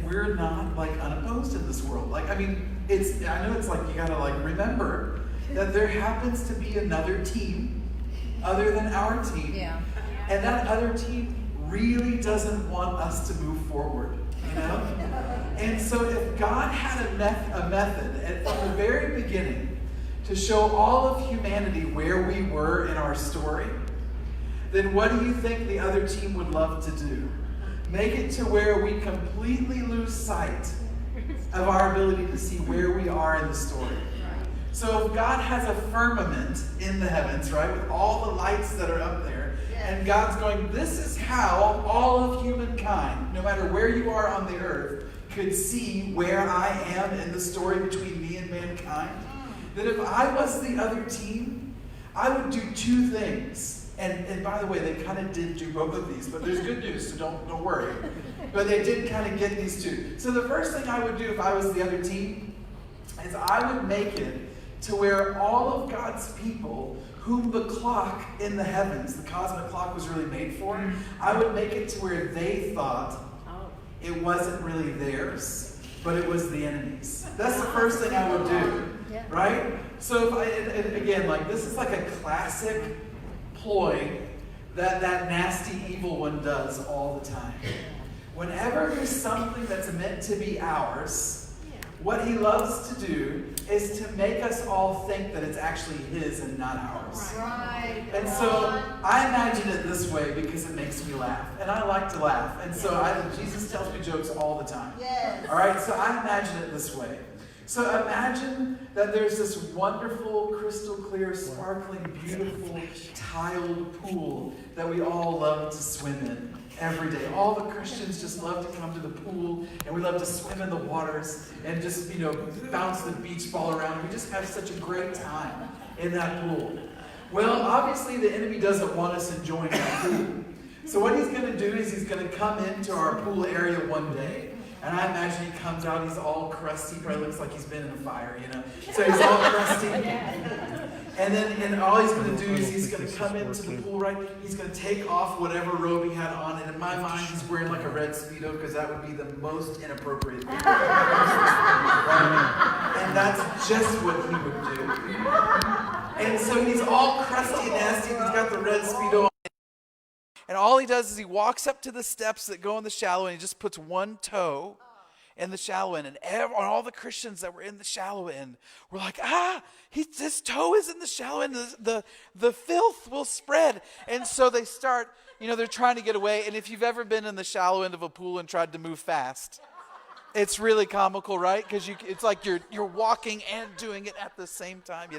we're not like unopposed in this world. Like, I mean, I know it's like you gotta like remember that there happens to be another team other than our team. Yeah. And that other team really doesn't want us to move forward, you know? And so if God had a method and from the very beginning to show all of humanity where we were in our story, then what do you think the other team would love to do? Make it to where we completely lose sight of our ability to see where we are in the story. So if God has a firmament in the heavens, right, with all the lights that are up there, and God's going, this is how all of humankind, no matter where you are on the earth, could see where I am in the story between me and mankind, that if I was the other team, I would do two things. And by the way, they kind of did do both of these, but there's good news, so don't worry. But they did kind of get these two. So the first thing I would do if I was the other team is I would make it to where all of God's people, whom the clock in the heavens, the cosmic clock was really made for, I would make it to where they thought it wasn't really theirs, but it was the enemy's. That's the first thing I would do, right? So and again, like this is like a classic ploy that nasty evil one does all the time. Whenever there's something that's meant to be ours, what he loves to do is to make us all think that it's actually his and not ours. Right. And so I imagine it this way because it makes me laugh. And I like to laugh. And so Jesus tells me jokes all the time. Yes. All right, so I imagine it this way. So imagine that there's this wonderful, crystal clear, sparkling, beautiful, tiled pool that we all love to swim in every day. All the Christians just love to come to the pool, and we love to swim in the waters and just, bounce the beach ball around. We just have such a great time in that pool. Well, obviously the enemy doesn't want us enjoying that pool. So what he's going to do is he's going to come into our pool area one day. And I imagine he comes out, he's all crusty, he probably looks like he's been in a fire, So he's all crusty. And all he's going to do is he's going to come into the pool, right? He's going to take off whatever robe he had on. And in my mind, he's wearing like a red Speedo because that would be the most inappropriate thing. And that's just what he would do. And so he's all crusty and nasty. He's got the red Speedo on. And all he does is he walks up to the steps that go in the shallow and he just puts one toe in the shallow end. And all the Christians that were in the shallow end were like, his toe is in the shallow end. The filth will spread. And so they start, they're trying to get away. And if you've ever been in the shallow end of a pool and tried to move fast, it's really comical, right? Because it's like you're walking and doing it at the same time,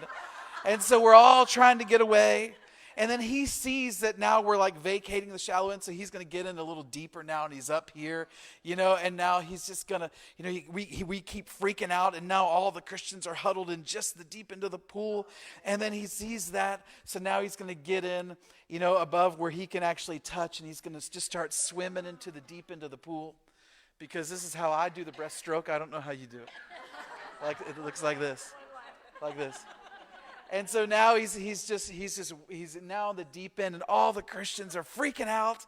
And so we're all trying to get away. And then he sees that now we're like vacating the shallow end, so he's going to get in a little deeper now, and he's up here, and now he's just going to, we keep freaking out, and now all the Christians are huddled in just the deep end of the pool, and then he sees that, so now he's going to get in, above where he can actually touch, and he's going to just start swimming into the deep end of the pool, because this is how I do the breaststroke. I don't know how you do it. Like, it looks like this, And so now he's now in the deep end, and all the Christians are freaking out.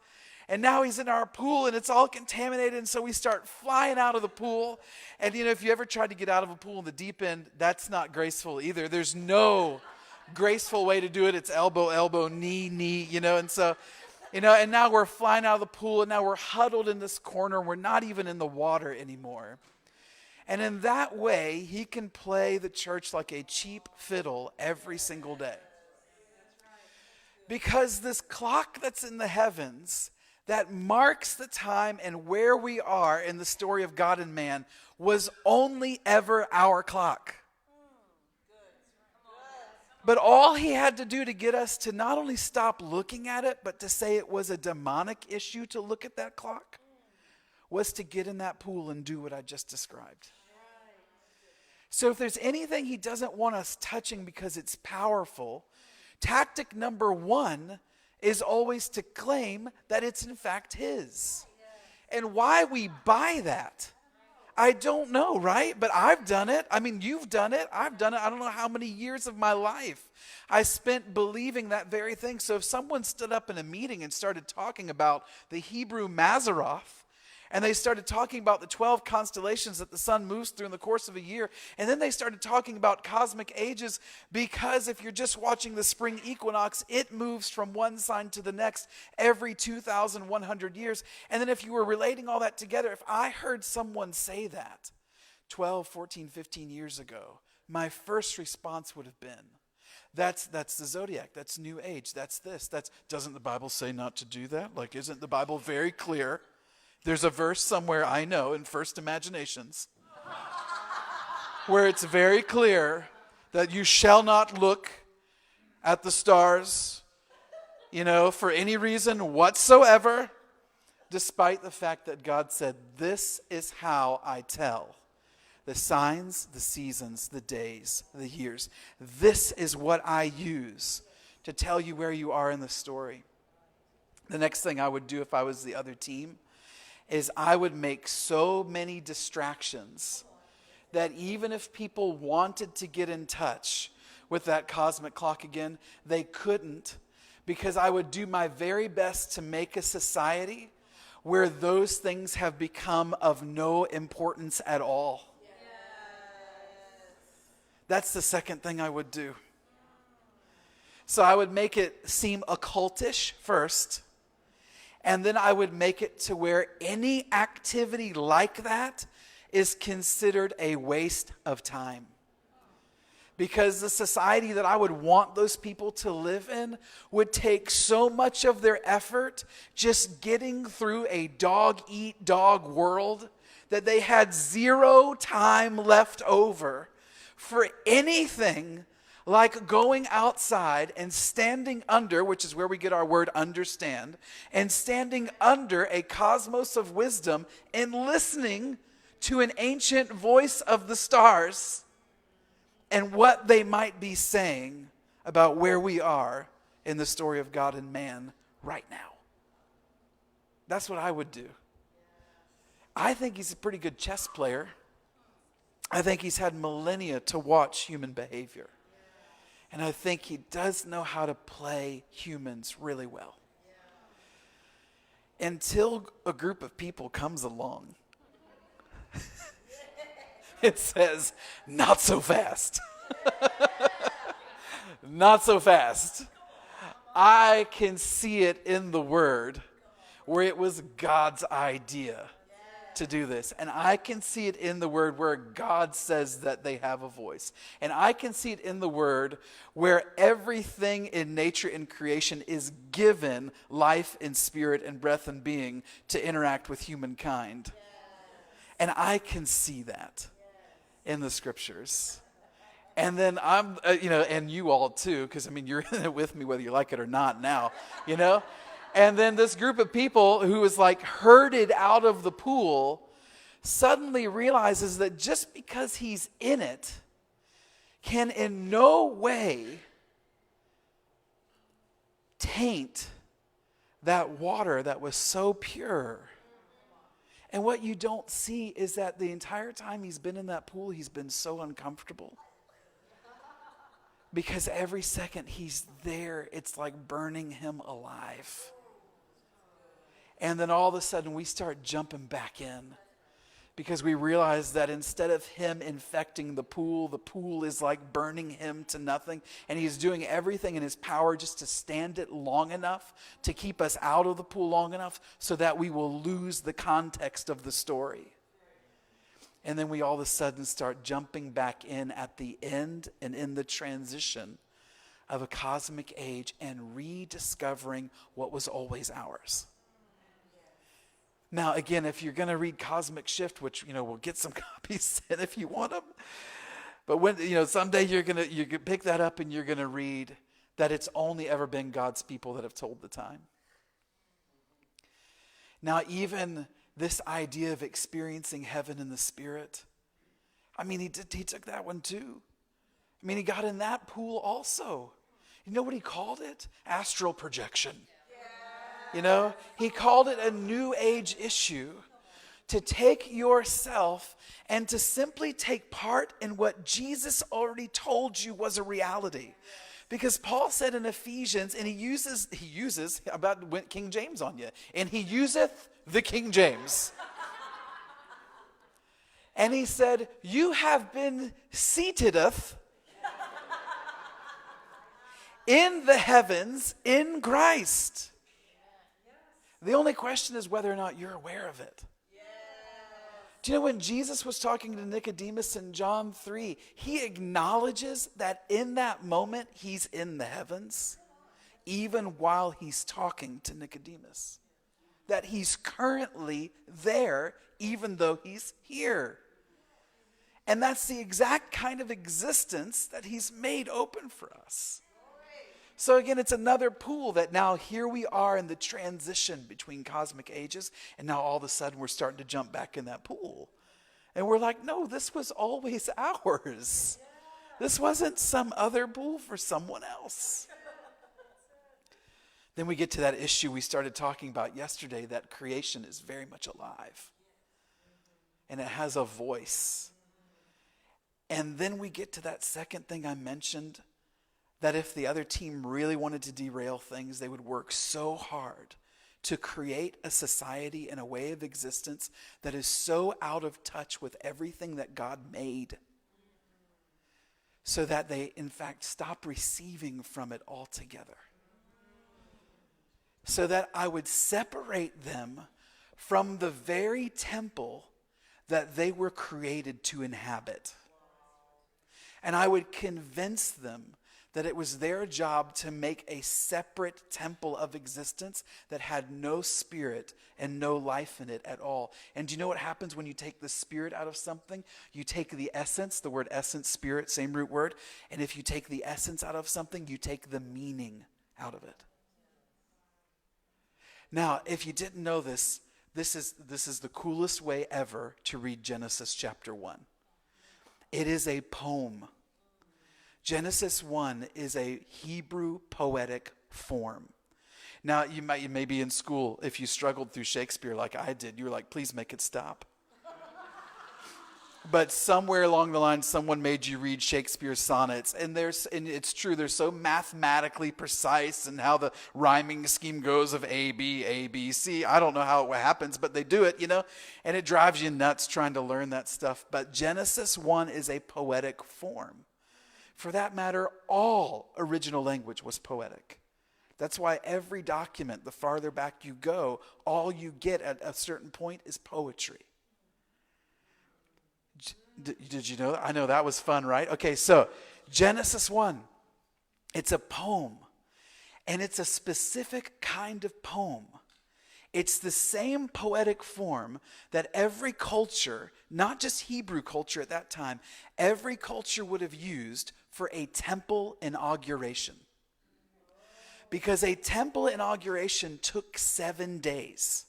And now he's in our pool, and it's all contaminated. And so we start flying out of the pool. And if you ever tried to get out of a pool in the deep end, that's not graceful either. There's no graceful way to do it. It's elbow, knee, And so, and now we're flying out of the pool, and now we're huddled in this corner, and we're not even in the water anymore. And in that way, he can play the church like a cheap fiddle every single day. Because this clock that's in the heavens that marks the time and where we are in the story of God and man was only ever our clock. But all he had to do to get us to not only stop looking at it, but to say it was a demonic issue to look at that clock, was to get in that pool and do what I just described. So if there's anything he doesn't want us touching because it's powerful, tactic number one is always to claim that it's in fact his. And why we buy that, I don't know, right? But I've done it. I mean, you've done it. I've done it. I don't know how many years of my life I spent believing that very thing. So if someone stood up in a meeting and started talking about the Hebrew Mazaroth, And they started talking about the 12 constellations that the sun moves through in the course of a year. And then they started talking about cosmic ages, because if you're just watching the spring equinox, it moves from one sign to the next every 2,100 years. And then if you were relating all that together, if I heard someone say that 12, 14, 15 years ago, my first response would have been, that's the zodiac, that's New Age, that's this, doesn't the Bible say not to do that? Like, isn't the Bible very clear? There's a verse somewhere, I know, in First Imaginations, where it's very clear that you shall not look at the stars, for any reason whatsoever, despite the fact that God said, this is how I tell the signs, the seasons, the days, the years. This is what I use to tell you where you are in the story. The next thing I would do if I was the other team is I would make so many distractions that even if people wanted to get in touch with that cosmic clock again, they couldn't, because I would do my very best to make a society where those things have become of no importance at all. Yes. That's the second thing I would do. So I would make it seem occultish first, and then I would make it to where any activity like that is considered a waste of time. Because the society that I would want those people to live in would take so much of their effort just getting through a dog-eat-dog world that they had zero time left over for anything like going outside and standing under, which is where we get our word understand, and standing under a cosmos of wisdom and listening to an ancient voice of the stars and what they might be saying about where we are in the story of God and man right now. That's what I would do. I think he's a pretty good chess player. I think he's had millennia to watch human behavior. And I think he does know how to play humans really well. Until a group of people comes along, it says, not so fast. Not so fast. I can see it in the word where it was God's idea to do this. And I can see it in the word where God says that they have a voice. And I can see it in the word where everything in nature and creation is given life and spirit and breath and being to interact with humankind. And I can see that in the scriptures. And then I'm, and you all too, because you're in it with me whether you like it or not now, And then this group of people who is like herded out of the pool suddenly realizes that just because he's in it can in no way taint that water that was so pure. And what you don't see is that the entire time he's been in that pool, he's been so uncomfortable. Because every second he's there, it's like burning him alive. And then all of a sudden we start jumping back in. Because we realize that instead of him infecting the pool is like burning him to nothing. And he's doing everything in his power just to stand it long enough to keep us out of the pool long enough so that we will lose the context of the story. And then we all of a sudden start jumping back in at the end and in the transition of a cosmic age and rediscovering what was always ours. Now, again, if you're going to read Cosmic Shift, which, we'll get some copies in if you want them. But when, someday you're going to pick that up and you're going to read that it's only ever been God's people that have told the time. Now, even this idea of experiencing heaven in the spirit, he took that one too. He got in that pool also. You know what he called it? Astral projection. He called it a new age issue to take yourself and to simply take part in what Jesus already told you was a reality. Because Paul said in Ephesians, and he uses about went King James on you, and he useth the King James. And he said, you have been seatedeth in the heavens in Christ. The only question is whether or not you're aware of it. Do you know when Jesus was talking to Nicodemus in John 3, he acknowledges that in that moment he's in the heavens, even while he's talking to Nicodemus. That he's currently there, even though he's here. And that's the exact kind of existence that he's made open for us. So again, it's another pool that now here we are in the transition between cosmic ages, and now all of a sudden we're starting to jump back in that pool. And we're like, no, this was always ours. This wasn't some other pool for someone else. Then we get to that issue we started talking about yesterday, that creation is very much alive. And it has a voice. And then we get to that second thing I mentioned, that if the other team really wanted to derail things, they would work so hard to create a society and a way of existence that is so out of touch with everything that God made, so that they, in fact, stop receiving from it altogether. So that I would separate them from the very temple that they were created to inhabit. And I would convince them that it was their job to make a separate temple of existence that had no spirit and no life in it at all. And do you know what happens when you take the spirit out of something? You take the essence, the word essence, spirit, same root word. And if you take the essence out of something, you take the meaning out of it. Now, if you didn't know this, this is the coolest way ever to read Genesis chapter 1. It is a poem. Genesis 1 is a Hebrew poetic form. Now, you may be in school, if you struggled through Shakespeare like I did, you were like, please make it stop. But somewhere along the line, someone made you read Shakespeare's sonnets. And it's true, they're so mathematically precise and how the rhyming scheme goes of A, B, A, B, C. I don't know how it happens, but they do it, and it drives you nuts trying to learn that stuff. But Genesis 1 is a poetic form. For that matter, all original language was poetic. That's why every document, the farther back you go, all you get at a certain point is poetry. Did you know that? I know that was fun, right? Okay, so Genesis 1, it's a poem. And it's a specific kind of poem. It's the same poetic form that every culture, not just Hebrew culture at that time, every culture would have used for a temple inauguration. Because a temple inauguration took 7 days.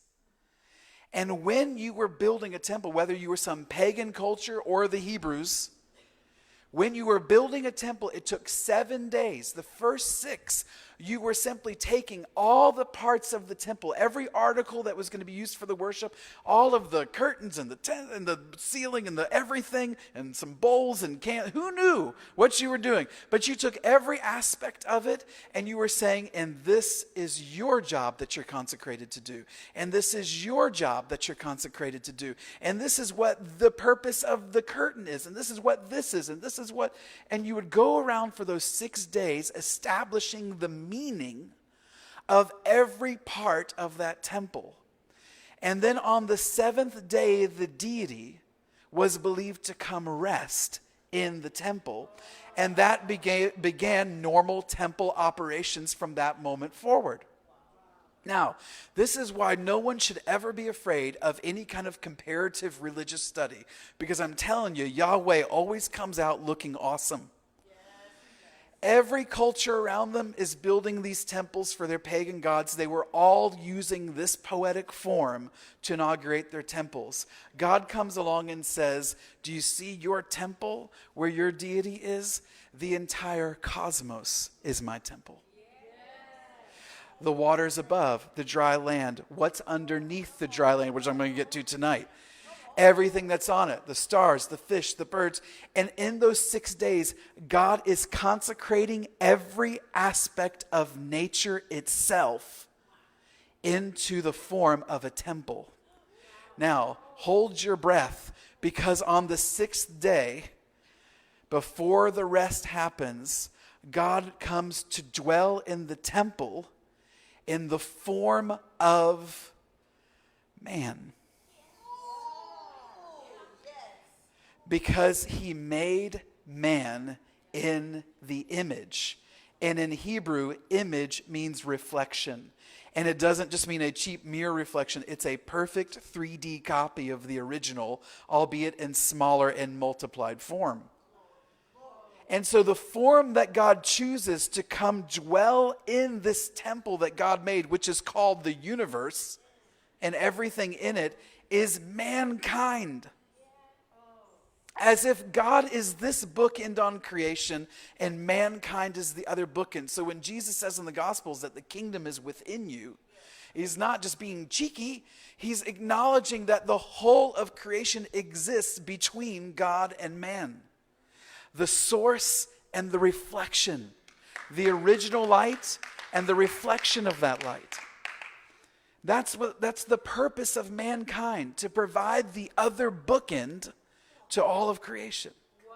And when you were building a temple, whether you were some pagan culture or the Hebrews, when you were building a temple, it took 7 days. The first 6, you were simply taking all the parts of the temple, every article that was going to be used for the worship, all of the curtains and the tent and the ceiling and the everything, and some bowls and who knew what you were doing? But you took every aspect of it and you were saying, and this is your job that you're consecrated to do. And this is your job that you're consecrated to do. And this is what the purpose of the curtain is. And this is what this is. And this is what, and you would go around for those 6 days establishing the meaning of every part of that temple. And then on the 7th day, the deity was believed to come rest in the temple. And that began normal temple operations from that moment forward. Now, this is why no one should ever be afraid of any kind of comparative religious study. Because I'm telling you, Yahweh always comes out looking awesome. Every culture around them is building these temples for their pagan gods. They were all using this poetic form to inaugurate their temples. God comes along and says, do you see your temple where your deity is? The entire cosmos is my temple. The waters above, the dry land, what's underneath the dry land, which I'm going to get to tonight. Everything that's on it, the stars, the fish, the birds. And in those 6 days, God is consecrating every aspect of nature itself into the form of a temple. Now, hold your breath, Because on the sixth day, before the rest happens, God comes to dwell in the temple in the form of man. Because he made man in the image. And in Hebrew, image means reflection. And it doesn't just mean a cheap mirror reflection. It's a perfect 3D copy of the original, albeit in smaller and multiplied form. And so the form that God chooses to come dwell in this temple that God made, which is called the universe, and everything in it, is mankind. As if God is this bookend on creation and mankind is the other bookend. So when Jesus says in the Gospels that the kingdom is within you, he's not just being cheeky. He's acknowledging that the whole of creation exists between God and man. The source and the reflection. The original light and the reflection of that light. That's the purpose of mankind, to provide the other bookend to all of creation. Wow.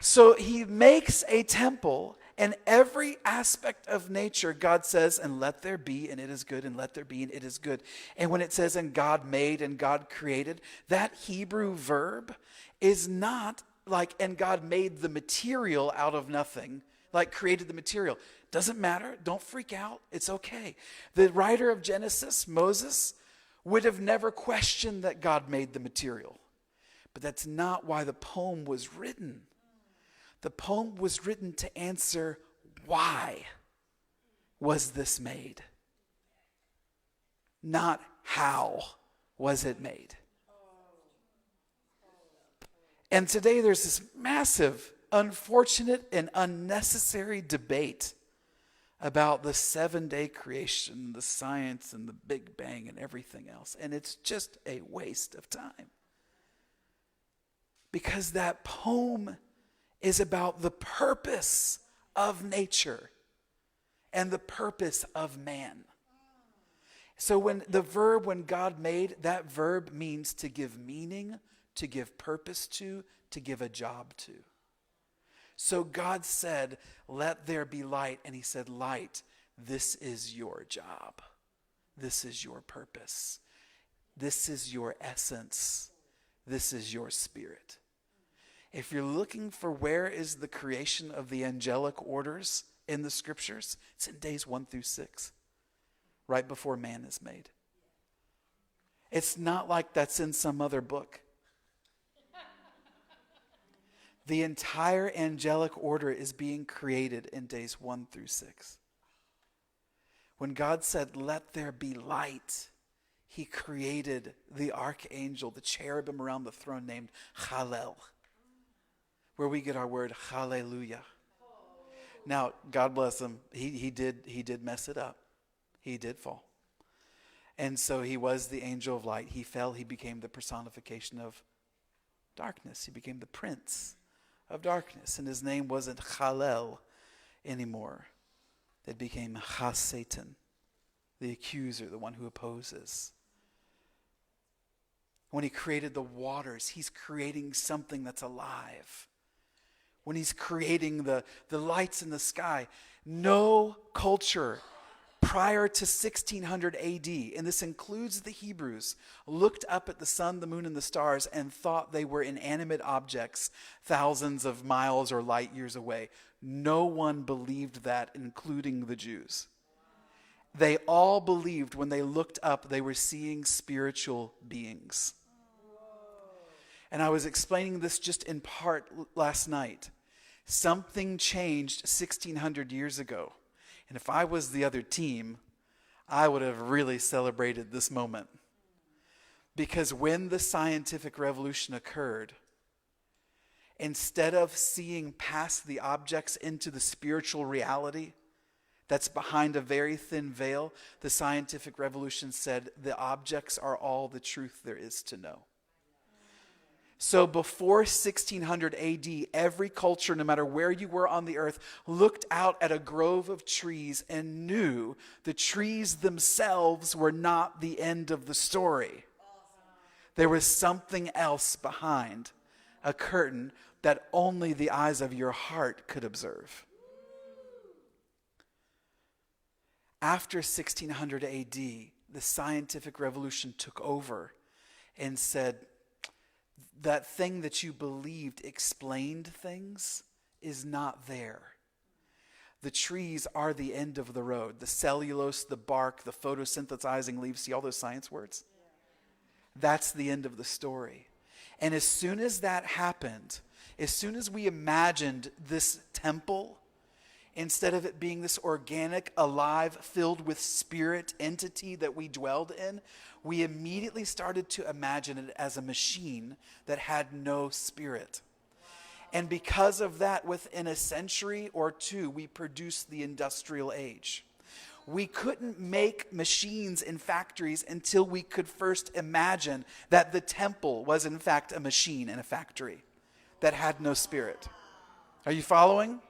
So he makes a temple, and every aspect of nature, God says, and let there be, and it is good, and let there be, and it is good. And when it says, and God made, and God created, that Hebrew verb is not like, and God made the material out of nothing, like created the material. Doesn't matter. Don't freak out. It's okay. The writer of Genesis, Moses, would have never questioned that God made the material. But that's not why the poem was written. The poem was written to answer, why was this made? Not how was it made? And today there's this massive, unfortunate, and unnecessary debate about the 7-day creation, the science, and the Big Bang, and everything else. And it's just a waste of time. Because that poem is about the purpose of nature and the purpose of man. So when God made, that verb means to give meaning, to give purpose to give a job to. So God said, let there be light. And he said, light, this is your job. This is your purpose. This is your essence. This is your spirit. If you're looking for where is the creation of the angelic orders in the scriptures, it's in days 1 through 6, right before man is made. It's not like that's in some other book. The entire angelic order is being created in days 1 through 6. When God said, let there be light, he created the archangel, the cherubim around the throne named Chalel, where we get our word hallelujah. Now, God bless him. He did mess it up. He did fall. And so he was the angel of light. He fell. He became the personification of darkness. He became the prince of darkness. And his name wasn't Chalel anymore. It became Ha-Satan, the accuser, the one who opposes. When he created the waters, he's creating something that's alive. When he's creating the lights in the sky, no culture prior to 1600 AD, and this includes the Hebrews, looked up at the sun, the moon, and the stars and thought they were inanimate objects thousands of miles or light years away. No one believed that, including the Jews. They all believed when they looked up, they were seeing spiritual beings. And I was explaining this just in part last night. Something changed 1600 years ago. And if I was the other team, I would have really celebrated this moment. Because when the scientific revolution occurred, instead of seeing past the objects into the spiritual reality that's behind a very thin veil, the scientific revolution said the objects are all the truth there is to know. So before 1600 AD, every culture, no matter where you were on the earth, looked out at a grove of trees and knew the trees themselves were not the end of the story. There was something else behind a curtain that only the eyes of your heart could observe. After 1600 AD, the scientific revolution took over and said, that thing that you believed explained things is not there. The trees are the end of the road. The cellulose, the bark, the photosynthesizing leaves. See all those science words? That's the end of the story. And as soon as that happened, as soon as we imagined this temple, instead of it being this organic, alive, filled with spirit entity that we dwelled in, we immediately started to imagine it as a machine that had no spirit. And because of that, within a century or two, we produced the industrial age. We couldn't make machines in factories until we could first imagine that the temple was in fact a machine in a factory that had no spirit. Are you following?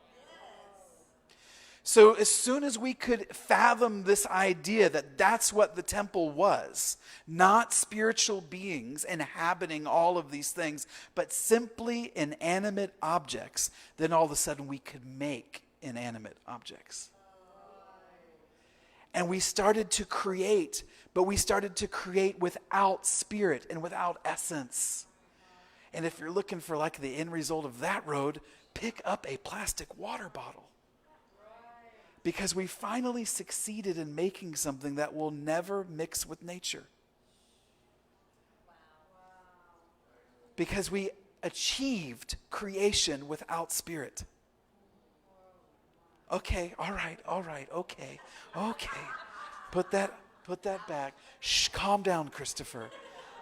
So as soon as we could fathom this idea that that's what the temple was, not spiritual beings inhabiting all of these things, but simply inanimate objects, then all of a sudden we could make inanimate objects. And we started to create, but we started to create without spirit and without essence. And if you're looking for like the end result of that road, pick up a plastic water bottle. Because we finally succeeded in making something that will never mix with nature. Because we achieved creation without spirit. Okay, all right, okay. Put that back. Shh, calm down, Christopher.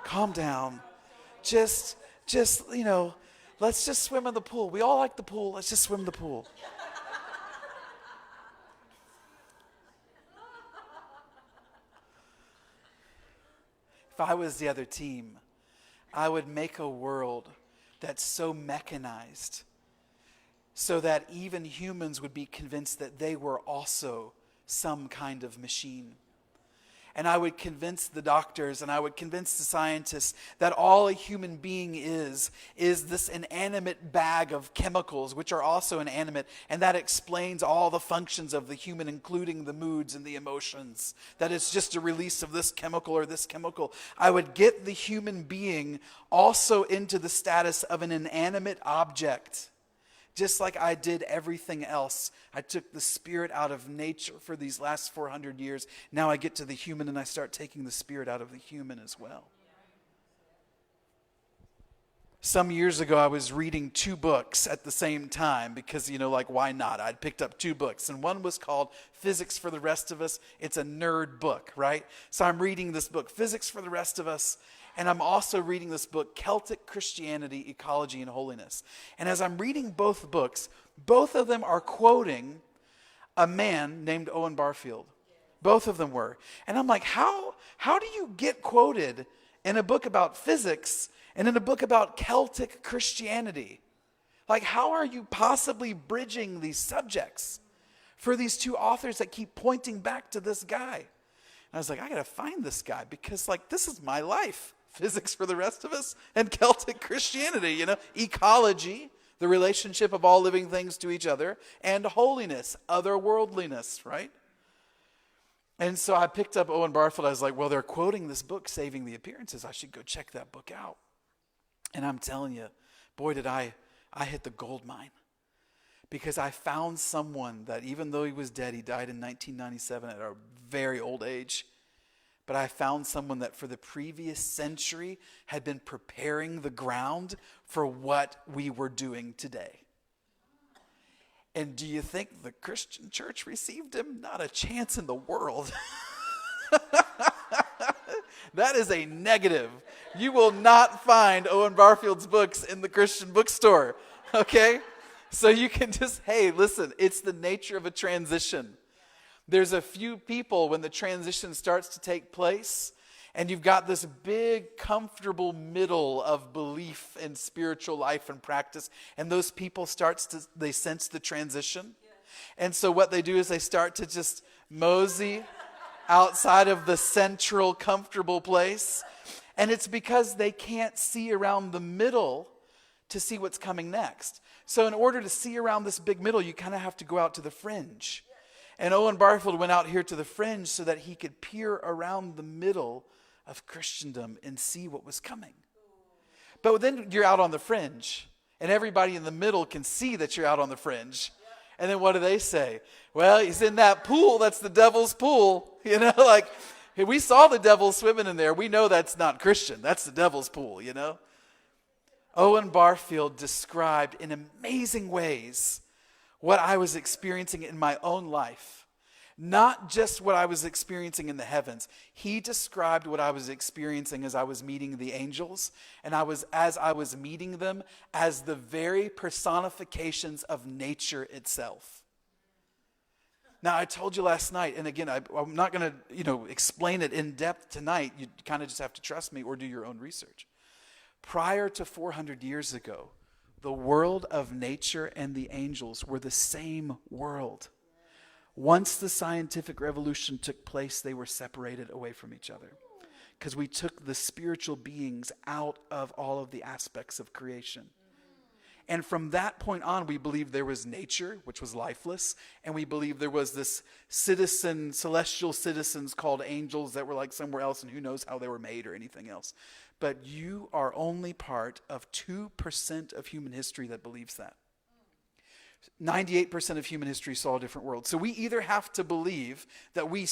Calm down. Just, let's just swim in the pool. We all like the pool. Let's just swim in the pool. If I was the other team, I would make a world that's so mechanized so that even humans would be convinced that they were also some kind of machine. And I would convince the doctors and I would convince the scientists that all a human being is this inanimate bag of chemicals, which are also inanimate, and that explains all the functions of the human, including the moods and the emotions. That it's just a release of this chemical or this chemical. I would get the human being also into the status of an inanimate object. Just like I did everything else. I took the spirit out of nature for these last 400 years. Now I get to the human and I start taking the spirit out of the human as well. Some years ago, I was reading 2 books at the same time because, why not? I'd picked up 2 books, and one was called Physics for the Rest of Us. It's a nerd book, right? So I'm reading this book, Physics for the Rest of Us, and I'm also reading this book, Celtic Christianity, Ecology, and Holiness. And as I'm reading both books, both of them are quoting a man named Owen Barfield. Both of them were. And I'm like, how do you get quoted in a book about physics and in a book about Celtic Christianity? Like, how are you possibly bridging these subjects for these 2 authors that keep pointing back to this guy? And I was like, I got to find this guy because, this is my life. Physics for the Rest of Us and Celtic Christianity, ecology, the relationship of all living things to each other, and holiness, otherworldliness, right? And so I picked up Owen Barfield. I was like, well, they're quoting this book, Saving the Appearances. I should go check that book out. And I'm telling you, boy, did I hit the gold mine. Because I found someone that even though he was dead, he died in 1997 at a very old age. But I found someone that for the previous century had been preparing the ground for what we were doing today. And do you think the Christian church received him? Not a chance in the world. That is a negative. You will not find Owen Barfield's books in the Christian bookstore, okay? So you can just, hey, listen, it's the nature of a transition. There's a few people when the transition starts to take place, and you've got this big, comfortable middle of belief in spiritual life and practice, and those people they sense the transition. And so what they do is they start to just mosey outside of the central, comfortable place, And it's because they can't see around the middle to see what's coming next. So in order to see around this big middle, you kind of have to go out to the fringe. And Owen Barfield went out here to the fringe so that he could peer around the middle of Christendom and see what was coming. But then you're out on the fringe, and everybody in the middle can see that you're out on the fringe. And then what do they say? Well, he's in that pool. That's the devil's pool. You know, like, hey, we saw the devil swimming in there. We know that's not Christian. That's the devil's pool, you know. Owen Barfield described in amazing ways what I was experiencing in my own life. Not just what I was experiencing in the heavens. He described what I was experiencing as I was meeting the angels, and as I was meeting them as the very personifications of nature itself. Now, I told you last night, and again, I'm not going to, explain it in depth tonight. You kind of just have to trust me or do your own research. Prior to 400 years ago, the world of nature and the angels were the same world. Once the scientific revolution took place, they were separated away from each other because we took the spiritual beings out of all of the aspects of creation. And from that point on, we believed there was nature, which was lifeless, and we believed there was this celestial citizens called angels that were like somewhere else, and who knows how they were made or anything else. But you are only part of 2% of human history that believes that. 98% of human history saw a different world. So we either have to believe that we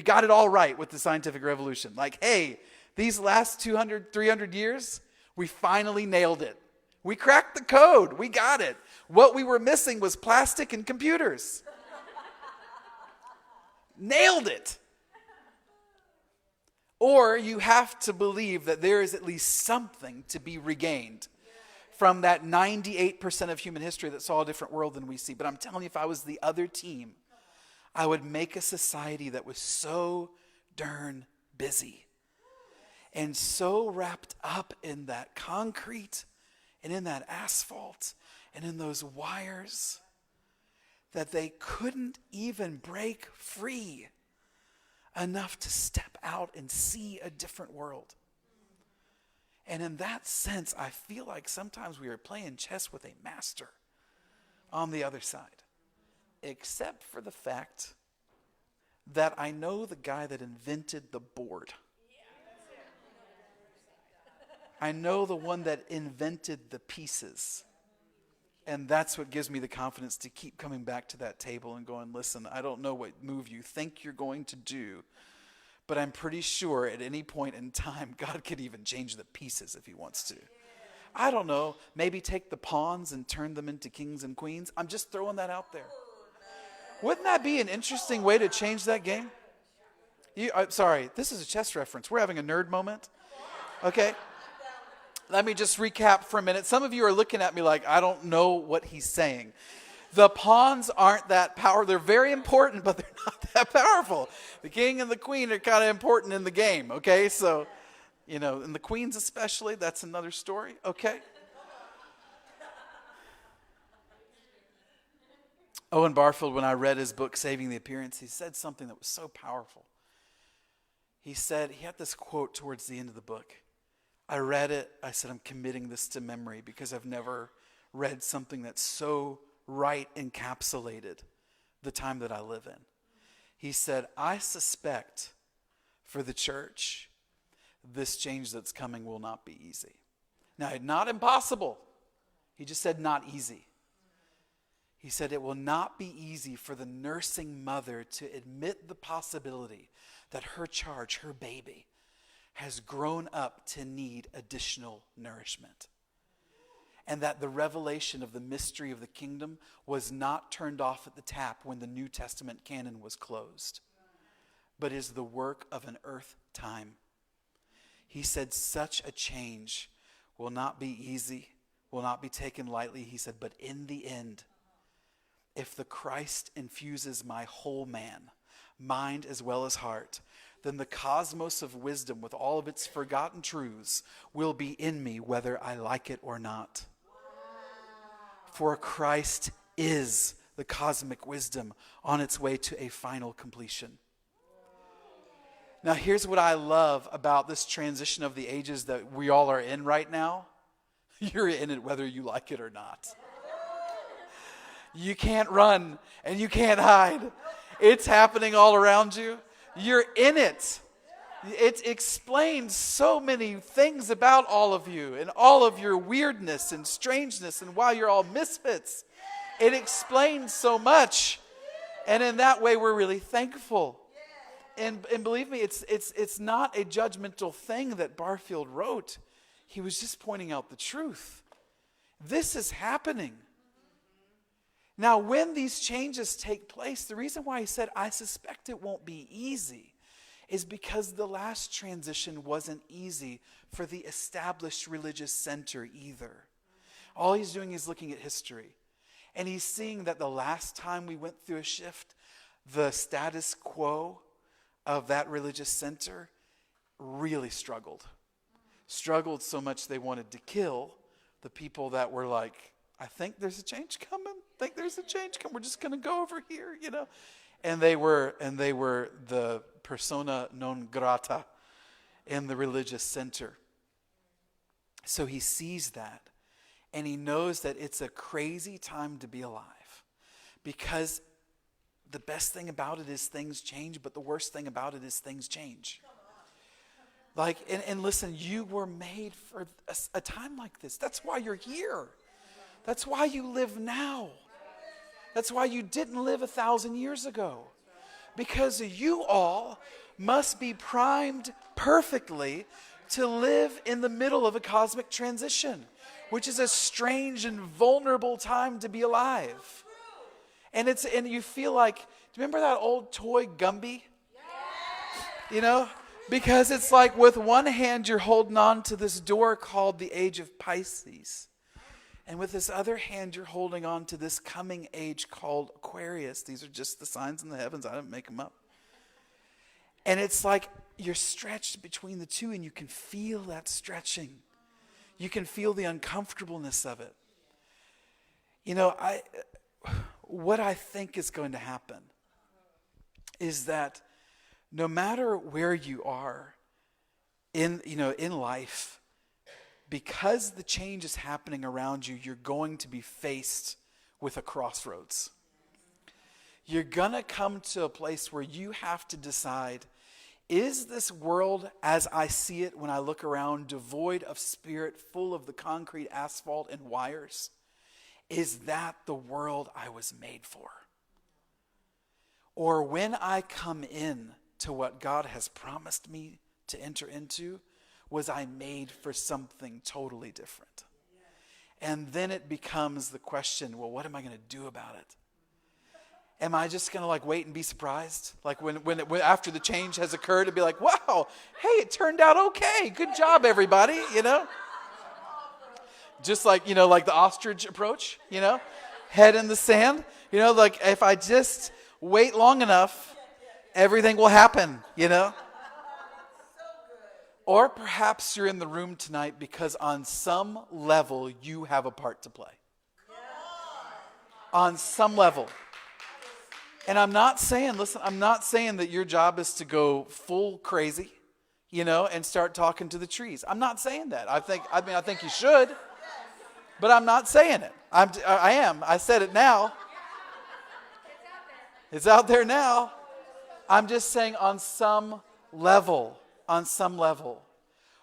got it all right with the scientific revolution. Like, hey, these last 200, 300 years, we finally nailed it. We cracked the code. We got it. What we were missing was plastic and computers. Nailed it. Or you have to believe that there is at least something to be regained from that 98% of human history that saw a different world than we see. But I'm telling you, if I was the other team, I would make a society that was so darn busy and so wrapped up in that concrete and in that asphalt and in those wires that they couldn't even break free enough to step out and see a different world. And in that sense, I feel like sometimes we are playing chess with a master on the other side. Except for the fact that I know the guy that invented the board. I know the one that invented the pieces. And that's what gives me the confidence to keep coming back to that table and going, listen, I don't know what move you think you're going to do, but I'm pretty sure at any point in time, God could even change the pieces if he wants to. I don't know, maybe take the pawns and turn them into kings and queens. I'm just throwing that out there. Wouldn't that be an interesting way to change that game? Sorry, this is a chess reference. We're having a nerd moment. Okay? Let me just recap for a minute. Some of you are looking at me like, I don't know what he's saying. The pawns aren't that powerful. They're very important, but they're not that powerful. The king and the queen are kind of important in the game, okay? So, and the queens especially, that's another story, okay? Owen Barfield, when I read his book, Saving the Appearance, he said something that was so powerful. He said, he had this quote towards the end of the book. I read it, I said, I'm committing this to memory because I've never read something that's so right encapsulated the time that I live in. He said, I suspect for the church, this change that's coming will not be easy. Now, not impossible. He just said not easy. He said it will not be easy for the nursing mother to admit the possibility that her charge, her baby, has grown up to need additional nourishment. And that the revelation of the mystery of the kingdom was not turned off at the tap when the New Testament canon was closed, but is the work of an earth time. He said such a change will not be easy, will not be taken lightly. He said, but in the end, if the Christ infuses my whole man, mind as well as heart, then the cosmos of wisdom with all of its forgotten truths will be in me whether I like it or not. For Christ is the cosmic wisdom on its way to a final completion. Now, here's what I love about this transition of the ages that we all are in right now. You're in it whether you like it or not. You can't run and you can't hide. It's happening all around you. You're in it. It explains so many things about all of you and all of your weirdness and strangeness and why you're all misfits. It explains so much. And in that way, we're really thankful. And believe me, it's not a judgmental thing that Barfield wrote. He was just pointing out the truth. This is happening. Now, when these changes take place, the reason why he said, I suspect it won't be easy, is because the last transition wasn't easy for the established religious center either. All he's doing is looking at history. And he's seeing that the last time we went through a shift, the status quo of that religious center really struggled. Struggled so much they wanted to kill the people that were like, I think there's a change coming. We're just going to go over here, you know. And they were the persona non grata in the religious center. So he sees that, and he knows that it's a crazy time to be alive, because the best thing about it is things change, but the worst thing about it is things change. Like, and listen, you were made for a time like this. That's why you're here. That's why you live now. That's why you didn't live 1,000 years ago. Because you all must be primed perfectly to live in the middle of a cosmic transition, which is a strange and vulnerable time to be alive. And you feel like, do you remember that old toy Gumby? You know? Because it's like with one hand you're holding on to this door called the age of Pisces. And with this other hand you're holding on to this coming age called Aquarius. These are just the signs in the heavens. I didn't make them up. And it's like you're stretched between the two, and you can feel that stretching. You can feel the uncomfortableness of it. You know, what I think is going to happen is that no matter where you are in life, because the change is happening around you, you're going to be faced with a crossroads. You're going to come to a place where you have to decide, is this world as I see it when I look around, devoid of spirit, full of the concrete, asphalt, and wires? Is that the world I was made for? Or when I come in to what God has promised me to enter into, was I made for something totally different? And then it becomes the question, well, what am I going to do about it? Am I just going to wait and be surprised? Like when after the change has occurred, it'd be like, wow, hey, it turned out okay. Good job, everybody, you know? Just like the ostrich approach, head in the sand. Like if I just wait long enough, everything will happen, Or perhaps you're in the room tonight because on some level you have a part to play. On some level. And I'm not saying that your job is to go full crazy, and start talking to the trees. I'm not saying that. I think you should, but I'm not saying it. I am. I said it now. It's out there now. I'm just saying on some level,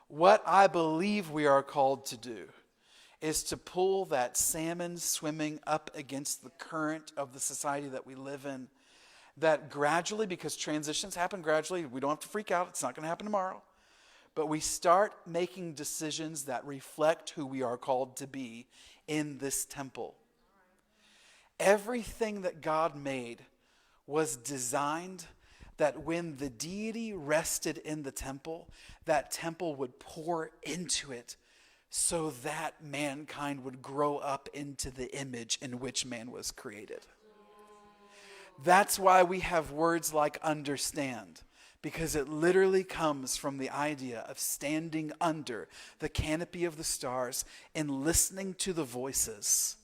what I believe we are called to do is to pull that salmon swimming up against the current of the society that we live in, that gradually, because transitions happen gradually, we don't have to freak out, it's not going to happen tomorrow, but we start making decisions that reflect who we are called to be in this temple. Everything that God made was designed that when the deity rested in the temple, that temple would pour into it so that mankind would grow up into the image in which man was created. That's why we have words like understand, because it literally comes from the idea of standing under the canopy of the stars and listening to the voices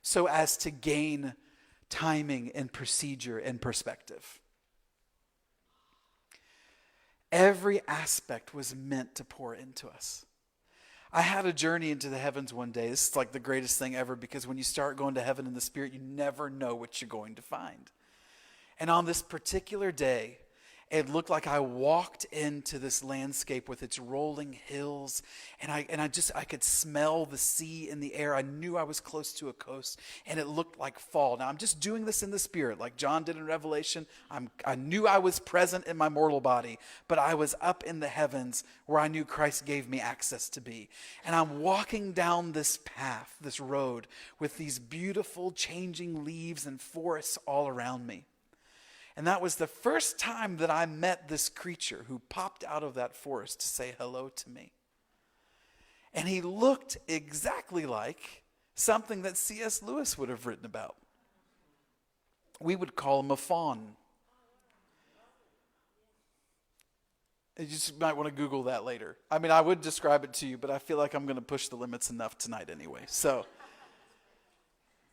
so as to gain timing and procedure and perspective. Every aspect was meant to pour into us. I had a journey into the heavens one day. This is like the greatest thing ever, because when you start going to heaven in the Spirit, you never know what you're going to find. And on this particular day, it looked like I walked into this landscape with its rolling hills, and I could smell the sea in the air. I knew I was close to a coast, and it looked like fall. Now I'm just doing this in the Spirit, like John did in Revelation. I knew I was present in my mortal body, but I was up in the heavens where I knew Christ gave me access to be. And I'm walking down this path, this road, with these beautiful changing leaves and forests all around me. And that was the first time that I met this creature who popped out of that forest to say hello to me. And he looked exactly like something that C.S. Lewis would have written about. We would call him a faun. You just might want to Google that later. I mean, I would describe it to you, but I feel like I'm going to push the limits enough tonight anyway.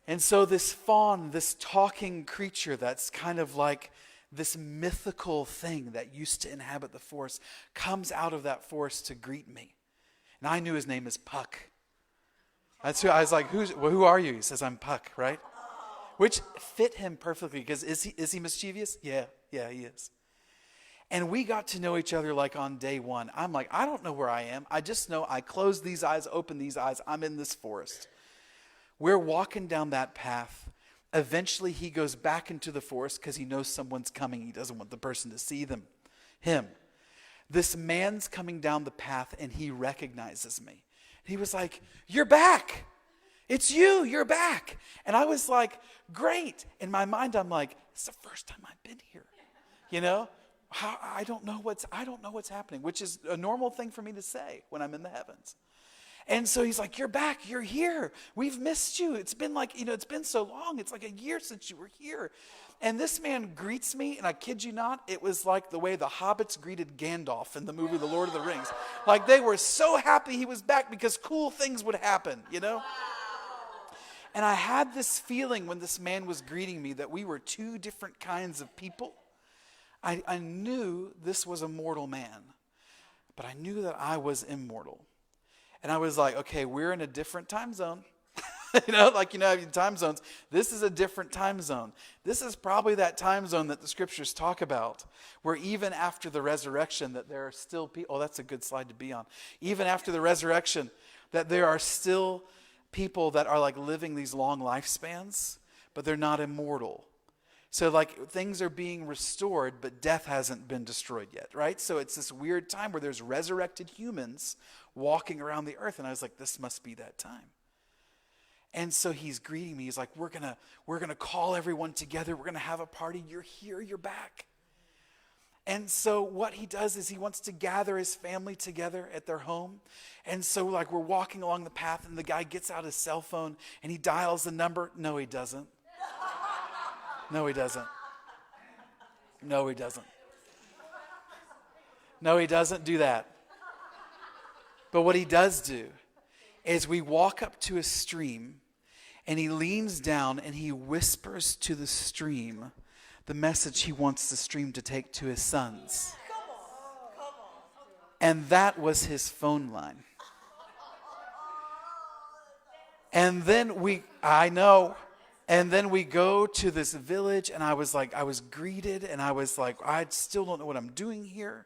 And so this faun, this talking creature that's kind of like this mythical thing that used to inhabit the forest, comes out of that forest to greet me. And I knew his name is Puck. That's who I was like, who are you? He says, I'm Puck, right? Which fit him perfectly, because is he mischievous? Yeah, he is. And we got to know each other like on day one. I'm like, I don't know where I am. I just know I close these eyes, open these eyes, I'm in this forest. We're walking down that path. Eventually he goes back into the forest because he knows someone's coming. He doesn't want the person to see him. This man's coming down the path and he recognizes me. He was like, you're back. It's you, you're back. And I was like, great. In my mind, I'm like, it's the first time I've been here. You know, I don't know what's happening, which is a normal thing for me to say when I'm in the heavens. And so he's like, you're back, you're here. We've missed you. It's been like, it's been so long. It's like a year since you were here. And this man greets me, and I kid you not, it was like the way the hobbits greeted Gandalf in the movie The Lord of the Rings. Like they were so happy he was back because cool things would happen, And I had this feeling when this man was greeting me that we were two different kinds of people. I knew this was a mortal man, but I knew that I was immortal. And I was like, okay, we're in a different time zone. Time zones. This is a different time zone. This is probably that time zone that the scriptures talk about, where even after the resurrection, that there are still people. Oh, that's a good slide to be on. Even after the resurrection, that there are still people that are like living these long lifespans, but they're not immortal. So like things are being restored, but death hasn't been destroyed yet, right? So it's this weird time where there's resurrected humans walking around the earth. And I was like, this must be that time. And so he's greeting me. He's like, we're gonna call everyone together. We're gonna have a party. You're here, you're back. And so what he does is he wants to gather his family together at their home. And so like we're walking along the path, and the guy gets out his cell phone and he dials the number. No, he doesn't. No, he doesn't. No, he doesn't. No, he doesn't do that. But what he does do is we walk up to a stream, and he leans down and he whispers to the stream the message he wants the stream to take to his sons. And that was his phone line. And then we go to this village, and I was greeted, and I was like, I still don't know what I'm doing here.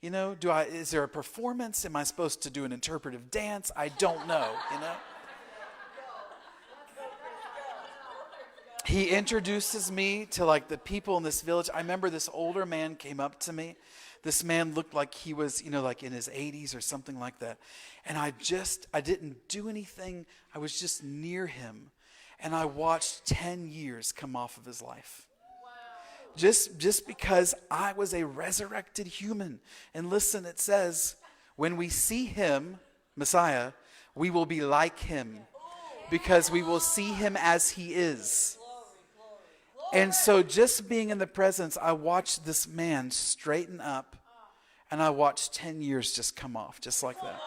Is there a performance? Am I supposed to do an interpretive dance? I don't know, He introduces me to like the people in this village. I remember this older man came up to me. This man looked like he was, like in his 80s or something like that. And I didn't do anything. I was just near him. And I watched 10 years come off of his life. Just because I was a resurrected human. And listen, it says, when we see him, Messiah, we will be like him, because we will see him as he is. And so just being in the presence, I watched this man straighten up, and I watched 10 years just come off, just like that.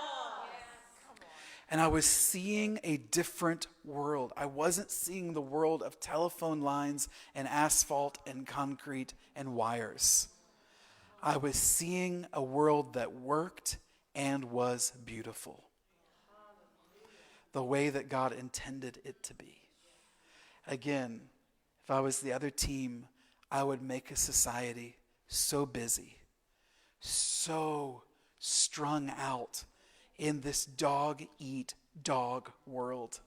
And I was seeing a different world. I wasn't seeing the world of telephone lines and asphalt and concrete and wires. I was seeing a world that worked and was beautiful. The way that God intended it to be. Again, if I was the other team, I would make a society so busy, so strung out in this dog-eat-dog world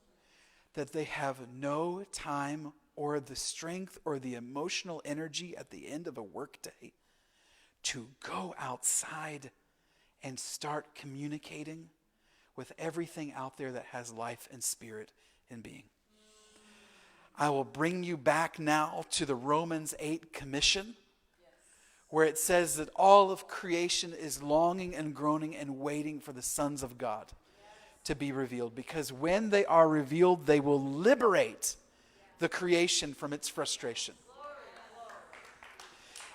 that they have no time or the strength or the emotional energy at the end of a workday to go outside and start communicating with everything out there that has life and spirit and being. I will bring you back now to the Romans 8 commission, where it says that all of creation is longing and groaning and waiting for the sons of God to be revealed. Because when they are revealed, they will liberate the creation from its frustration.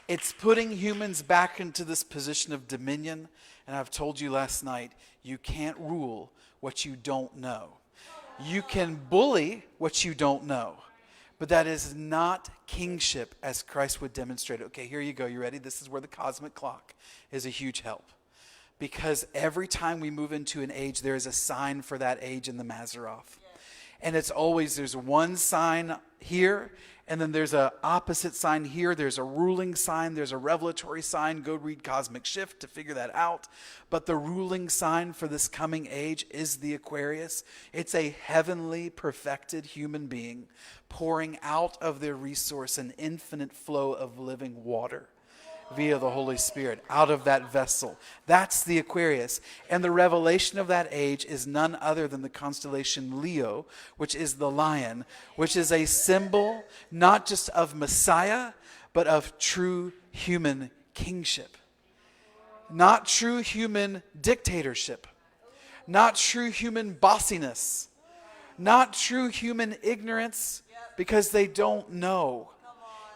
It's putting humans back into this position of dominion. And I've told you last night, you can't rule what you don't know. You can bully what you don't know. But that is not kingship as Christ would demonstrate it. Okay, here you go. You ready? This is where the cosmic clock is a huge help. Because every time we move into an age, there is a sign for that age in the Maseroth. And it's always, there's one sign here, and then there's an opposite sign here. There's a ruling sign. There's a revelatory sign. Go read Cosmic Shift to figure that out. But the ruling sign for this coming age is the Aquarius. It's a heavenly, perfected human being pouring out of their resource an infinite flow of living water via the Holy Spirit out of that vessel. That's the Aquarius. And the revelation of that age is none other than the constellation Leo, which is the lion, which is a symbol not just of Messiah, but of true human kingship. Not true human dictatorship. Not true human bossiness. Not true human ignorance because they don't know.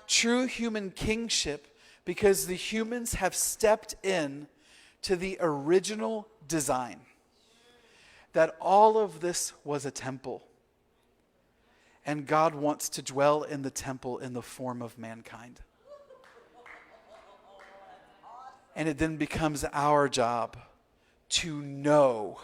True human kingship because the humans have stepped in to the original design. That all of this was a temple. And God wants to dwell in the temple in the form of mankind. And it then becomes our job to know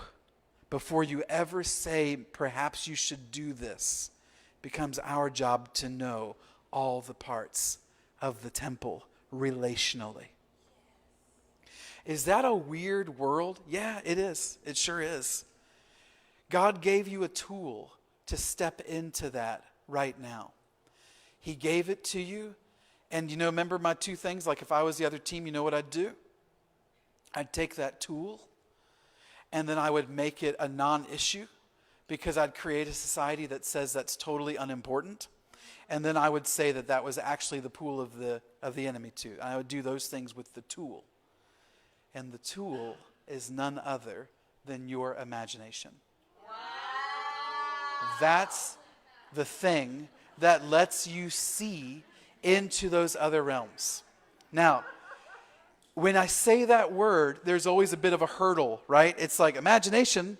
before you ever say, perhaps you should do this. It becomes our job to know all the parts of the temple relationally. Is that a weird world? Yeah, it is. It sure is. God gave you a tool to step into that right now. He gave it to you. And remember my two things? Like if I was the other team, you know what I'd do? I'd take that tool and then I would make it a non-issue because I'd create a society that says that's totally unimportant. And then I would say that that was actually the pool of the enemy too. And I would do those things with the tool. And the tool is none other than your imagination. Wow. That's the thing that lets you see into those other realms. Now, when I say that word, there's always a bit of a hurdle, right? It's like imagination.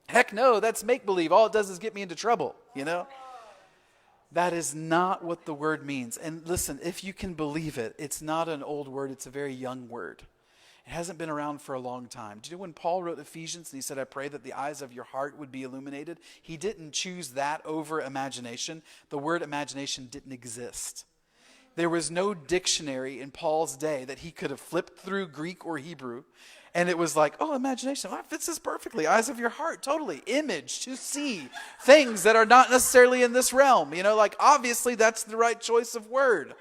Heck no, that's make-believe. All it does is get me into trouble, That is not what the word means. And listen, if you can believe it, it's not an old word, it's a very young word. It hasn't been around for a long time. Do you know when Paul wrote Ephesians and he said, I pray that the eyes of your heart would be illuminated? He didn't choose that over imagination. The word imagination didn't exist. There was no dictionary in Paul's day that he could have flipped through Greek or Hebrew. And it was like, oh, imagination, that fits this perfectly. Eyes of your heart, totally. Image, to see things that are not necessarily in this realm. Obviously that's the right choice of word.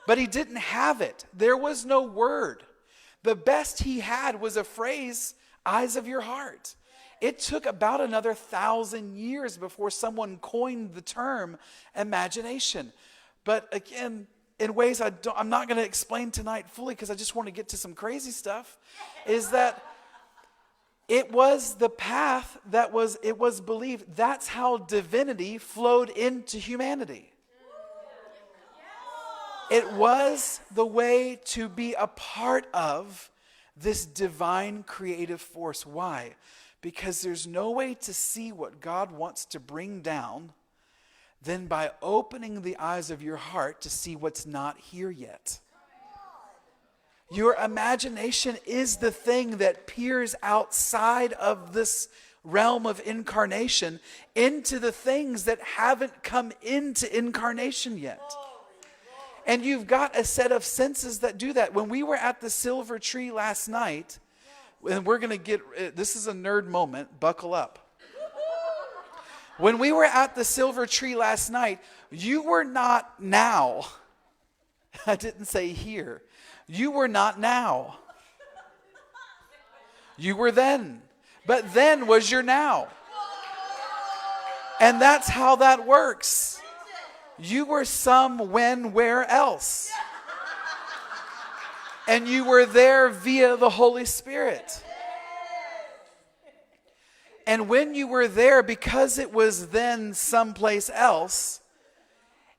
But he didn't have it. There was no word. The best he had was a phrase, eyes of your heart. It took about another 1,000 years before someone coined the term imagination. But again, in ways I'm not going to explain tonight fully because I just want to get to some crazy stuff, is that it was the path it was believed. That's how divinity flowed into humanity. It was the way to be a part of this divine creative force. Why? Because there's no way to see what God wants to bring down than by opening the eyes of your heart to see what's not here yet. Your imagination is the thing that peers outside of this realm of incarnation into the things that haven't come into incarnation yet. And you've got a set of senses that do that. When we were at the Silver Tree last night, and we're going to get, this is a nerd moment, buckle up. When we were at the Silver Tree last night, you were not now. I didn't say here. You were not now. You were then. But then was your now. And that's how that works. You were some, when, where else. And you were there via the Holy Spirit. And when you were there, because it was then someplace else,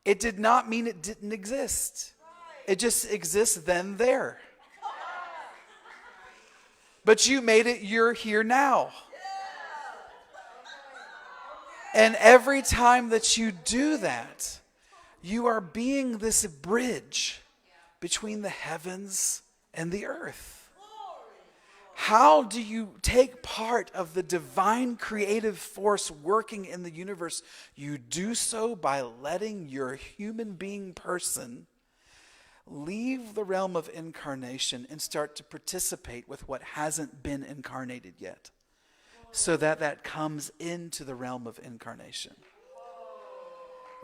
it did not mean it didn't exist. It just exists then there. But you made it you're here now. And every time that you do that, you are being this bridge between the heavens and the earth. How do you take part of the divine creative force working in the universe? You do so by letting your human being person leave the realm of incarnation and start to participate with what hasn't been incarnated yet, so that that comes into the realm of incarnation.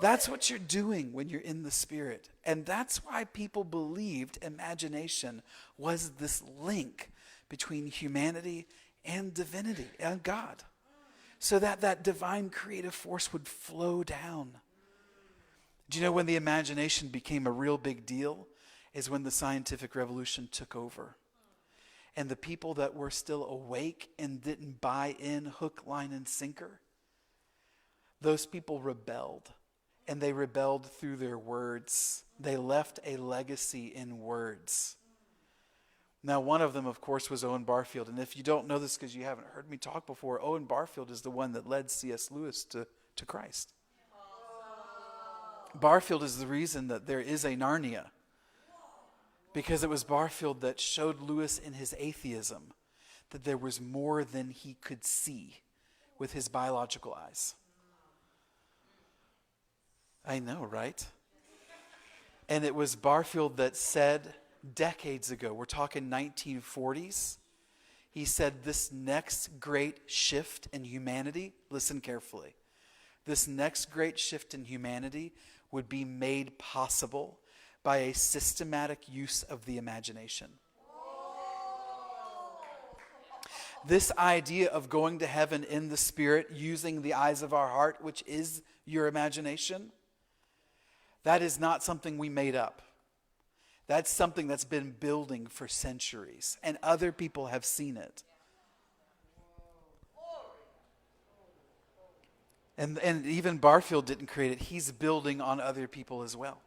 That's what you're doing when you're in the Spirit. And that's why people believed imagination was this link between humanity and divinity and God, so that that divine creative force would flow down. Do you know when the imagination became a real big deal? Is when the scientific revolution took over. And the people that were still awake and didn't buy in hook, line, and sinker, those people rebelled. And they rebelled through their words. They left a legacy in words. Now, one of them, of course, was Owen Barfield. And if you don't know this because you haven't heard me talk before, Owen Barfield is the one that led C.S. Lewis to Christ. Barfield is the reason that there is a Narnia. Because it was Barfield that showed Lewis in his atheism that there was more than he could see with his biological eyes. I know, right? And it was Barfield that said decades ago, we're talking 1940s, he said this next great shift in humanity, listen carefully, this next great shift in humanity would be made possible by a systematic use of the imagination. This idea of going to heaven in the Spirit, using the eyes of our heart, which is your imagination, that is not something we made up. That's something that's been building for centuries, and other people have seen it. And even Barfield didn't create it. He's building on other people as well.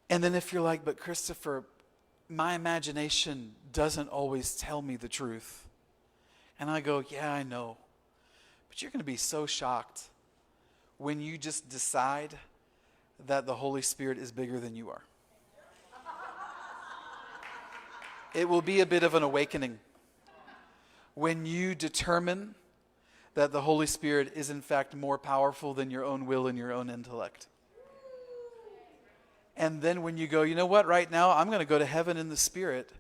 And then if you're like, but Christopher, my imagination doesn't always tell me the truth. And I go, yeah, I know. But you're going to be so shocked when you just decide that the Holy Spirit is bigger than you are. It will be a bit of an awakening when you determine that the Holy Spirit is in fact more powerful than your own will and your own intellect. And then when you go, you know what, right now I'm going to go to heaven in the Spirit,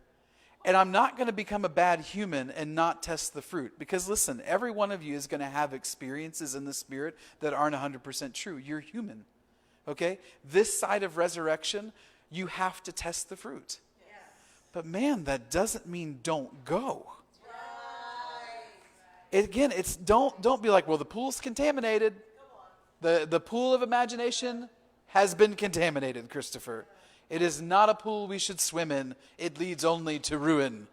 and I'm not going to become a bad human and not test the fruit. Because listen, every one of you is going to have experiences in the Spirit that aren't 100% true. You're human, okay? This side of resurrection, you have to test the fruit. Yes. But man, that doesn't mean don't go. Again, it's don't be like, well, the pool's contaminated. The pool of imagination has been contaminated, Christopher. It is not a pool we should swim in. It leads only to ruin.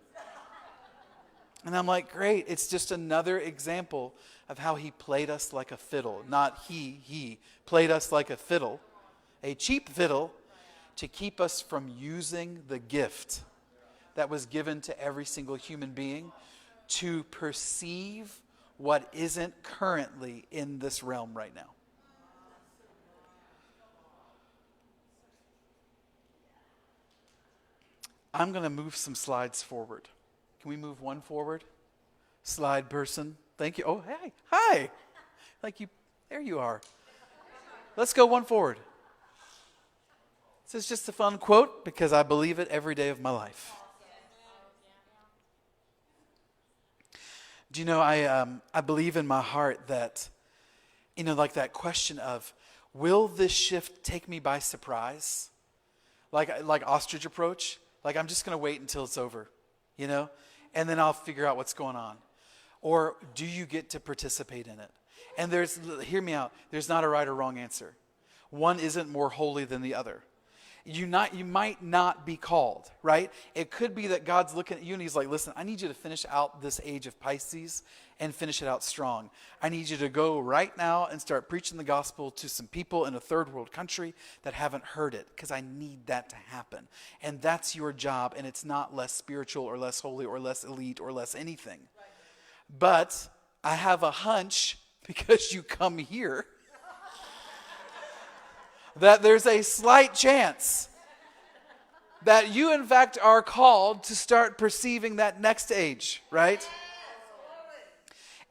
And I'm like, great. It's just another example of how he played us like a fiddle. Not he played us like a fiddle, a cheap fiddle, to keep us from using the gift that was given to every single human being to perceive what isn't currently in this realm right now. I'm going to move some slides forward. Can we move one forward? Slide person. Thank you. Oh, hey. Hi. Thank you. There you are. Let's go one forward. This is just a fun quote because I believe it every day of my life. Do you know, I believe in my heart that, like that question of, will this shift take me by surprise? Like ostrich approach. Like, I'm just going to wait until it's over, and then I'll figure out what's going on. Or do you get to participate in it? And hear me out, there's not a right or wrong answer. One isn't more holy than the other. You might not be called, right? It could be that God's looking at you and he's like, listen, I need you to finish out this age of Pisces and finish it out strong. I need you to go right now and start preaching the gospel to some people in a third world country that haven't heard it, because I need that to happen. And that's your job, and it's not less spiritual or less holy or less elite or less anything. But I have a hunch, because you come here, that there's a slight chance that you, in fact, are called to start perceiving that next age, right?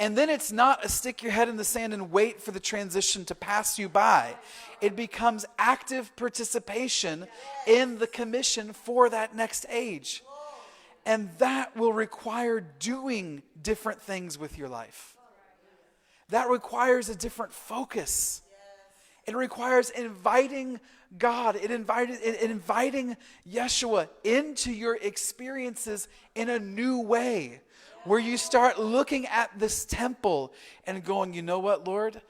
And then it's not a stick your head in the sand and wait for the transition to pass you by. It becomes active participation in the commission for that next age. And that will require doing different things with your life. That requires a different focus. It requires inviting God, inviting Yeshua into your experiences in a new way, where you start looking at this temple and going, you know what, Lord?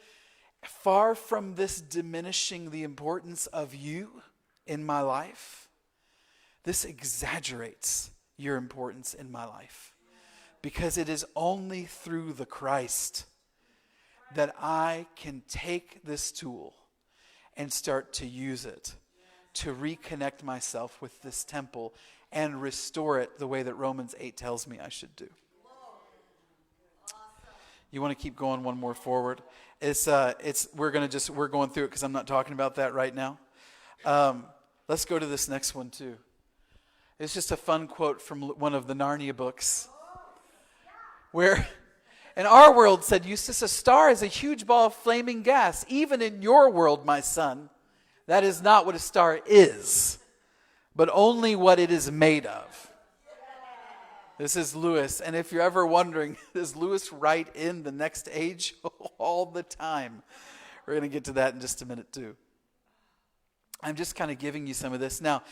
Far from this diminishing the importance of you in my life, this exaggerates your importance in my life, because it is only through the Christ that I can take this tool and start to use it to reconnect myself with this temple and restore it the way that Romans 8 tells me I should do. You want to keep going one more forward? We're going through it because I'm not talking about that right now. Let's go to this next one too. It's just a fun quote from one of the Narnia books, where in our world, said Eustace, a star is a huge ball of flaming gas. Even in your world, my son, that is not what a star is, but only what it is made of. This is Lewis. And if you're ever wondering, does Lewis write in the next age? All the time. We're going to get to that in just a minute too. I'm just kind of giving you some of this. Now,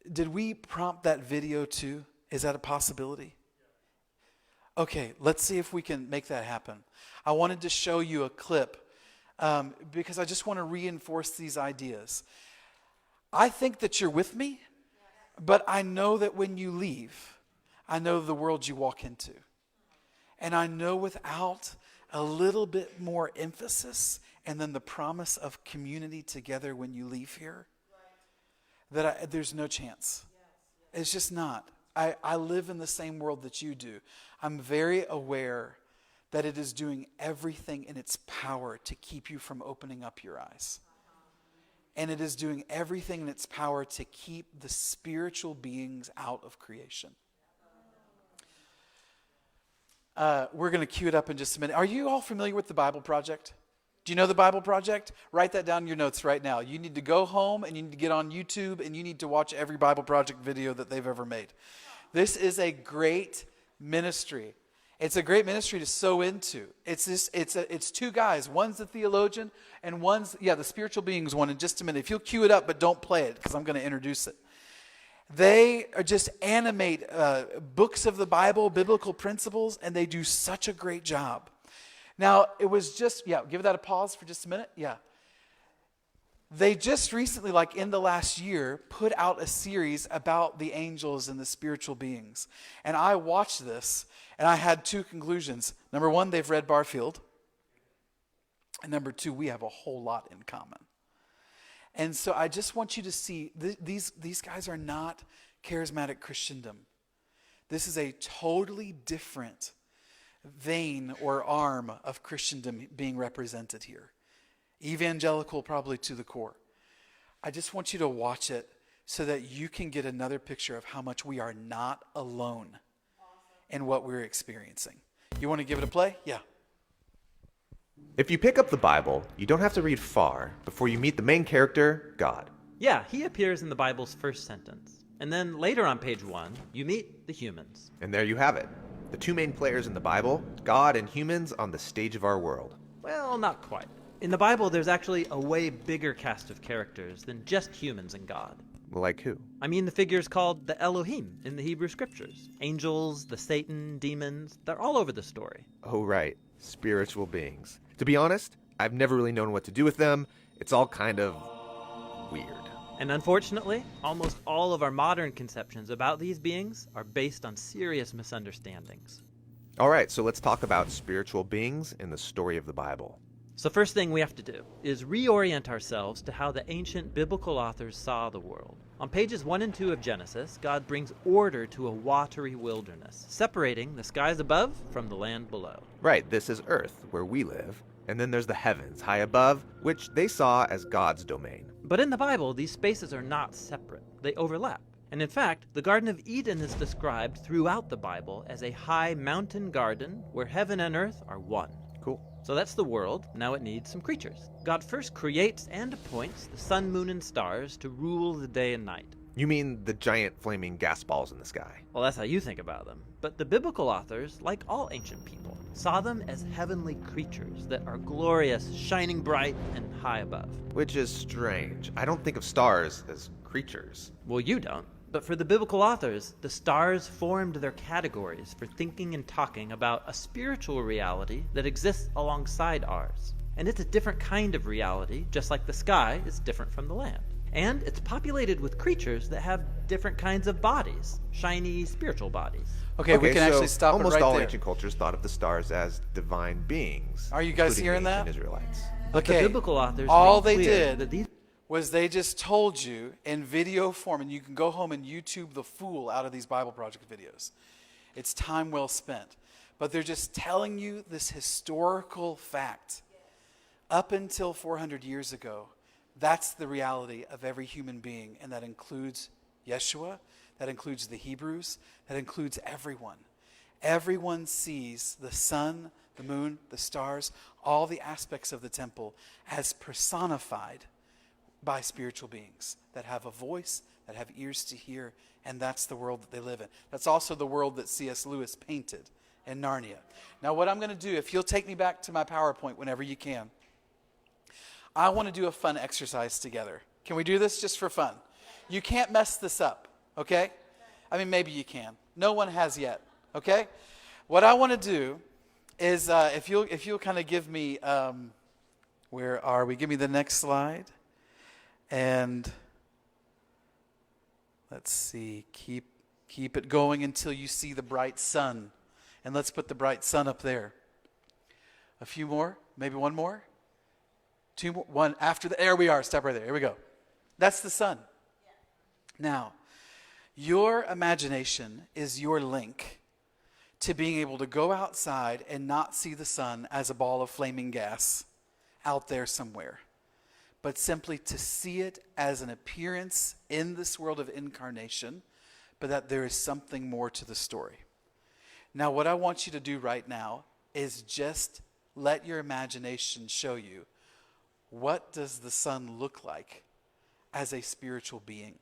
did we prompt that video too? Is that a possibility? Okay, let's see if we can make that happen. I wanted to show you a clip because I just want to reinforce these ideas. I think that you're with me, but I know that when you leave, I know the world you walk into. And I know without a little bit more emphasis and then the promise of community together when you leave here, that there's no chance. It's just not. I live in the same world that you do. I'm very aware that it is doing everything in its power to keep you from opening up your eyes. And it is doing everything in its power to keep the spiritual beings out of creation. We're going to cue it up in just a minute. Are you all familiar with the Bible Project? Do you know the Bible Project? Write that down in your notes right now. You need to go home and you need to get on YouTube and you need to watch every Bible Project video that they've ever made. This is a great ministry. It's a great ministry to sow into. It's two guys. One's the theologian and one's, the spiritual beings one in just a minute. If you'll cue it up, but don't play it because I'm going to introduce it. They just animate books of the Bible, biblical principles, and they do such a great job. Now, it was just, give that a pause for just a minute. Yeah. They just recently, like in the last year, put out a series about the angels and the spiritual beings. And I watched this, and I had two conclusions. Number one, they've read Barfield. And number two, we have a whole lot in common. And so I just want you to see, these guys are not charismatic Christendom. This is a totally different vein or arm of Christendom being represented here. Evangelical probably to the core. I just want you to watch it so that you can get another picture of how much we are not alone in what we're experiencing. You want to give it a play? Yeah. If you pick up the Bible, you don't have to read far before you meet the main character, God. Yeah, he appears in the Bible's first sentence. And then later on page 1, you meet the humans. And there you have it. The two main players in the Bible, God and humans on the stage of our world. Well, not quite. In the Bible, there's actually a way bigger cast of characters than just humans and God. Like who? I mean the figures called the Elohim in the Hebrew scriptures. Angels, the Satan, demons, they're all over the story. Oh, right. Spiritual beings. To be honest, I've never really known what to do with them. It's all kind of weird. And unfortunately, almost all of our modern conceptions about these beings are based on serious misunderstandings. All right, so let's talk about spiritual beings in the story of the Bible. So first thing we have to do is reorient ourselves to how the ancient biblical authors saw the world. On pages 1 and 2 of Genesis, God brings order to a watery wilderness, separating the skies above from the land below. Right, this is Earth, where we live, and then there's the heavens high above, which they saw as God's domain. But in the Bible, these spaces are not separate. They overlap. And in fact, the Garden of Eden is described throughout the Bible as a high mountain garden where heaven and earth are one. Cool. So that's the world. Now it needs some creatures. God first creates and appoints the sun, moon, and stars to rule the day and night. You mean the giant flaming gas balls in the sky? Well, that's how you think about them. But the biblical authors, like all ancient people, saw them as heavenly creatures that are glorious, shining bright, and high above. Which is strange. I don't think of stars as creatures. Well, you don't. But for the biblical authors, the stars formed their categories for thinking and talking about a spiritual reality that exists alongside ours. And it's a different kind of reality, just like the sky is different from the land. And it's populated with creatures that have different kinds of bodies, shiny spiritual bodies. Okay, we can so actually stop it almost right all there. ancient cultures thought of the stars as divine beings. Are you guys including hearing the that? ancient Israelites. But Okay, the biblical authors all made they clear did that these was they just told you in video form, and you can go home and YouTube the fool out of these Bible Project videos. It's time well spent. But they're just telling you this historical fact. Up until 400 years ago, that's the reality of every human being, and that includes Yeshua, that includes the Hebrews, that includes everyone. Everyone sees the sun, the moon, the stars, all the aspects of the temple as personified by spiritual beings that have a voice, that have ears to hear, and that's the world that they live in. That's also the world that C.S. Lewis painted in Narnia. Now, what I'm going to do, if you'll take me back to my PowerPoint whenever you can, I want to do a fun exercise together. Can we do this just for fun? You can't mess this up, okay? I mean, maybe you can. No one has yet, okay? What I want to do is, if you'll kind of give me, where are we? Give me the next slide. And let's see, keep it going until you see the bright sun. And let's put the bright sun up there. A few more, maybe one more. Two more, one after there we are, stop right there. Here we go. That's the sun. Now, your imagination is your link to being able to go outside and not see the sun as a ball of flaming gas out there somewhere, but simply to see it as an appearance in this world of incarnation, but that there is something more to the story. Now, what I want you to do right now is just let your imagination show you, what does the sun look like as a spiritual being?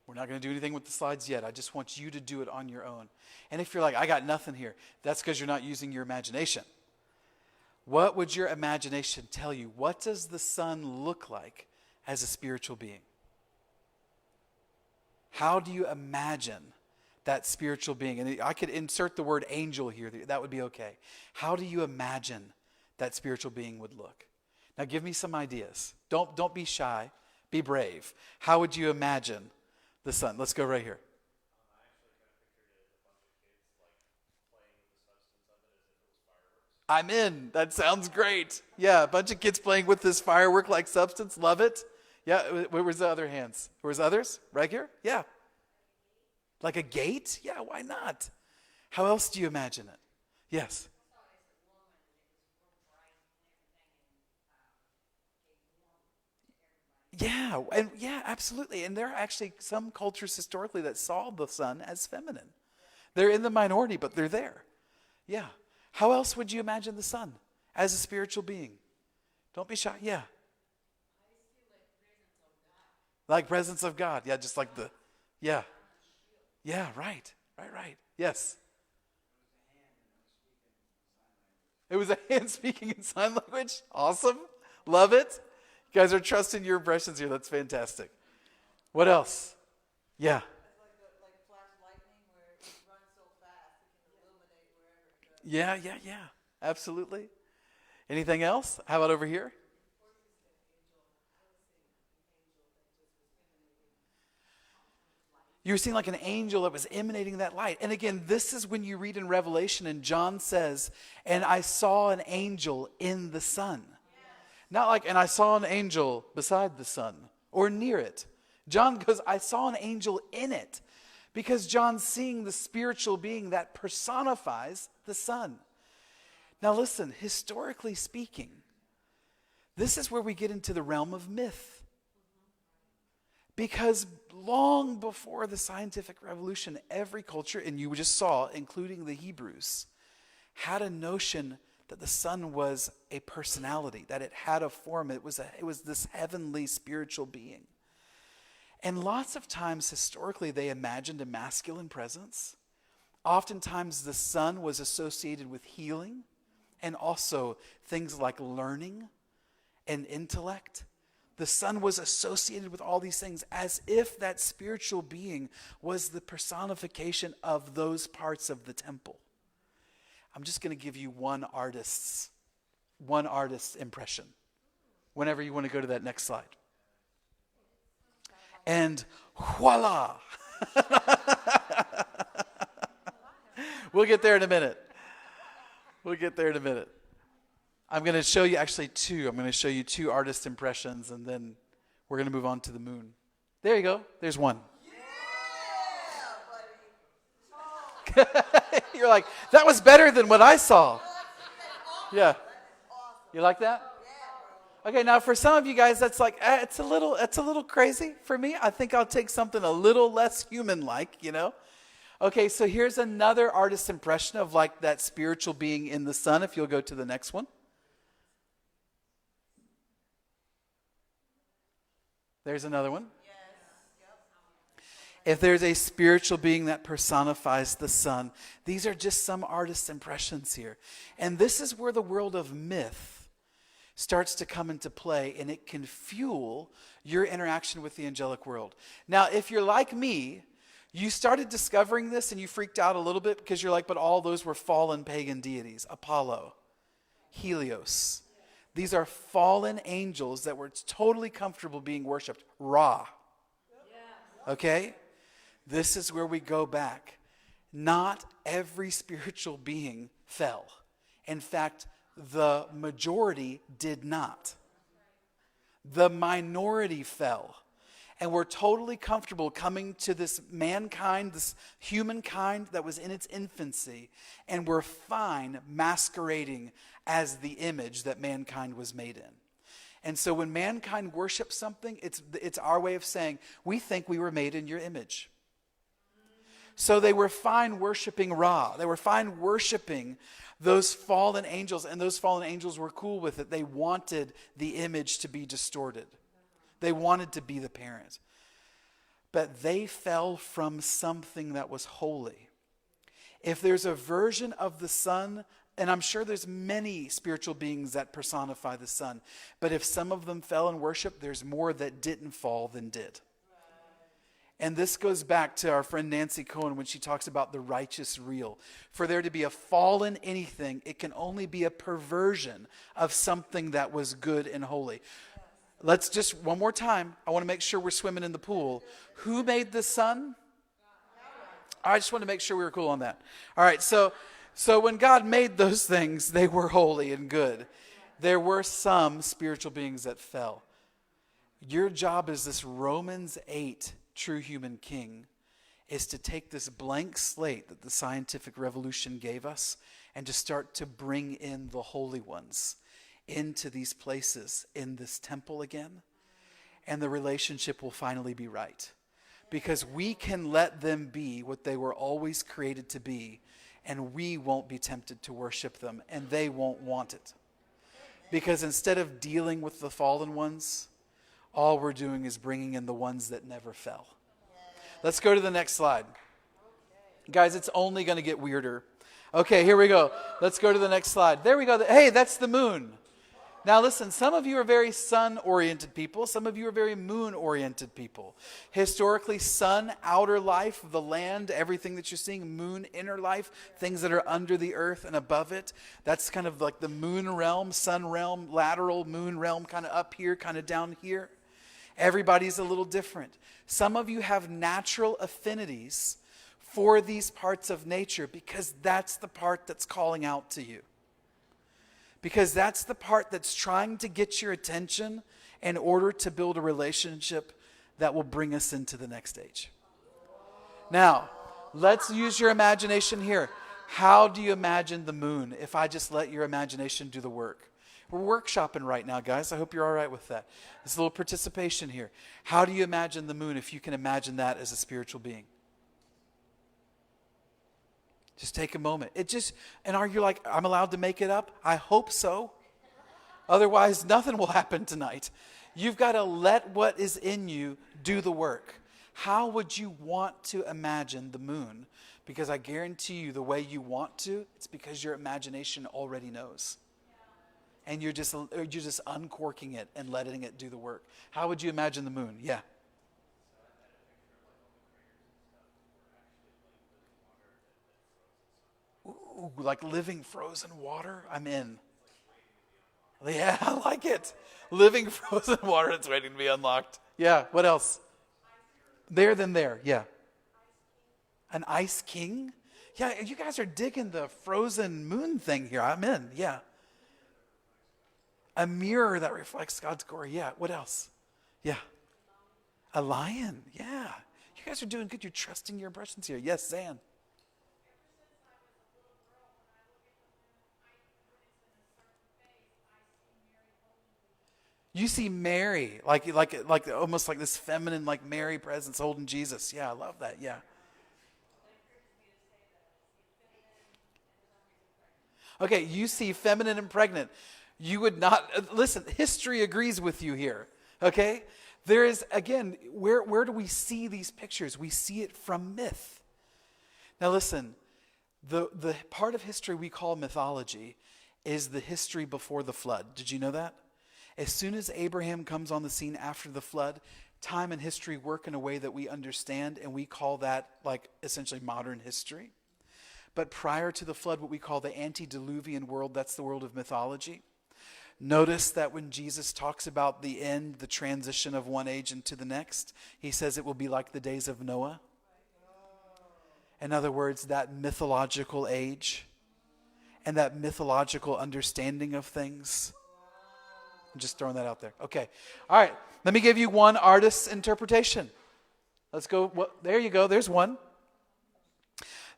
We're not going to do anything with the slides yet. I just want you to do it on your own. And if you're like, I got nothing here, that's because you're not using your imagination. What would your imagination tell you? What does the sun look like as a spiritual being? How do you imagine that spiritual being? And I could insert the word angel here. That would be okay. How do you imagine that spiritual being would look? Now give me some ideas. Don't be shy. Be brave. How would you imagine the sun? Let's go right here. I'm in. That sounds great. Yeah, a bunch of kids playing with this firework-like substance. Love it. Yeah, where's the other hands? Where's others? Right here? Yeah. Like a gate? Yeah, why not? How else do you imagine it? Yes. Yeah, and yeah, absolutely. And there are actually some cultures historically that saw the sun as feminine. They're in the minority, but they're there. Yeah. How else would you imagine the sun as a spiritual being? Don't be shy. Yeah. Like presence of God. Yeah, just like the, yeah. Yeah, right. Right. Yes. It was a hand speaking in sign language. Awesome. Love it. You guys are trusting your impressions here. That's fantastic. What else? Yeah. Like flash lightning where it runs so fast it can illuminate wherever it goes. Yeah. Absolutely. Anything else? How about over here? You were seeing like an angel that was emanating that light. And again, this is when you read in Revelation and John says, and I saw an angel in the sun. Not like, and I saw an angel beside the sun or near it. John goes, I saw an angel in it. Because John's seeing the spiritual being that personifies the sun. Now listen, historically speaking, this is where we get into the realm of myth. Because long before the scientific revolution, every culture, and you just saw, including the Hebrews, had a notion that the sun was a personality, that it had a form. It was this heavenly spiritual being. And lots of times, historically, they imagined a masculine presence. Oftentimes, the sun was associated with healing and also things like learning and intellect. The sun was associated with all these things as if that spiritual being was the personification of those parts of the temple. I'm just going to give you one artist's impression whenever you want to go to that next slide. And voila! We'll get there in a minute. I'm going to show you actually two. I'm going to show you two artist impressions, and then we're going to move on to the moon. There you go. There's one. Yeah, buddy. You're like, that was better than what I saw. Yeah. You like that? Okay, now for some of you guys, that's like, it's a little crazy for me. I think I'll take something a little less human-like, you know? Okay, so here's another artist impression of like that spiritual being in the sun, if you'll go to the next one. There's another one. If there's a spiritual being that personifies the sun, these are just some artist impressions here. And this is where the world of myth starts to come into play, and it can fuel your interaction with the angelic world. Now, if you're like me, you started discovering this and you freaked out a little bit because you're like, but all those were fallen pagan deities. Apollo, Helios. These are fallen angels that were totally comfortable being worshipped. Ra. Okay? This is where we go back. Not every spiritual being fell. In fact, the majority did not. The minority fell. And we're totally comfortable coming to this mankind, this humankind that was in its infancy, and we're fine masquerading as the image that mankind was made in. And so when mankind worships something, it's our way of saying, we think we were made in your image. So they were fine worshiping Ra. They were fine worshiping those fallen angels, and those fallen angels were cool with it. They wanted the image to be distorted. They wanted to be the parent. But they fell from something that was holy. If there's a version of the sun, and I'm sure there's many spiritual beings that personify the sun, but if some of them fell in worship, there's more that didn't fall than did. And this goes back to our friend Nancy Cohen when she talks about the righteous real. For there to be a fallen anything, it can only be a perversion of something that was good and holy. Let's just, one more time, I want to make sure we're swimming in the pool. Who made the sun? I just want to make sure we were cool on that. All right, so when God made those things, they were holy and good. There were some spiritual beings that fell. Your job as this Romans 8 true human king is to take this blank slate that the scientific revolution gave us and to start to bring in the holy ones into these places in this temple again. and the relationship will finally be right. Because we can let them be what they were always created to be, and we won't be tempted to worship them, and they won't want it. Because instead of dealing with the fallen ones, all we're doing is bringing in the ones that never fell. Let's go to the next slide. Guys, it's only going to get weirder. Okay, here we go. Let's go to the next slide. There we go. Hey, that's the moon. Now listen, some of you are very sun-oriented people. Some of you are very moon-oriented people. Historically, sun, outer life, the land, everything that you're seeing. Moon, inner life, things that are under the earth and above it. That's kind of like the moon realm, sun realm, lateral moon realm, kind of up here, kind of down here. Everybody's a little different. Some of you have natural affinities for these parts of nature because that's the part that's calling out to you. Because that's the part that's trying to get your attention in order to build a relationship that will bring us into the next stage. Now, let's use your imagination here. How do you imagine the moon if I just let your imagination do the work? We're workshopping right now, guys. I hope you're all right with that. There's a little participation here. How do you imagine the moon if you can imagine that as a spiritual being? Just take a moment. And are you like, I'm allowed to make it up? I hope so. Otherwise, nothing will happen tonight. You've got to let what is in you do the work. How would you want to imagine the moon? Because I guarantee you the way you want to, it's because your imagination already knows. And you're just uncorking it and letting it do the work. How would you imagine the moon? Yeah. Ooh, like living frozen water? I'm in. Yeah, I like it. Living frozen water that's waiting to be unlocked. Yeah, what else? There than there, yeah. An ice king? Yeah, you guys are digging the frozen moon thing here. I'm in, yeah. A mirror that reflects God's glory. Yeah, what else? Yeah. A lion, yeah. You guys are doing good. You're trusting your impressions here. Yes, Zan. You see Mary, like almost like this feminine, like Mary presence holding Jesus. Yeah, I love that. Yeah. Okay, you see feminine and pregnant. You would not, listen, history agrees with you here. Okay? There is, again, where do we see these pictures? We see it from myth. Now listen, the part of history we call mythology is the history before the flood. Did you know that? As soon as Abraham comes on the scene after the flood, time and history work in a way that we understand, and we call that like essentially modern history. But prior to the flood, what we call the antediluvian world, that's the world of mythology. Notice that when Jesus talks about the end, the transition of one age into the next, he says it will be like the days of Noah. In other words, that mythological age and that mythological understanding of things. I'm just throwing that out there. Okay. All right. Let me give you one artist's interpretation. Let's go. There you go. There's one.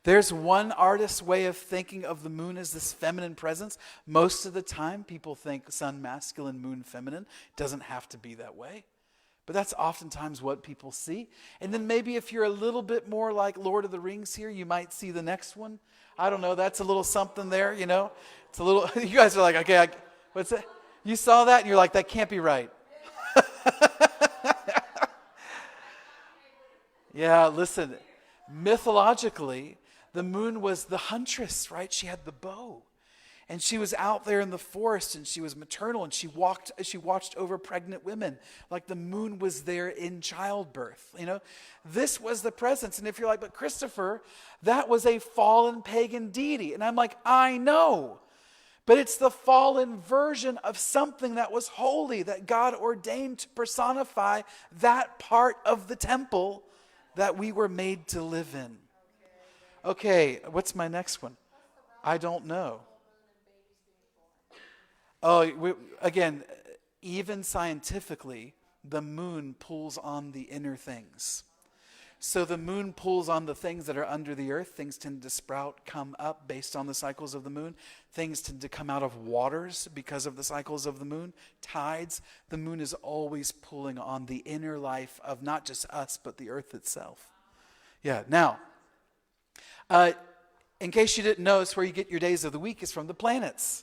There's one artist's way of thinking of the moon as this feminine presence. Most of the time, people think sun masculine, moon feminine. It doesn't have to be that way. But that's oftentimes what people see. And then maybe if you're a little bit more like Lord of the Rings here, you might see the next one. I don't know. That's a little something there, you know. It's a little, you guys are like, okay, what's that? You saw that and you're like, that can't be right. Yeah, listen, mythologically, the moon was the huntress, right? She had the bow. And she was out there in the forest and she was maternal and she watched over pregnant women. Like the moon was there in childbirth, you know. This was the presence. And if you're like, but Christopher, that was a fallen pagan deity. And I'm like, I know. But it's the fallen version of something that was holy, that God ordained to personify that part of the temple that we were made to live in. Okay, what's my next one? I don't know. Oh, again, even scientifically, the moon pulls on the inner things. So the moon pulls on the things that are under the earth. Things tend to sprout, come up based on the cycles of the moon. Things tend to come out of waters because of the cycles of the moon. Tides. The moon is always pulling on the inner life of not just us, but the earth itself. Yeah, now, in case you didn't know, it's where you get your days of the week is from the planets.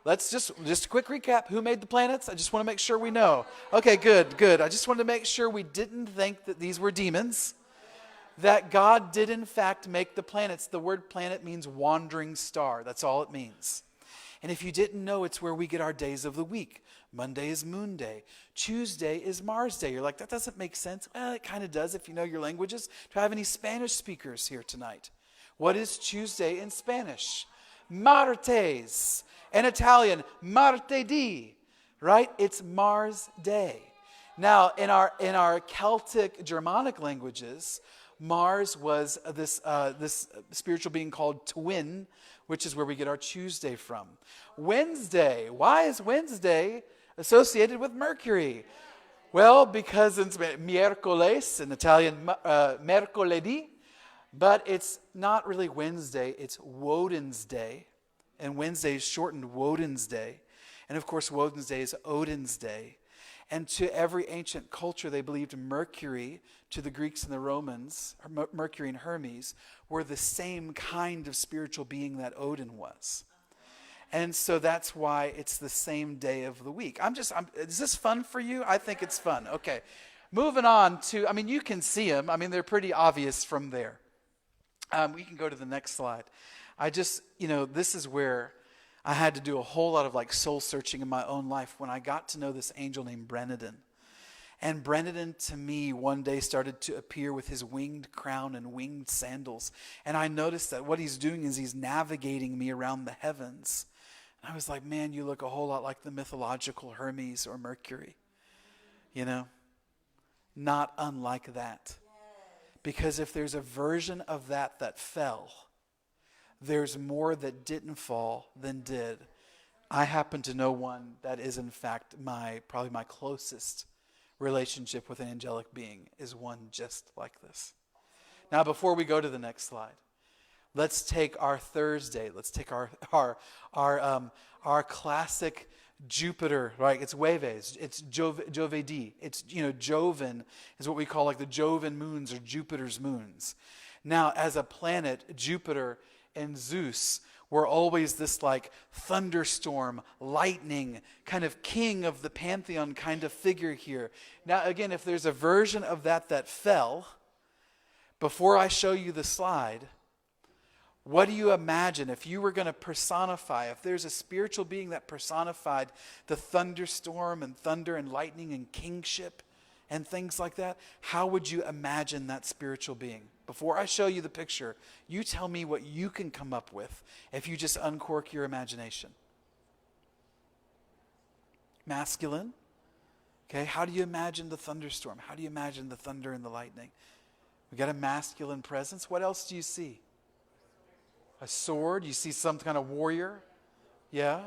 Let's just a quick recap. Who made the planets? I just want to make sure we know. Okay, good. I just wanted to make sure we didn't think that these were demons. That God did in fact make the planets. The word planet means wandering star. That's all it means. And if you didn't know, it's where we get our days of the week. Monday is Moon Day. Tuesday is Mars Day. You're like, that doesn't make sense. Well, it kind of does if you know your languages. Do I have any Spanish speakers here tonight? What is Tuesday in Spanish? Martes. In Italian, martedì. Right? It's Mars Day. Now, in our Celtic Germanic languages, Mars was this spiritual being called Twin, which is where we get our Tuesday from. Wednesday. Why is Wednesday associated with Mercury? Well, because it's miércoles, in Italian, mercoledì, but it's not really Wednesday, it's Woden's Day. And Wednesday is shortened Woden's Day. And of course, Woden's Day is Odin's Day. And to every ancient culture, they believed Mercury, to the Greeks and the Romans, Mercury and Hermes, were the same kind of spiritual being that Odin was. And so that's why it's the same day of the week. Is this fun for you? I think it's fun. Okay. Moving on to, you can see them. They're pretty obvious from there. We can go to the next slide. This is where I had to do a whole lot of soul searching in my own life when I got to know this angel named Brenadin. And Brenadin to me one day started to appear with his winged crown and winged sandals. And I noticed that what he's doing is he's navigating me around the heavens. And I was like, man, you look a whole lot like the mythological Hermes or Mercury. Not unlike that. Because if there's a version of that fell, there's more that didn't fall than did. I happen to know one that is in fact probably my closest relationship with an angelic being is one just like this. Now, before we go to the next slide, let's take our Thursday. Let's take our classic Jupiter, right? It's Jueves. It's Jovedi. It's, Jovan is what we call the Jovan moons or Jupiter's moons. Now, as a planet, Jupiter and Zeus were always this thunderstorm, lightning, kind of king of the pantheon kind of figure here. Now, again, if there's a version of that fell, before I show you the slide, what do you imagine if you were going to personify, if there's a spiritual being that personified the thunderstorm and thunder and lightning and kingship and things like that, how would you imagine that spiritual being? Before I show you the picture, you tell me what you can come up with if you just uncork your imagination. Masculine. Okay, how do you imagine the thunderstorm? How do you imagine the thunder and the lightning? We got a masculine presence. What else do you see? A sword. You see some kind of warrior. Yeah.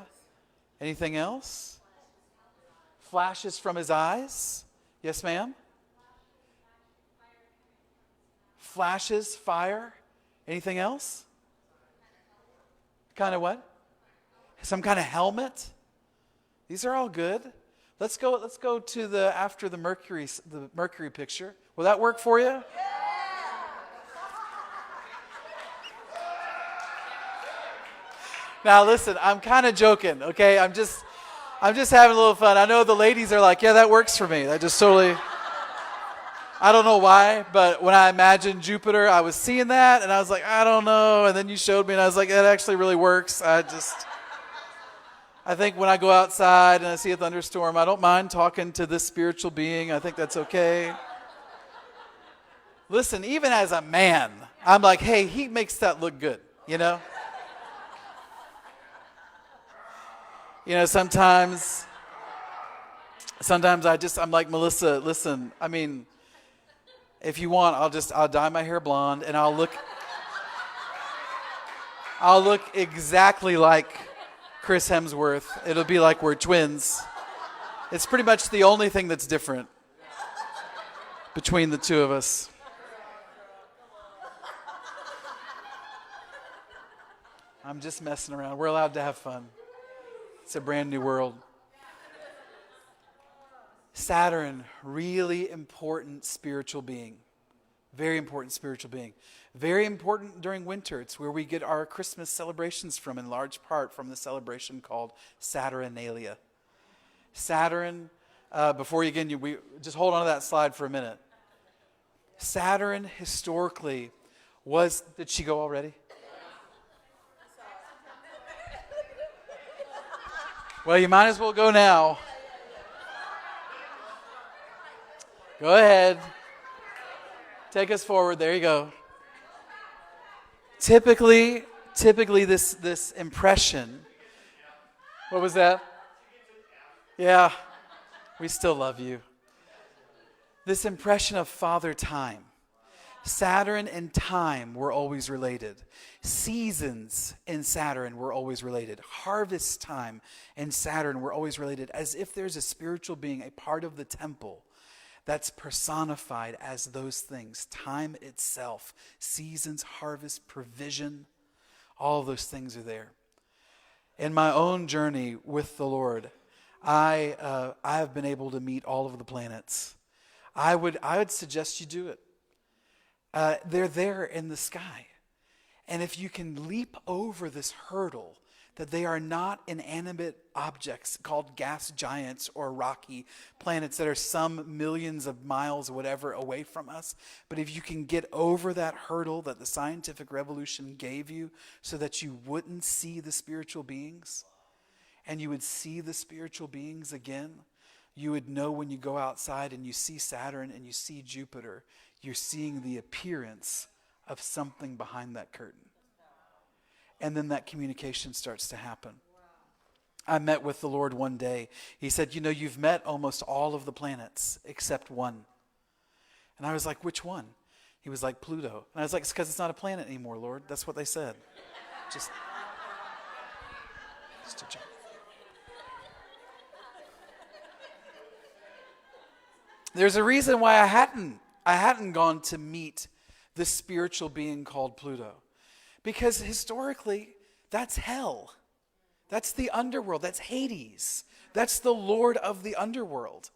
Anything else? Flashes from his eyes. Yes, ma'am? Flashes, fire. Anything else? Kind of what? Some kind of helmet. These are all good. Let's go to after the Mercury picture. Will that work for you? Now listen, I'm kind of joking, okay? I'm just having a little fun. I know the ladies are like, yeah, that works for me. That just totally, I don't know why, but when I imagined Jupiter, I was seeing that, and I was like, I don't know. And then you showed me, and I was like, that actually really works. I think when I go outside and I see a thunderstorm, I don't mind talking to this spiritual being. I think that's okay. Listen, even as a man, I'm like, hey, he makes that look good, sometimes I'm like, Melissa, listen, if you want, I'll dye my hair blonde and I'll look exactly like Chris Hemsworth. It'll be like we're twins. It's pretty much the only thing that's different between the two of us. I'm just messing around. We're allowed to have fun. It's a brand new world. Saturn, really important spiritual being. Very important spiritual being. Very important during winter. It's where we get our Christmas celebrations from, in large part from the celebration called Saturnalia. Saturn, before you again, we just hold on to that slide for a minute. Saturn historically was, did she go already? Well, you might as well go now. Go ahead. Take us forward. There you go. Typically this impression. What was that? Yeah. We still love you. This impression of Father Time. Saturn and time were always related. Seasons in Saturn were always related. Harvest time and Saturn were always related, as if there's a spiritual being, a part of the temple, that's personified as those things. Time itself, seasons, harvest, provision, all of those things are there. In my own journey with the Lord, I have been able to meet all of the planets. I would suggest you do it. They're there in the sky. And if you can leap over this hurdle that they are not inanimate objects called gas giants or rocky planets that are some millions of miles or whatever away from us, but if you can get over that hurdle that the scientific revolution gave you so that you wouldn't see the spiritual beings and you would see the spiritual beings again, you would know when you go outside and you see Saturn and you see Jupiter, you're seeing the appearance of something behind that curtain. And then that communication starts to happen. I met with the Lord one day. He said, you've met almost all of the planets except one. And I was like, which one? He was like, Pluto. And I was like, it's because it's not a planet anymore, Lord. That's what they said. Just a joke. There's a reason why I hadn't gone to meet this spiritual being called Pluto. Because historically, that's hell. That's the underworld. That's Hades. That's the Lord of the underworld.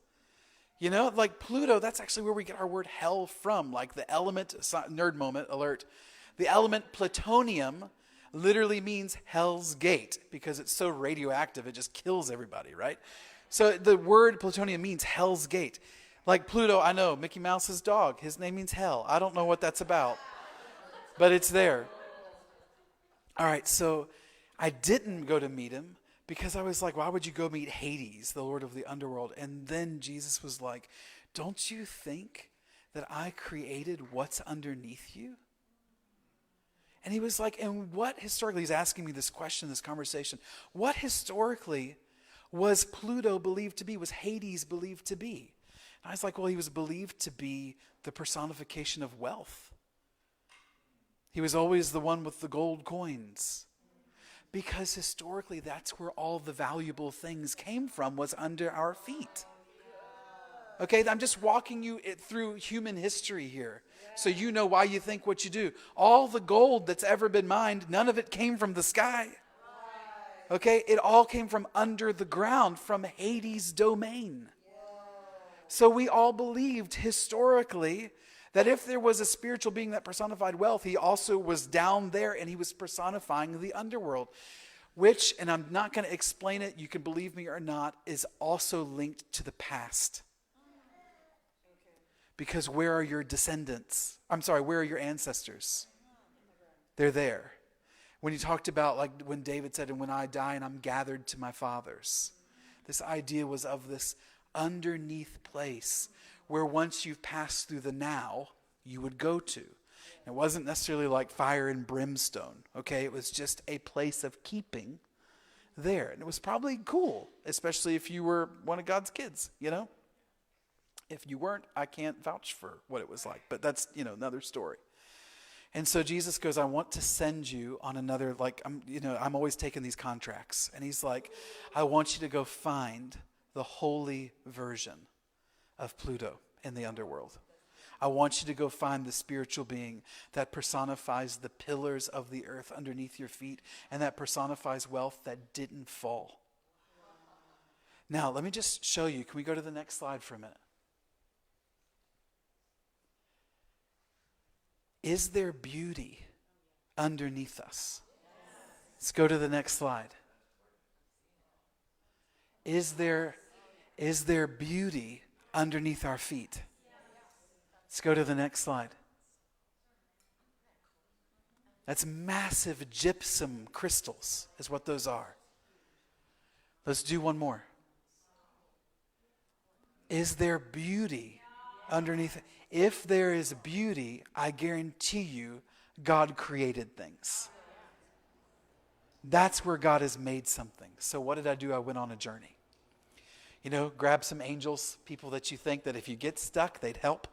Like Pluto, that's actually where we get our word hell from. Like the element, nerd moment, alert. The element plutonium literally means hell's gate because it's so radioactive, it just kills everybody, right? So the word plutonium means hell's gate. Like Pluto, I know, Mickey Mouse's dog, his name means hell. I don't know what that's about, but it's there. All right, so I didn't go to meet him because I was like, why would you go meet Hades, the Lord of the underworld? And then Jesus was like, don't you think that I created what's underneath you? And he was like, and what historically, he's asking me this question, this conversation, what historically was Pluto believed to be, was Hades believed to be? And I was like, well, he was believed to be the personification of wealth. He was always the one with the gold coins. Because historically, that's where all the valuable things came from, was under our feet. Okay, I'm just walking you through human history here. So you know why you think what you do. All the gold that's ever been mined, none of it came from the sky. Okay, it all came from under the ground, from Hades' domain. So we all believed historically that if there was a spiritual being that personified wealth, he also was down there and he was personifying the underworld, which, and I'm not going to explain it, you can believe me or not, is also linked to the past. Because where are your descendants? Where are your ancestors? They're there. When you talked about, like when David said, and when I die and I'm gathered to my fathers, this idea was of this underneath place where once you've passed through the now, you would go to. It wasn't necessarily like fire and brimstone, okay? It was just a place of keeping there. And it was probably cool, especially if you were one of God's kids, If you weren't, I can't vouch for what it was like, but that's, another story. And so Jesus goes, I want to send you on another, I'm always taking these contracts. And he's like, I want you to go find the holy version of Pluto in the underworld. I want you to go find the spiritual being that personifies the pillars of the earth underneath your feet and that personifies wealth that didn't fall. Now, let me just show you. Can we go to the next slide for a minute? Is there beauty underneath us? Let's go to the next slide. Is there beauty underneath our feet? Let's go to the next slide. That's massive gypsum crystals is what those are. Let's do one more. Is there beauty underneath it? If there is beauty, I guarantee you, God created things. That's where God has made something. So what did I do? I went on a journey. You know, grab some angels, people that you think that if you get stuck, they'd help.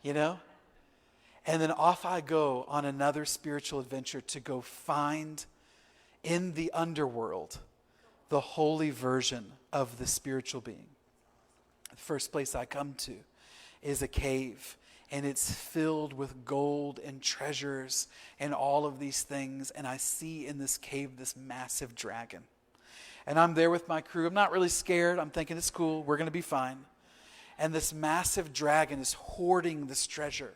You know? And then off I go on another spiritual adventure to go find in the underworld the holy version of the spiritual being. The first place I come to is a cave, and it's filled with gold and treasures and all of these things. And I see in this cave this massive dragon. And I'm there with my crew. I'm not really scared. I'm thinking it's cool. We're going to be fine. And this massive dragon is hoarding this treasure.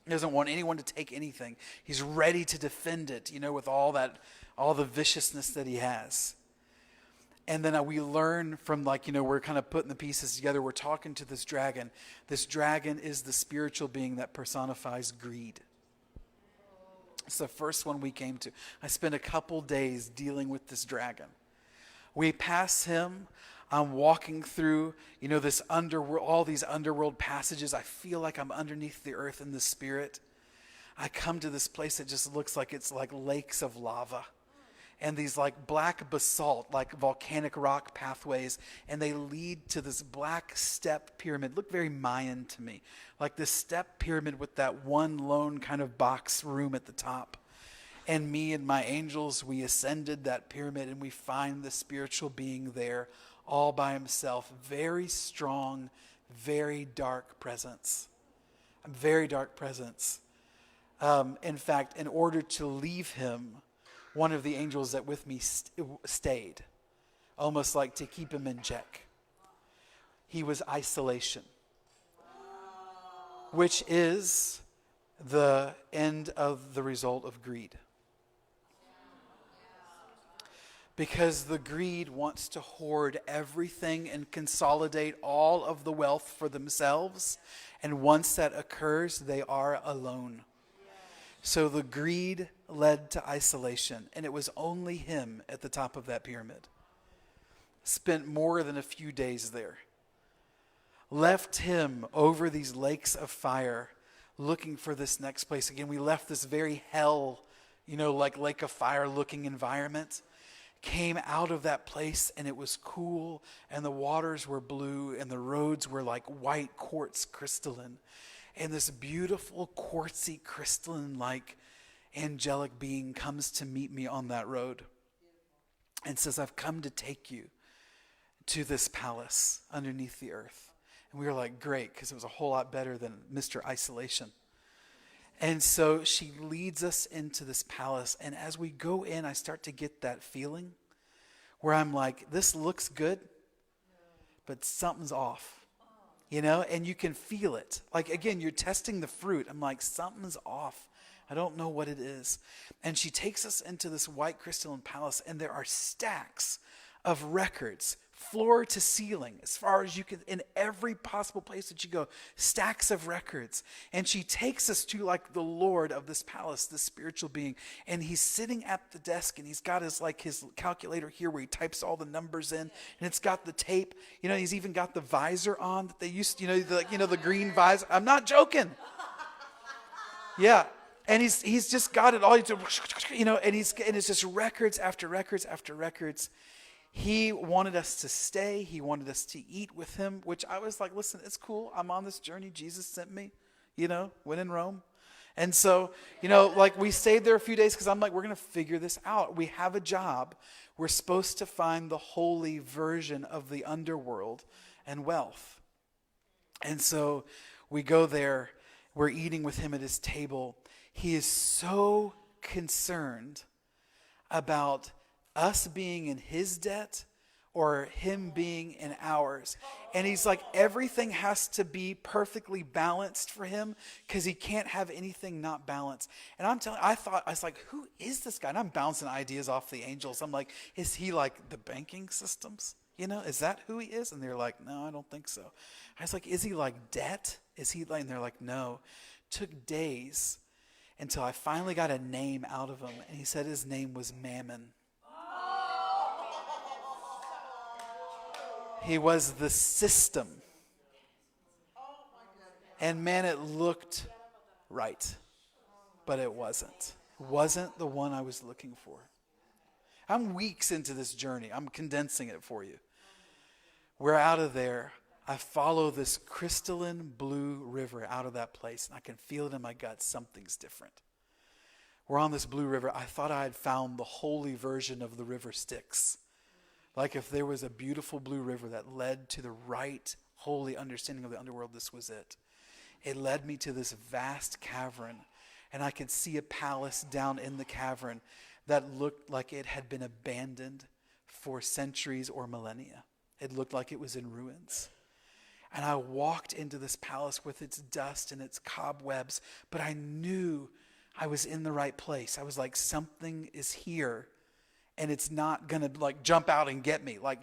He doesn't want anyone to take anything. He's ready to defend it, you know, with all the viciousness that he has. And then we learn from, like, you know, we're kind of putting the pieces together. We're talking to this dragon. This dragon is the spiritual being that personifies greed. It's the first one we came to. I spent a couple days dealing with this dragon. We pass him. I'm walking through, you know, this underworld, all these underworld passages. I feel like I'm underneath the earth in the spirit. I come to this place that just looks like it's like lakes of lava. And these like black basalt, like volcanic rock pathways, and they lead to this black step pyramid. Look very Mayan to me. Like this step pyramid with that one lone kind of box room at the top. And me and my angels, we ascended that pyramid and we find the spiritual being there all by himself. Very strong, very dark presence. A very dark presence. In fact, in order to leave him, one of the angels that with me stayed, almost like to keep him in check. He was isolation, which is the end of the result of greed. Because the greed wants to hoard everything and consolidate all of the wealth for themselves. And once that occurs, they are alone. So the greed led to isolation, and it was only him at the top of that pyramid. Spent more than a few days there. Left him over these lakes of fire, looking for this next place. Again, we left this very hell, you know, like lake of fire looking environment. Came out of that place, and it was cool, and the waters were blue, and the roads were like white quartz crystalline. And this beautiful, quartzy, crystalline-like angelic being comes to meet me on that road and says, I've come to take you to this palace underneath the earth. And we were like, great, because it was a whole lot better than Mr. Isolation. And so she leads us into this palace. And as we go in, I start to get that feeling where I'm like, this looks good, but something's off. You know, and you can feel it. Like, again, you're testing the fruit. I'm like, something's off. I don't know what it is. And she takes us into this white crystalline palace, and there are stacks of records, floor to ceiling, as far as you can, in every possible place that you go, stacks of records. And she takes us to like the Lord of this palace, the spiritual being, and he's sitting at the desk, and he's got his calculator here where he types all the numbers in, and it's got the tape, you know, he's even got the visor on that they used to, the green visor. I'm not joking. Yeah. And he's just got it all, you know, and it's just records after records after records. He wanted us to stay. He wanted us to eat with him, which I was like, listen, it's cool. I'm on this journey. Jesus sent me, you know, when in Rome. And so, you know, like we stayed there a few days because I'm like, we're going to figure this out. We have a job. We're supposed to find the holy version of the underworld and wealth. And so we go there. We're eating with him at his table. He is so concerned about us being in his debt or him being in ours. And he's like, everything has to be perfectly balanced for him because he can't have anything not balanced. And I was like, who is this guy? And I'm bouncing ideas off the angels. I'm like, is he like the banking systems? You know, is that who he is? And they're like, no, I don't think so. I was like, is he like debt? Is he like, and they're like, no. Took days until I finally got a name out of him. And he said his name was Mammon. He was the system. And man, it looked right. But it wasn't. It wasn't the one I was looking for. I'm weeks into this journey. I'm condensing it for you. We're out of there. I follow this crystalline blue river out of that place. And I can feel it in my gut. Something's different. We're on this blue river. I thought I had found the holy version of the river Styx. Like if there was a beautiful blue river that led to the right, holy understanding of the underworld, this was it. It led me to this vast cavern, and I could see a palace down in the cavern that looked like it had been abandoned for centuries or millennia. It looked like it was in ruins. And I walked into this palace with its dust and its cobwebs, but I knew I was in the right place. I was like, something is here. And it's not going to like jump out and get me. Like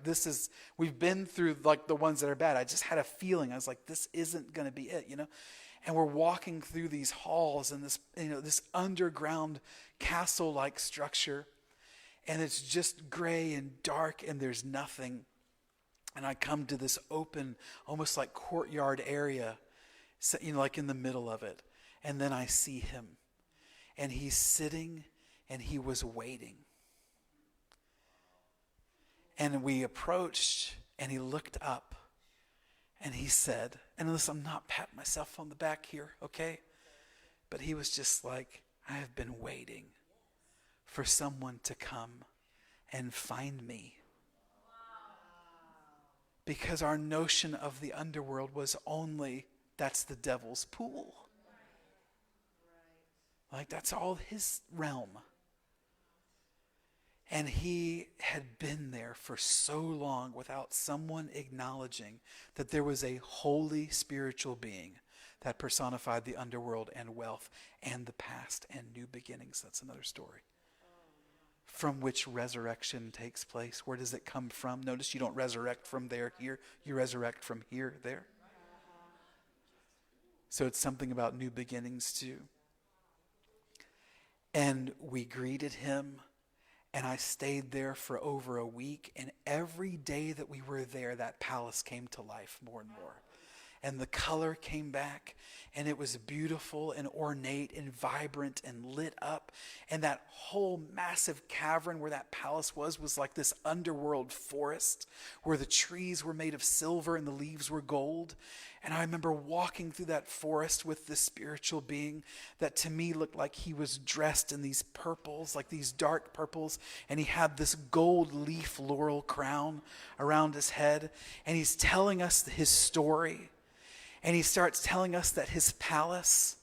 we've been through like the ones that are bad. I just had a feeling. I was like, this isn't going to be it, you know? And we're walking through these halls and this, you know, this underground castle-like structure. And it's just gray and dark and there's nothing. And I come to this open, almost like courtyard area, you know, like in the middle of it. And then I see him. And he's sitting and he was waiting. And we approached, and he looked up, and he said, and listen, I'm not patting myself on the back here, okay? But he was just like, I have been waiting for someone to come and find me. Because our notion of the underworld was only, that's the devil's pool. Like, that's all his realm. And he had been there for so long without someone acknowledging that there was a holy spiritual being that personified the underworld and wealth and the past and new beginnings. That's another story. From which resurrection takes place. Where does it come from? Notice you don't resurrect from there, here. You resurrect from here, there. So it's something about new beginnings too. And we greeted him. And I stayed there for over a week. And every day that we were there, that palace came to life more and more. And the color came back. And it was beautiful and ornate and vibrant and lit up. And that whole massive cavern where that palace was like this underworld forest where the trees were made of silver and the leaves were gold. And I remember walking through that forest with this spiritual being that to me looked like he was dressed in these purples, like these dark purples. And he had this gold leaf laurel crown around his head. And he's telling us his story. And he starts telling us that his palace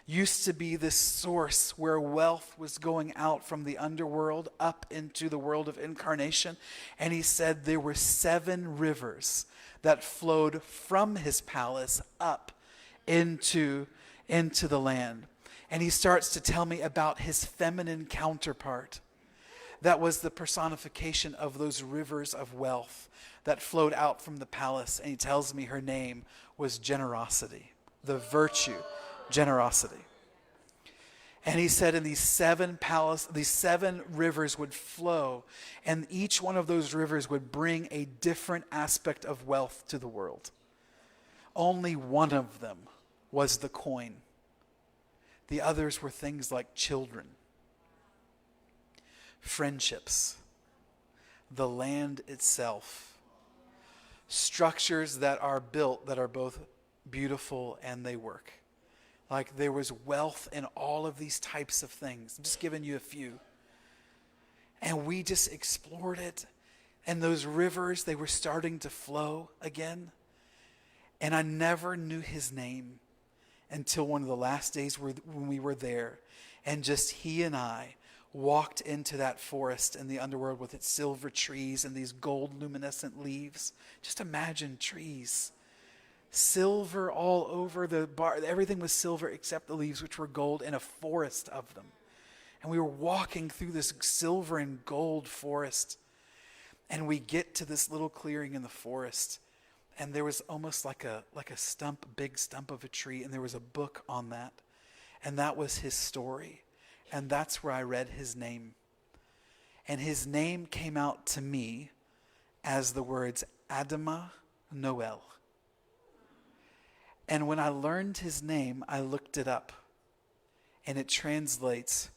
used to be this source where wealth was going out from the underworld up into the world of incarnation. And he said there were 7 rivers that flowed from his palace up into the land. And he starts to tell me about his feminine counterpart. That was the personification of those rivers of wealth that flowed out from the palace. And he tells me her name was generosity, the virtue, generosity. And he said in these 7 rivers would flow, and each one of those rivers would bring a different aspect of wealth to the world. Only one of them was the coin. The others were things like children, friendships, the land itself, structures that are built that are both beautiful and they work. Like there was wealth in all of these types of things. I'm just giving you a few. And we just explored it. And those rivers, they were starting to flow again. And I never knew his name until one of the last days when we were there. And just he and I walked into that forest in the underworld with its silver trees and these gold luminescent leaves. Just imagine trees. Silver all over the bar. Everything was silver except the leaves, which were gold, and a forest of them. And we were walking through this silver and gold forest. And we get to this little clearing in the forest. And there was almost like a big stump of a tree. And there was a book on that. And that was his story. And that's where I read his name. And his name came out to me as the words Adama Noel. And when I learned his name, I looked it up. And it translates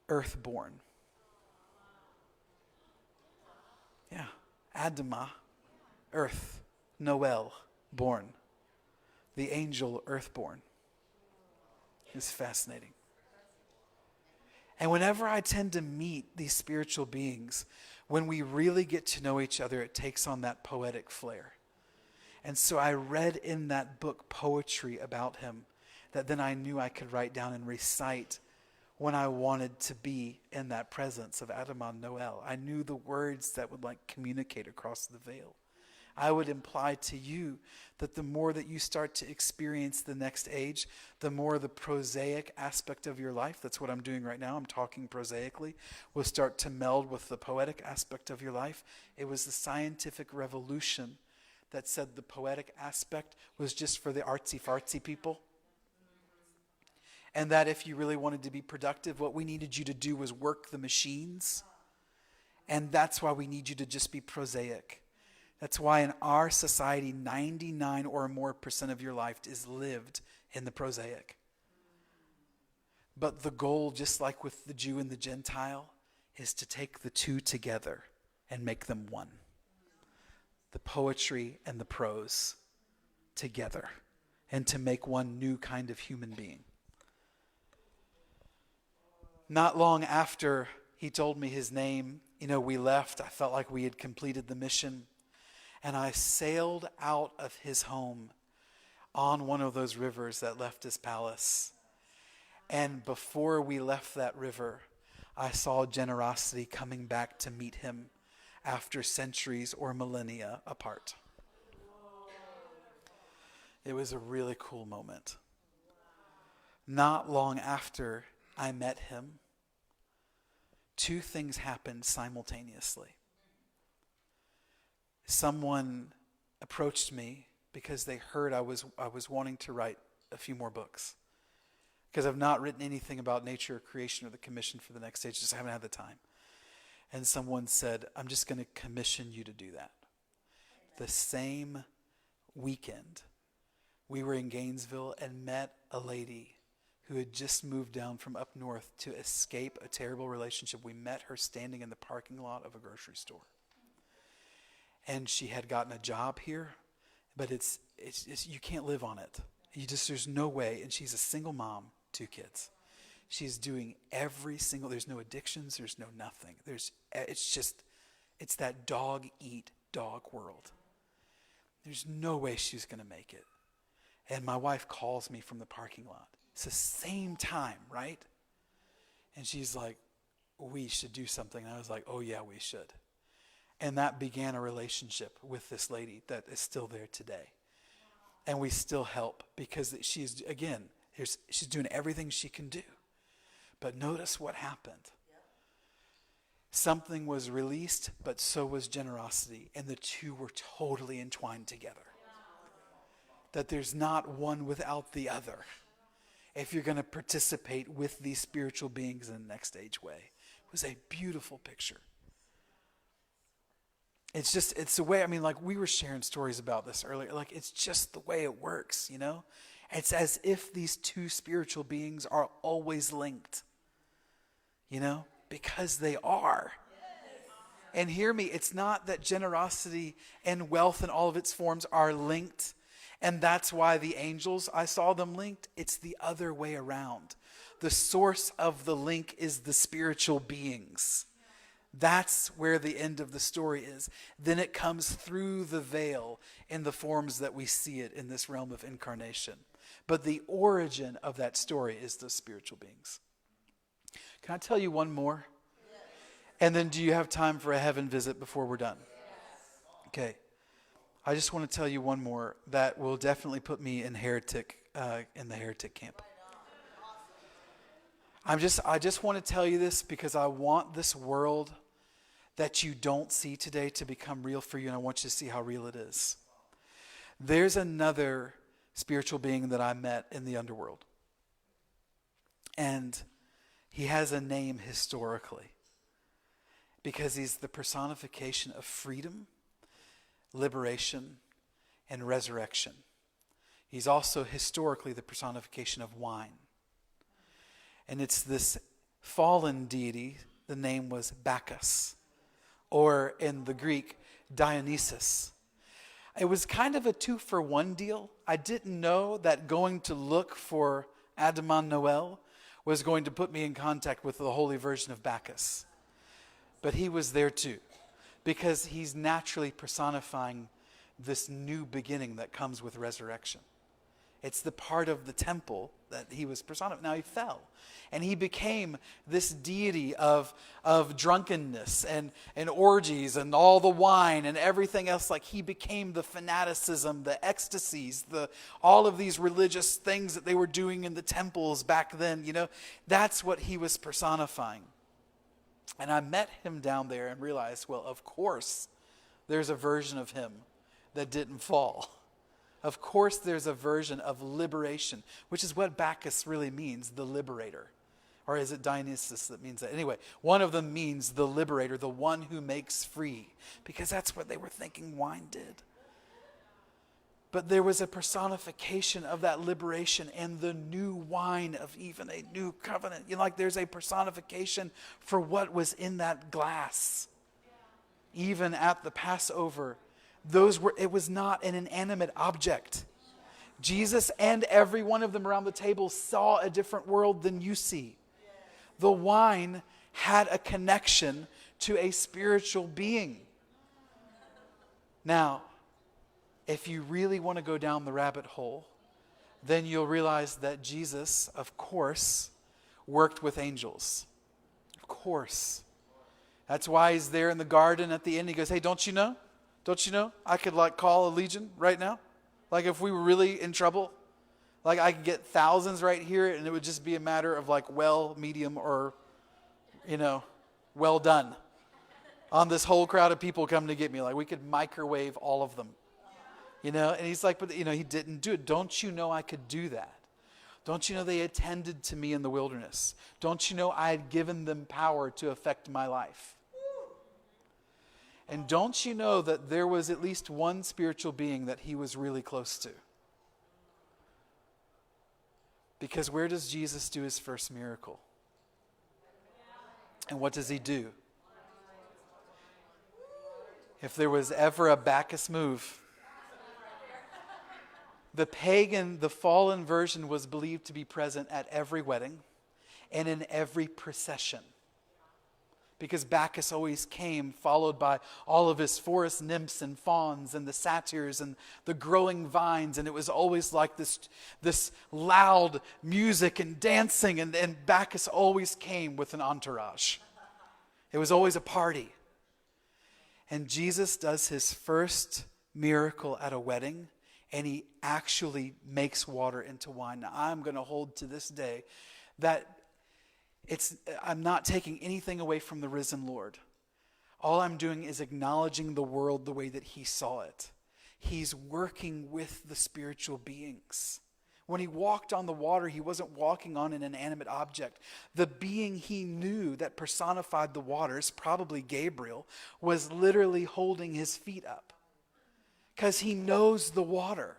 earthborn. Yeah. Adama, earth. Noel, born. The angel earthborn. It's fascinating. And whenever I tend to meet these spiritual beings, when we really get to know each other, it takes on that poetic flair. And so I read in that book poetry about him that then I knew I could write down and recite when I wanted to be in that presence of Adama Noel. I knew the words that would communicate across the veil. I would imply to you that the more that you start to experience the next age, the more the prosaic aspect of your life, that's what I'm doing right now, I'm talking prosaically, will start to meld with the poetic aspect of your life. It was the scientific revolution that said the poetic aspect was just for the artsy-fartsy people. And that if you really wanted to be productive, what we needed you to do was work the machines. And that's why we need you to just be prosaic. That's why in our society, 99 or more % of your life is lived in the prosaic. But the goal, just like with the Jew and the Gentile, is to take the two together and make them one. The poetry and the prose together, and to make one new kind of human being. Not long after he told me his name, we left. I felt like we had completed the mission. And I sailed out of his home on one of those rivers that left his palace. And before we left that river, I saw generosity coming back to meet him after centuries or millennia apart. It was a really cool moment. Not long after I met him, two things happened simultaneously. Someone approached me because they heard I was wanting to write a few more books. Because I've not written anything about nature or creation or the commission for the next stage, just haven't had the time. And someone said, I'm just going to commission you to do that. The same weekend, we were in Gainesville and met a lady who had just moved down from up north to escape a terrible relationship. We met her standing in the parking lot of a grocery store. And she had gotten a job here, but it's you can't live on it. There's no way. And she's a single mom, 2 kids. She's doing there's no addictions, there's no nothing. It's that dog eat dog world. There's no way she's going to make it. And my wife calls me from the parking lot. It's the same time, right? And she's like, we should do something. And I was like, oh yeah, we should. And that began a relationship with this lady that is still there today. And we still help because she's doing everything she can do. But notice what happened. Something was released, but so was generosity. And the two were totally entwined together. That there's not one without the other. If you're going to participate with these spiritual beings in the next age way. It was a beautiful picture. It's the way, we were sharing stories about this earlier. It's just the way it works, It's as if these two spiritual beings are always linked, because they are. And hear me, it's not that generosity and wealth in all of its forms are linked. And that's why the angels, I saw them linked. It's the other way around. The source of the link is the spiritual beings. That's where the end of the story is. Then it comes through the veil in the forms that we see it in this realm of incarnation. But the origin of that story is the spiritual beings. Can I tell you one more? Yes. And then do you have time for a heaven visit before we're done? Yes. Okay. I just want to tell you one more that will definitely put me in the heretic camp. I just want to tell you this because I want this world that you don't see today to become real for you, and I want you to see how real it is. There's another spiritual being that I met in the underworld. And he has a name historically because he's the personification of freedom, liberation, and resurrection. He's also historically the personification of wine. And it's this fallen deity, the name was Bacchus, or in the Greek, Dionysus. It was kind of a 2-for-1 deal. I didn't know that going to look for Adamant Noel was going to put me in contact with the holy version of Bacchus. But he was there too, because he's naturally personifying this new beginning that comes with resurrection. It's the part of the temple that he was personifying. Now he fell, and he became this deity of drunkenness and orgies and all the wine and everything else. Like he became the fanaticism, the ecstasies, all of these religious things that they were doing in the temples back then. You know, that's what he was personifying. And I met him down there and realized, well, of course, there's a version of him that didn't fall. Of course, there's a version of liberation, which is what Bacchus really means, the liberator. Or is it Dionysus that means that? Anyway, one of them means the liberator, the one who makes free, because that's what they were thinking wine did. But there was a personification of that liberation and the new wine of even a new covenant. You know, like there's a personification for what was in that glass. Even at the Passover, it was not an inanimate object. Jesus and every one of them around the table saw a different world than you see. The wine had a connection to a spiritual being. Now, if you really want to go down the rabbit hole, then you'll realize that Jesus, of course, worked with angels. Of course. That's why he's there in the garden at the end. He goes, hey, don't you know? Don't you know? I could call a legion right now. Like if we were really in trouble, I could get thousands right here and it would just be a matter of well, medium, or, well done on this whole crowd of people coming to get me. We could microwave all of them. And he's like, but he didn't do it. Don't you know I could do that? Don't you know they attended to me in the wilderness? Don't you know I had given them power to affect my life? And don't you know that there was at least one spiritual being that he was really close to? Because where does Jesus do his first miracle? And what does he do? If there was ever a Bacchus move, the fallen version was believed to be present at every wedding and in every procession. Because Bacchus always came followed by all of his forest nymphs and fauns and the satyrs and the growing vines. And it was always like this loud music and dancing. And Bacchus always came with an entourage. It was always a party. And Jesus does his first miracle at a wedding. And he actually makes water into wine. Now, I'm going to hold to this day that I'm not taking anything away from the risen Lord. All I'm doing is acknowledging the world the way that he saw it. He's working with the spiritual beings. When he walked on the water, he wasn't walking on an inanimate object. The being he knew that personified the waters, probably Gabriel, was literally holding his feet up. Because he knows the water.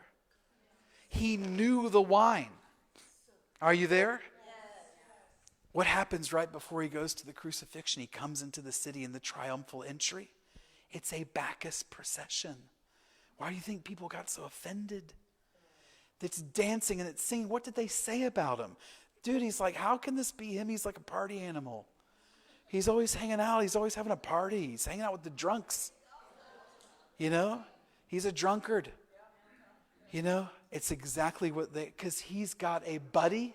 He knew the wine. Are you there? What happens right before he goes to the crucifixion? He comes into the city in the triumphal entry. It's a Bacchus procession. Why do you think people got so offended? It's dancing and it's singing. What did they say about him? Dude, he's like, how can this be him? He's like a party animal. He's always hanging out. He's always having a party. He's hanging out with the drunks. You know? He's a drunkard. You know? It's exactly what because he's got a buddy,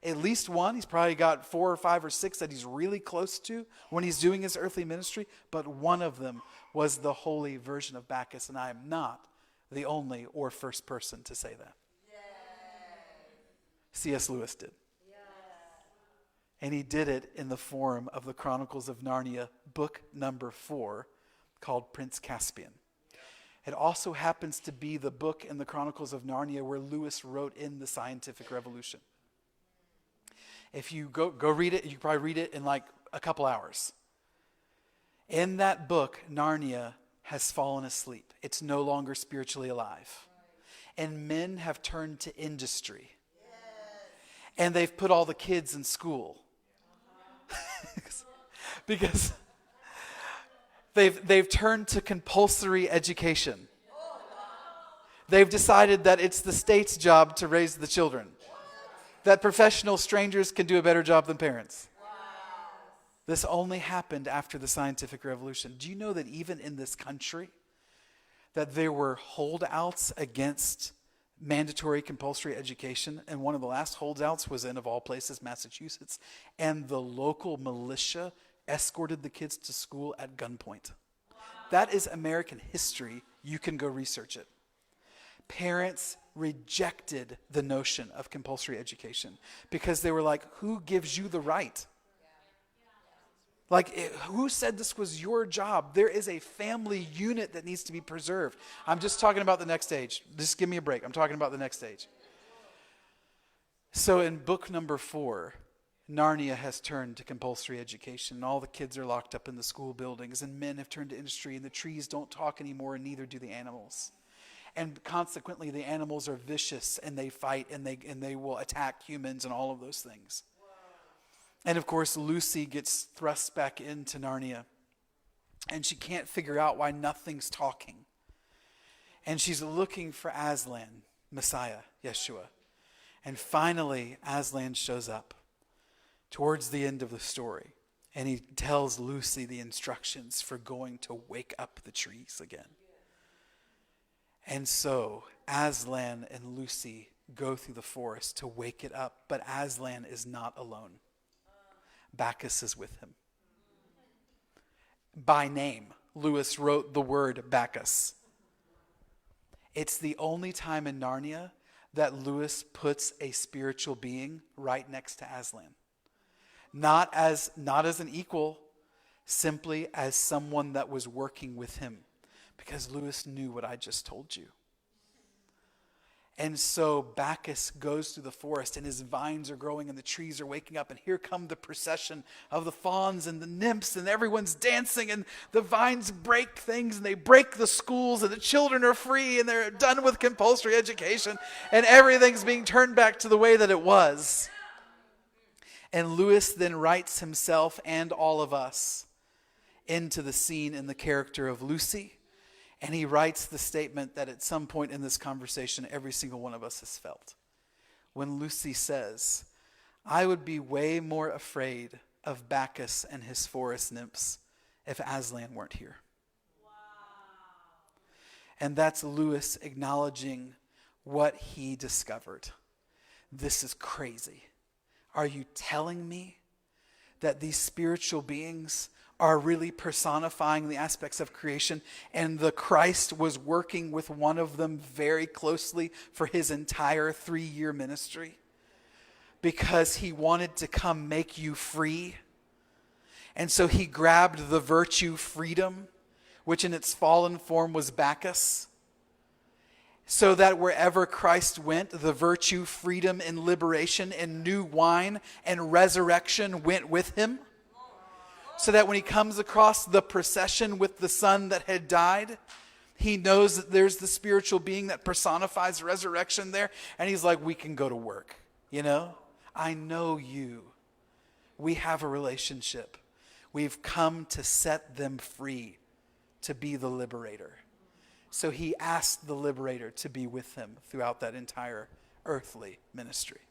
at least one. He's probably got 4 or 5 or 6 that he's really close to when he's doing his earthly ministry. But one of them was the holy version of Bacchus. And I am not the only or first person to say that. C.S. Lewis did. And he did it in the form of the Chronicles of Narnia, book number 4, called Prince Caspian. It also happens to be the book in the Chronicles of Narnia where Lewis wrote in the scientific revolution. If you go read it, you can probably read it in like a couple hours. In that book, Narnia has fallen asleep. It's no longer spiritually alive. And men have turned to industry. And they've put all the kids in school. Because they've turned to compulsory education. They've decided that it's the state's job to raise the children. That professional strangers can do a better job than parents. This only happened after the scientific revolution. Do you know that even in this country, that there were holdouts against mandatory compulsory education, and one of the last holdouts was in, of all places, Massachusetts, and the local militia escorted the kids to school at gunpoint. That is American history. You can go research it. Parents rejected the notion of compulsory education because they were like, who gives you the right? Like, who said this was your job? There is a family unit that needs to be preserved. I'm just talking about the next stage. Just give me a break. I'm talking about the next stage. So in book number 4, Narnia has turned to compulsory education. And all the kids are locked up in the school buildings. And men have turned to industry. And the trees don't talk anymore, and neither do the animals. And consequently, the animals are vicious, and they fight, and they will attack humans and all of those things. And of course, Lucy gets thrust back into Narnia. And she can't figure out why nothing's talking. And she's looking for Aslan, Messiah, Yeshua. And finally, Aslan shows up towards the end of the story. And he tells Lucy the instructions for going to wake up the trees again. And so Aslan and Lucy go through the forest to wake it up. But Aslan is not alone. Bacchus is with him. By name, Lewis wrote the word Bacchus. It's the only time in Narnia that Lewis puts a spiritual being right next to Aslan. Not as an equal, simply as someone that was working with him. Because Lewis knew what I just told you. And so Bacchus goes through the forest, and his vines are growing, and the trees are waking up, and here come the procession of the fauns and the nymphs, and everyone's dancing, and the vines break things, and they break the schools, and the children are free, and they're done with compulsory education, and everything's being turned back to the way that it was. And Lewis then writes himself and all of us into the scene in the character of Lucy. And he writes the statement that at some point in this conversation, every single one of us has felt. When Lucy says, I would be way more afraid of Bacchus and his forest nymphs if Aslan weren't here. Wow. And that's Lewis acknowledging what he discovered. This is crazy. Are you telling me that these spiritual beings are really personifying the aspects of creation, and the Christ was working with one of them very closely for his entire 3-year ministry because he wanted to come make you free? And so he grabbed the virtue freedom, which in its fallen form was Bacchus, so that wherever Christ went, the virtue, freedom, and liberation and new wine and resurrection went with him. So that when he comes across the procession with the son that had died, he knows that there's the spiritual being that personifies resurrection there. And he's like, we can go to work. You know, I know you. We have a relationship. We've come to set them free, to be the liberator. So he asked the liberator to be with him throughout that entire earthly ministry.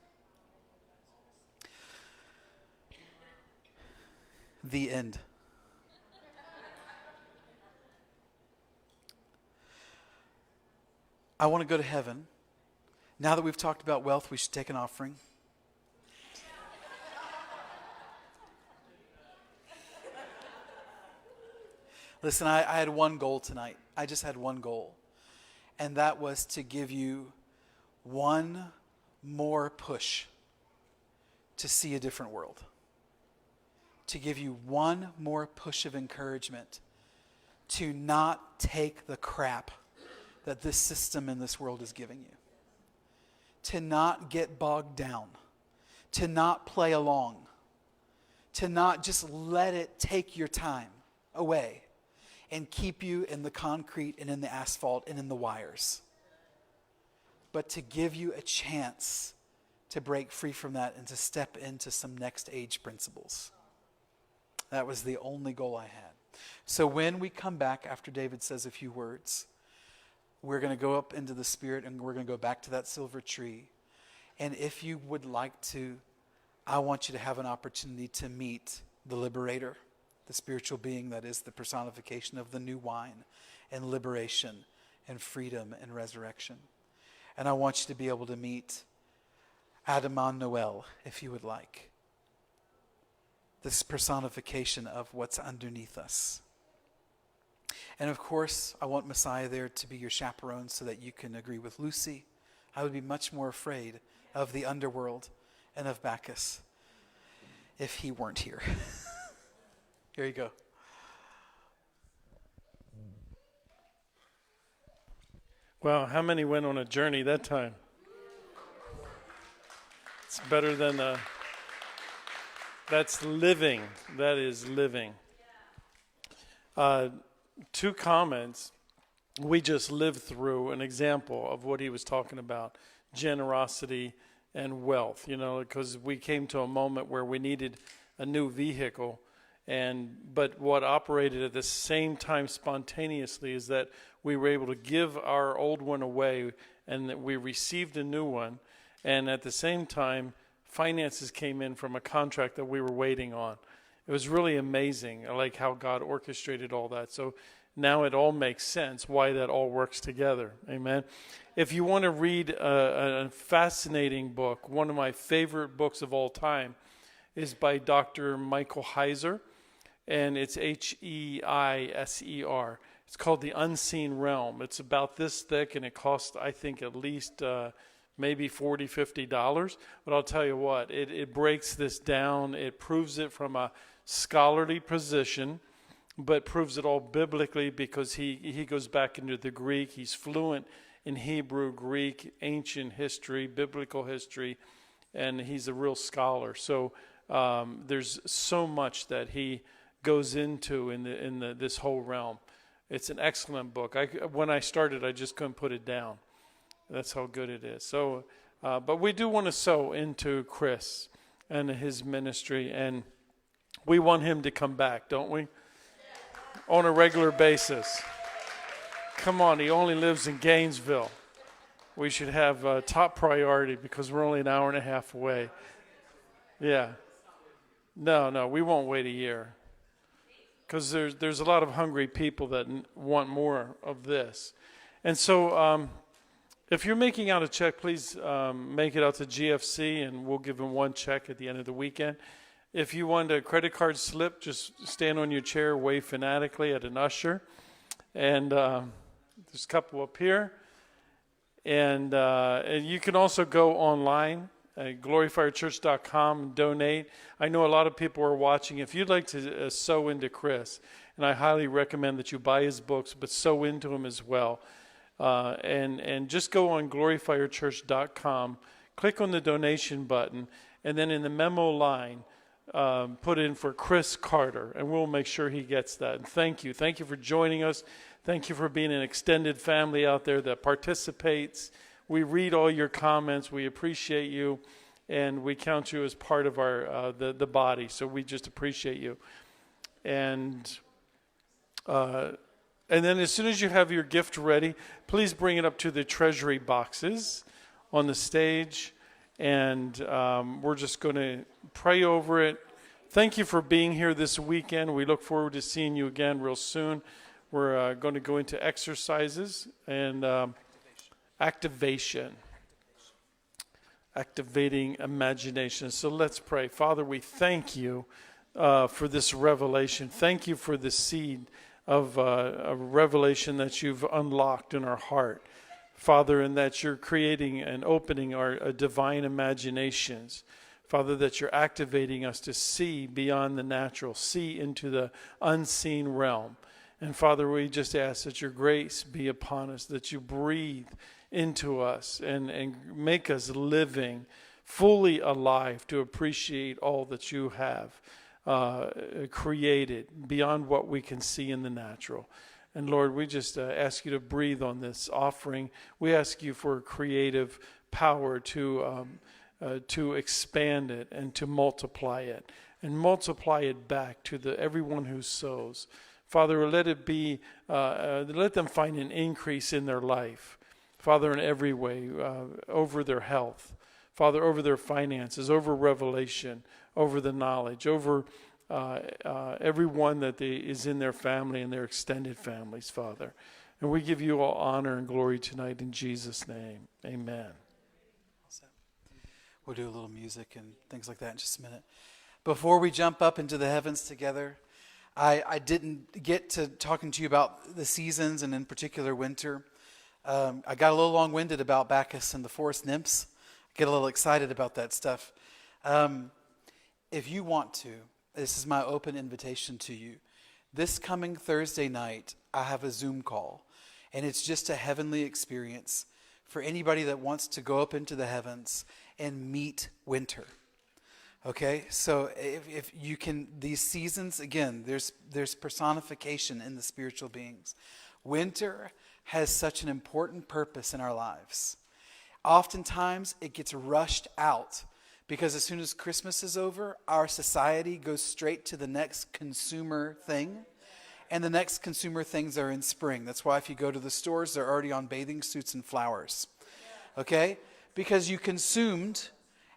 The end. I want to go to heaven. Now that we've talked about wealth, we should take an offering. Listen, I had one goal tonight. I just had one goal. And that was to give you one more push to see a different world. To give you one more push of encouragement to not take the crap that this system in this world is giving you. To not get bogged down. To not play along. To not just let it take your time away and keep you in the concrete and in the asphalt and in the wires. But to give you a chance to break free from that and to step into some next age principles. That was the only goal I had. So when we come back after David says a few words, we're going to go up into the Spirit and we're going to go back to that silver tree. And if you would like to, I want you to have an opportunity to meet the liberator, the spiritual being that is the personification of the new wine and liberation and freedom and resurrection. And I want you to be able to meet Adaman Noel, if you would like. This personification of what's underneath us. And of course, I want Messiah there to be your chaperone so that you can agree with Lucy. I would be much more afraid of the underworld and of Bacchus if he weren't here. Here you go. Wow, how many went on a journey that time? It's better than that's living. That is living. 2 comments. We just lived through an example of what he was talking about, generosity and wealth, because we came to a moment where we needed a new vehicle. But what operated at the same time spontaneously is that we were able to give our old one away and that we received a new one. And at the same time, finances came in from a contract that we were waiting on. It was really amazing, like how God orchestrated all that. So now it all makes sense why that all works together. Amen. If you want to read a fascinating book, one of my favorite books of all time is by Dr. Michael Heiser, and it's Heiser. It's called The Unseen Realm. It's about this thick, and it costs, I think, at least maybe $40, $50. But I'll tell you what, it breaks this down. It proves it from a scholarly position, but proves it all biblically because he goes back into the Greek. He's fluent in Hebrew, Greek, ancient history, biblical history, and he's a real scholar. So there's so much that he goes into in this whole realm. It's an excellent book. When I started, I just couldn't put it down. That's how good it is. So, but we do want to sow into Chris and his ministry, and we want him to come back, don't we? On a regular basis. Come on, he only lives in Gainesville. We should have top priority because we're only an hour and a half away. Yeah. No, we won't wait a year. Because there's a lot of hungry people that want more of this. And so if you're making out a check, please make it out to GFC, and we'll give them one check at the end of the weekend. If you want a credit card slip, just stand on your chair, wave fanatically at an usher. And there's a couple up here. And you can also go online at gloryfirechurch.com and donate. I know a lot of people are watching. If you'd like to sow into Chris, and I highly recommend that you buy his books, but sow into him as well. And just go on gloryfirechurch.com, click on the donation button, and then in the memo line, put in for Chris Carter, and we'll make sure he gets that. And thank you. Thank you for joining us. Thank you for being an extended family out there that participates. We read all your comments. We appreciate you, and we count you as part of our the body. So we just appreciate you. And then as soon as you have your gift ready, please bring it up to the treasury boxes on the stage, and we're just going to pray over it, Thank you for being here this weekend. We look forward to seeing you again real soon. We're going to go into exercises and activation. Activating imagination. So let's pray. Father, we thank you for this revelation. Thank you for the seed of a revelation that you've unlocked in our heart, Father, and that you're creating and opening our divine imaginations. Father, that you're activating us to see beyond the natural, see into the unseen realm. And Father, we just ask that your grace be upon us, that you breathe into us and make us living, fully alive to appreciate all that you have created beyond what we can see in the natural. And Lord, we just ask you to breathe on this offering. We ask you for creative power to expand it and to multiply it and multiply it back to everyone who sows. Father, let it be, let them find an increase in their life. Father, in every way, over their health, Father, over their finances, over revelation, over the knowledge, over everyone that is in their family and their extended families, Father. And we give you all honor and glory tonight in Jesus' name. Amen. We'll do a little music and things like that in just a minute. Before we jump up into the heavens together, I didn't get to talking to you about the seasons and in particular winter. I got a little long-winded about Bacchus and the forest nymphs. I get a little excited about that stuff. If you want to, this is my open invitation to you. This coming Thursday night, I have a Zoom call, and it's just a heavenly experience for anybody that wants to go up into the heavens and meet winter. Okay, so if you can, these seasons, again, there's personification in the spiritual beings. Winter has such an important purpose in our lives. Oftentimes, it gets rushed out because as soon as Christmas is over, our society goes straight to the next consumer thing. And the next consumer things are in spring. That's why if you go to the stores, they're already on bathing suits and flowers. Okay? Because you consumed,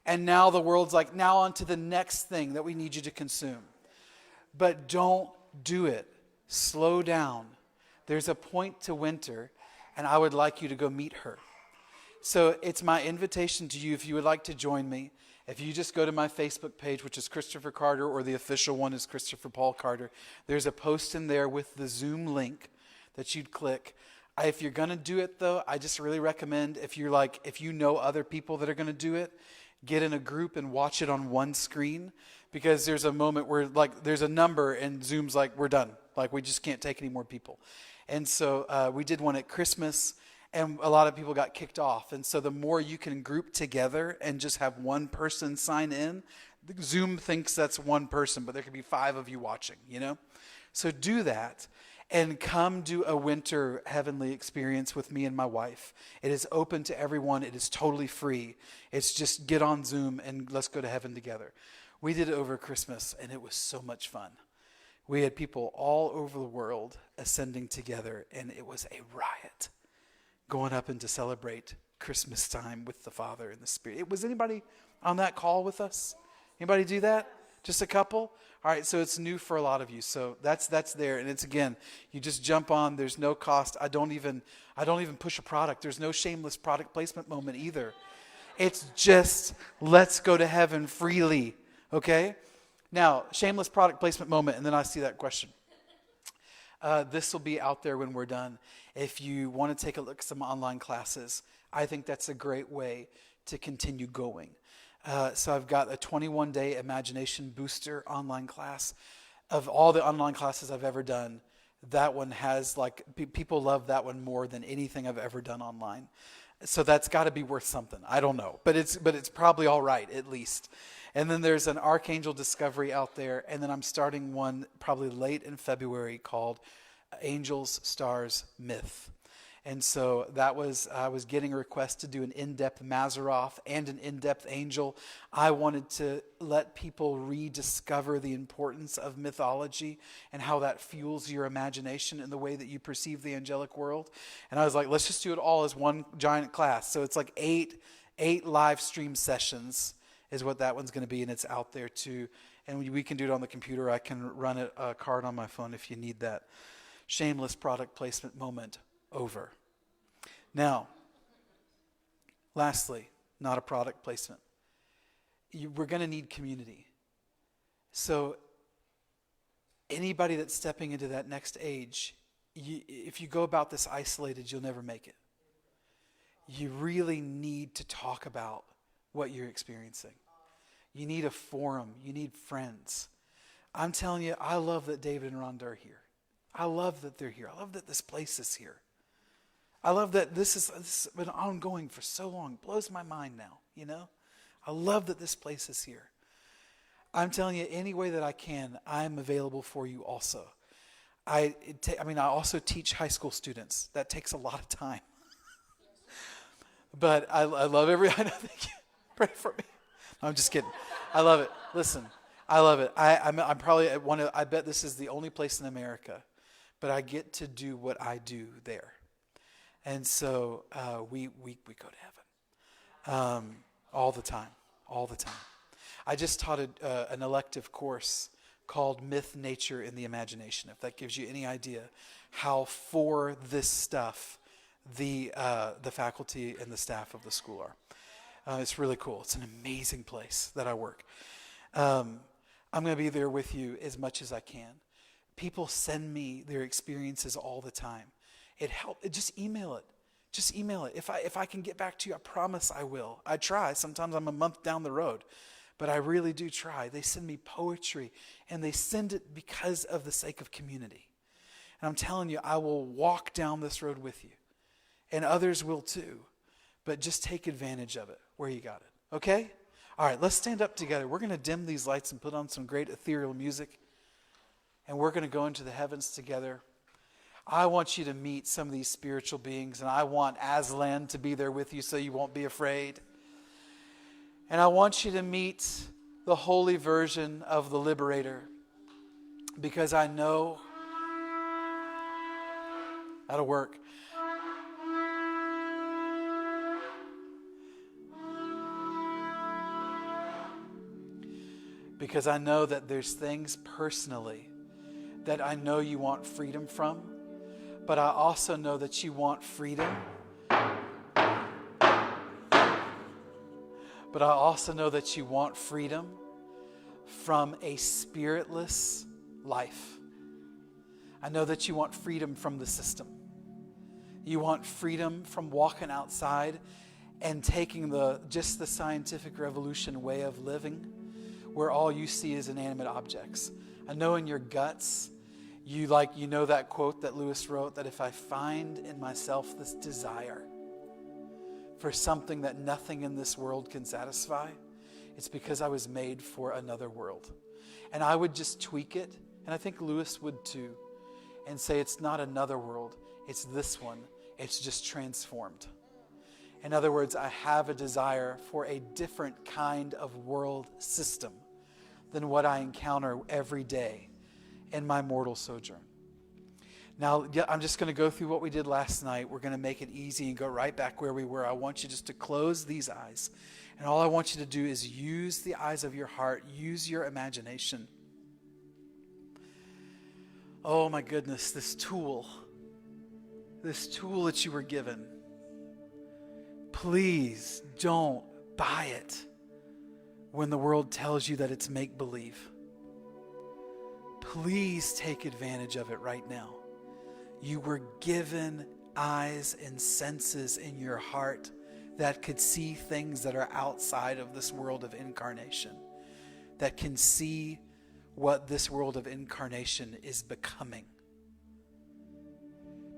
and now the world's like, now on to the next thing that we need you to consume. But don't do it. Slow down. There's a point to winter, and I would like you to go meet her. So it's my invitation to you, if you would like to join me, if you just go to my Facebook page, which is Christopher Carter, or the official one is Christopher Paul Carter, there's a post in there with the Zoom link that you'd click. If you're going to do it, though, I just really recommend, if you know other people that are going to do it, get in a group and watch it on one screen, because there's a moment where, like, there's a number and Zoom's like, we're done. Like, we just can't take any more people. And so we did one at Christmas, and a lot of people got kicked off. And so the more you can group together and just have one person sign in, Zoom thinks that's one person, but there could be 5 of you watching, you know? So do that and come do a winter heavenly experience with me and my wife. It is open to everyone. It is totally free. It's just get on Zoom and let's go to heaven together. We did it over Christmas, and it was so much fun. We had people all over the world ascending together, and it was a riot going up and to celebrate Christmas time with the Father and the Spirit. Was anybody on that call with us? Anybody do that? Just a couple? All right, so it's new for a lot of you. So that's there, and it's, again, you just jump on. There's no cost. I don't even push a product. There's no shameless product placement moment either. It's just let's go to heaven freely, okay? Now, shameless product placement moment, and then I see that question. This will be out there when we're done. If you want to take a look at some online classes, I think that's a great way to continue going. So I've got a 21-day imagination booster online class. Of all the online classes I've ever done, that one has, like, people love that one more than anything I've ever done online. So that's got to be worth something. I don't know, but it's probably all right at least. And then there's an Archangel Discovery out there, and then I'm starting one probably late in February called Angels, Stars, Myth. And so I was getting a request to do an in-depth Mazzaroth and an in-depth angel. I wanted to let people rediscover the importance of mythology and how that fuels your imagination and the way that you perceive the angelic world. And I was like, let's just do it all as one giant class. So it's like eight live stream sessions is what that one's going to be, and it's out there too. And we can do it on the computer. I can run a card on my phone if you need that. Shameless product placement moment over. Now, lastly, not a product placement. We're going to need community. So anybody that's stepping into that next age, if you go about this isolated, you'll never make it. You really need to talk about what you're experiencing. You need a forum. You need friends. I'm telling you, I love that David and Rhonda are here. I love that they're here. I love that this place is here. I love that this has been ongoing for so long. It blows my mind now, you know? I love that this place is here. I'm telling you, any way that I can, I'm available for you also. I also teach high school students. That takes a lot of time. But I love I know, thank you. Pray for me. No, I'm just kidding. I love it. Listen, I love it. I'm probably at I bet this is the only place in America, but I get to do what I do there. And so we go to heaven all the time. I just taught an elective course called Myth, Nature, and the Imagination, if that gives you any idea how for this stuff the faculty and the staff of the school are. It's really cool. It's an amazing place that I work. I'm going to be there with you as much as I can. People send me their experiences all the time. It helps. Just email it. Just email it. If I can get back to you, I promise I will. I try. Sometimes I'm a month down the road, but I really do try. They send me poetry, and they send it because of the sake of community. And I'm telling you, I will walk down this road with you, and others will too. But just take advantage of it where you got it. Okay? All right, let's stand up together. We're going to dim these lights and put on some great ethereal music, and we're going to go into the heavens together. I want you to meet some of these spiritual beings, and I want Aslan to be there with you so you won't be afraid. And I want you to meet the holy version of the Liberator, because I know that'll work. Because I know that there's things personally that I know you want freedom from, but I also know that you want freedom. But I also know that you want freedom from a spiritless life. I know that you want freedom from the system. You want freedom from walking outside and taking just the scientific revolution way of living, where all you see is inanimate objects. I know in your guts, you know that quote that Lewis wrote, that if I find in myself this desire for something that nothing in this world can satisfy, it's because I was made for another world. And I would just tweak it, and I think Lewis would too, and say it's not another world, it's this one. It's just transformed. In other words, I have a desire for a different kind of world system than what I encounter every day in my mortal sojourn. Now, I'm just going to go through what we did last night. We're going to make it easy and go right back where we were. I want you just to close these eyes. And all I want you to do is use the eyes of your heart. Use your imagination. Oh my goodness, this tool that you were given. Please don't buy it when the world tells you that it's make-believe. Please take advantage of it right now. You were given eyes and senses in your heart that could see things that are outside of this world of incarnation, that can see what this world of incarnation is becoming.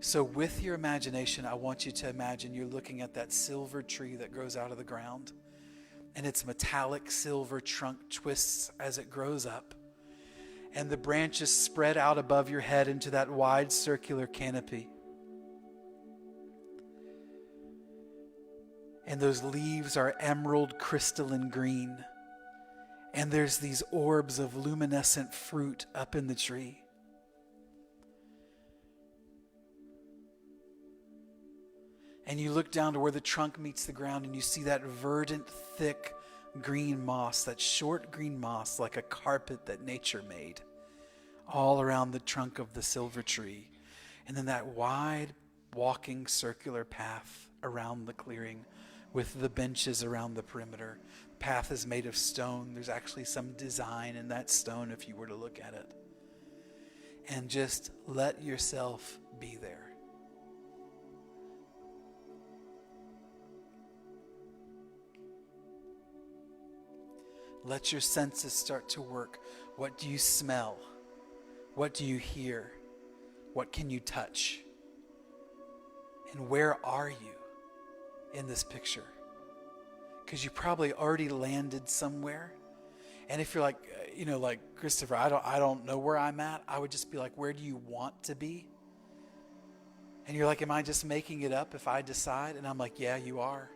So with your imagination, I want you to imagine you're looking at that silver tree that grows out of the ground, and its metallic silver trunk twists as it grows up, and the branches spread out above your head into that wide circular canopy. And those leaves are emerald crystalline green, and there's these orbs of luminescent fruit up in the tree. And you look down to where the trunk meets the ground, and you see that verdant, thick, green moss, that short green moss, like a carpet that nature made, all around the trunk of the silver tree. And then that wide walking circular path around the clearing with the benches around the perimeter. The path is made of stone. There's actually some design in that stone if you were to look at it. And just let yourself be there. Let your senses start to work. What do you smell? What do you hear? What can you touch? And where are you in this picture? Because you probably already landed somewhere. And if you're like, like Christopher, I don't know where I'm at, I would just be like, where do you want to be? And you're like, am I just making it up if I decide? And I'm like, yeah, you are.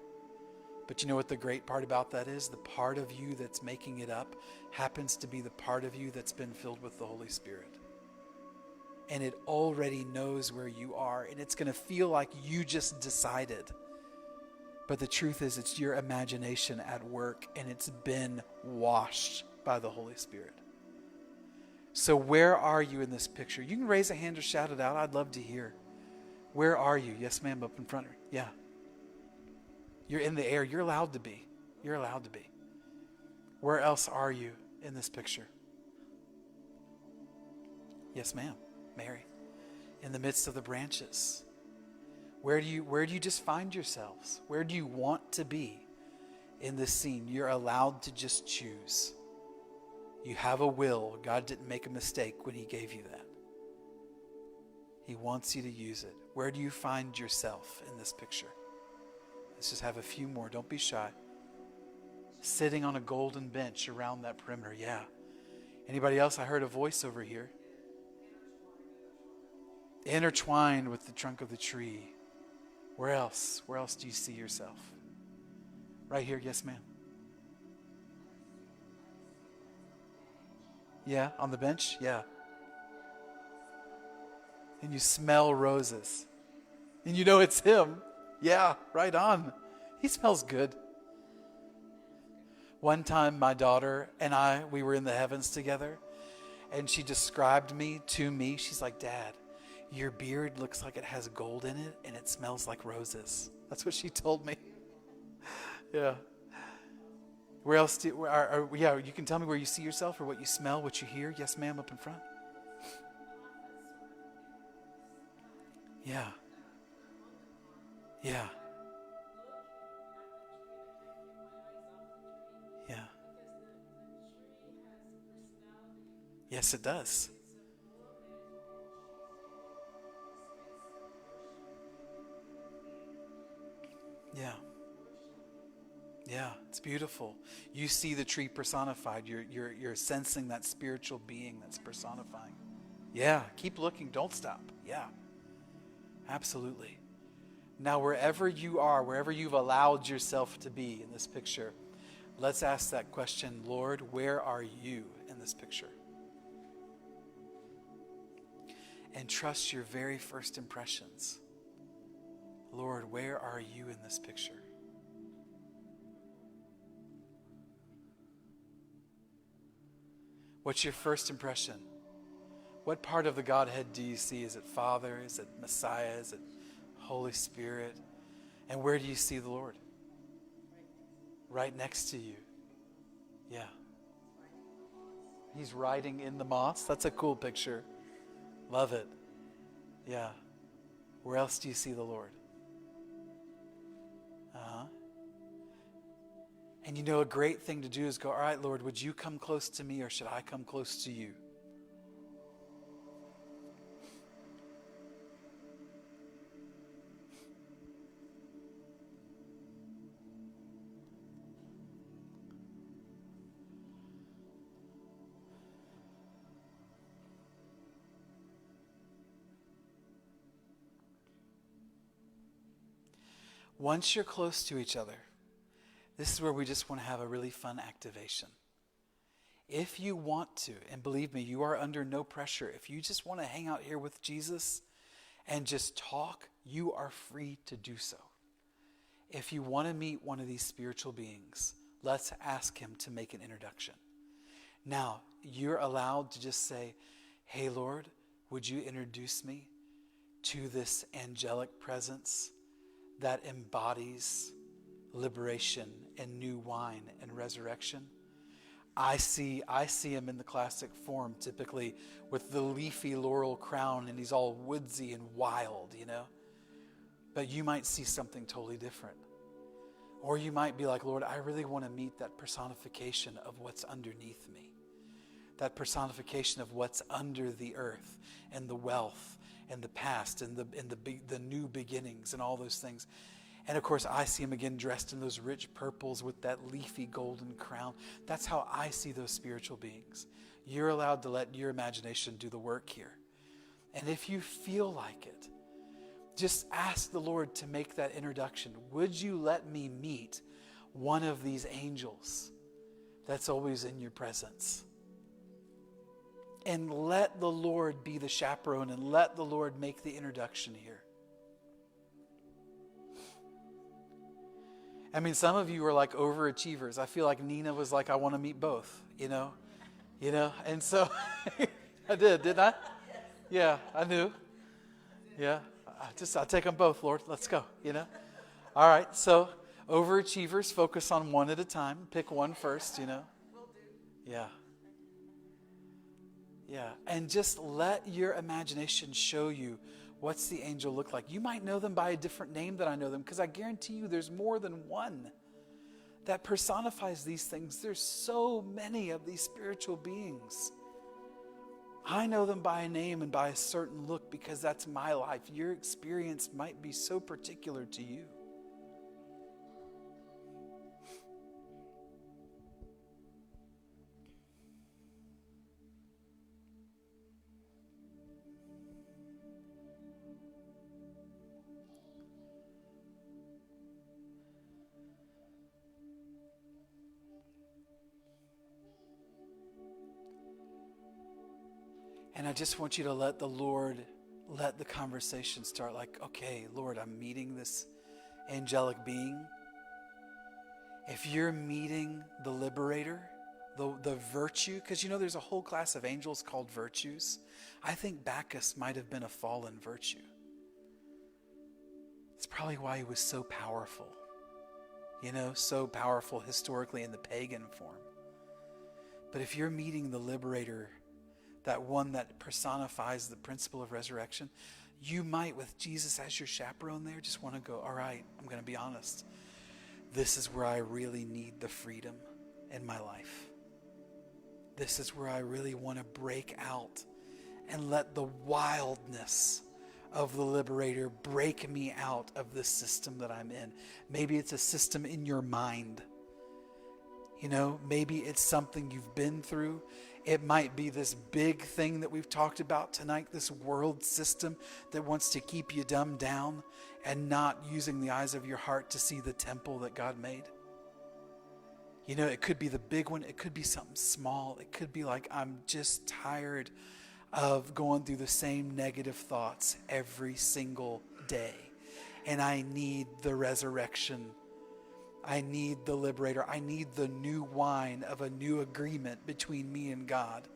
But you know what the great part about that is? The part of you that's making it up happens to be the part of you that's been filled with the Holy Spirit. And it already knows where you are. And it's going to feel like you just decided. But the truth is, it's your imagination at work, and it's been washed by the Holy Spirit. So where are you in this picture? You can raise a hand or shout it out. I'd love to hear. Where are you? Yes, ma'am, up in front. Yeah. You're in the air. You're allowed to be. You're allowed to be. Where else are you in this picture? Yes, ma'am. Mary. In the midst of the branches. Where do you just find yourselves? Where do you want to be in this scene? You're allowed to just choose. You have a will. God didn't make a mistake when he gave you that. He wants you to use it. Where do you find yourself in this picture? Let's just have a few more. Don't be shy. Sitting on a golden bench around that perimeter. Yeah. Anybody else? I heard a voice over here. Intertwined with the trunk of the tree. Where else? Where else do you see yourself? Right here. Yes, ma'am. Yeah, on the bench? Yeah. And you smell roses. And you know it's him. Yeah, right on. He smells good. One time my daughter and we were in the heavens together, and she described me to me. She's like, Dad, your beard looks like it has gold in it, and it smells like roses. That's what she told me. Yeah. Where else you can tell me where you see yourself or what you smell, what you hear. Yes, ma'am, up in front. Yeah. Yeah. Yeah. Yes, it does. Yeah. Yeah, it's beautiful. You see the tree personified. You're sensing that spiritual being that's personifying. Yeah, keep looking. Don't stop. Yeah. Absolutely. Now, wherever you are, wherever you've allowed yourself to be in this picture, let's ask that question, Lord, where are you in this picture? And trust your very first impressions. Lord, where are you in this picture? What's your first impression? What part of the Godhead do you see? Is it Father? Is it Messiah? Is it Holy Spirit? And where do you see the Lord? Right next to you. Yeah. He's riding in the moss. That's a cool picture. Love it. Yeah. Where else do you see the Lord? And you know, a great thing to do is go, all right, Lord, would you come close to me or should I come close to you? Once you're close to each other, this is where we just want to have a really fun activation. If you want to, and believe me, you are under no pressure. If you just want to hang out here with Jesus and just talk, you are free to do so. If you want to meet one of these spiritual beings, Let's ask him to make an introduction. Now, you're allowed to just say, hey, Lord, would you introduce me to this angelic presence that embodies liberation and new wine and resurrection? I see him in the classic form, typically with the leafy laurel crown, and he's all woodsy and wild, you know. But you might see something totally different. Or you might be like, Lord, I really want to meet that personification of what's underneath me. That personification of what's under the earth and the wealth and the past and the new beginnings and all those things. And of course, I see him again dressed in those rich purples with that leafy golden crown. That's how I see those spiritual beings. You're allowed to let your imagination do the work here. And if you feel like it, just ask the Lord to make that introduction. Would you let me meet one of these angels that's always in your presence? And let the Lord be the chaperone, and let the Lord make the introduction here. I mean, some of you are like overachievers. I feel like Nina was like, I want to meet both, you know? And so I didn't I? Yeah, I knew. Yeah, I'll take them both, Lord. Let's go, All right, so overachievers, focus on one at a time. Pick one first, Yeah. Yeah, and just let your imagination show you what's the angel look like. You might know them by a different name than I know them, because I guarantee you there's more than one that personifies these things. There's so many of these spiritual beings. I know them by a name and by a certain look because that's my life. Your experience might be so particular to you. And I just want you to let the Lord, let the conversation start like, okay, Lord, I'm meeting this angelic being. If you're meeting the liberator, the virtue, because there's a whole class of angels called virtues. I think Bacchus might have been a fallen virtue. It's probably why he was so powerful, so powerful historically in the pagan form. But if you're meeting the liberator, that one that personifies the principle of resurrection, you might, with Jesus as your chaperone there, just want to go, all right, I'm going to be honest. This is where I really need the freedom in my life. This is where I really want to break out and let the wildness of the liberator break me out of this system that I'm in. Maybe it's a system in your mind. Maybe it's something you've been through. It might be this big thing that we've talked about tonight, this world system that wants to keep you dumbed down and not using the eyes of your heart to see the temple that God made. It could be the big one. It could be something small. It could be like, I'm just tired of going through the same negative thoughts every single day. And I need the resurrection. I need the liberator. I need the new wine of a new agreement between me and God.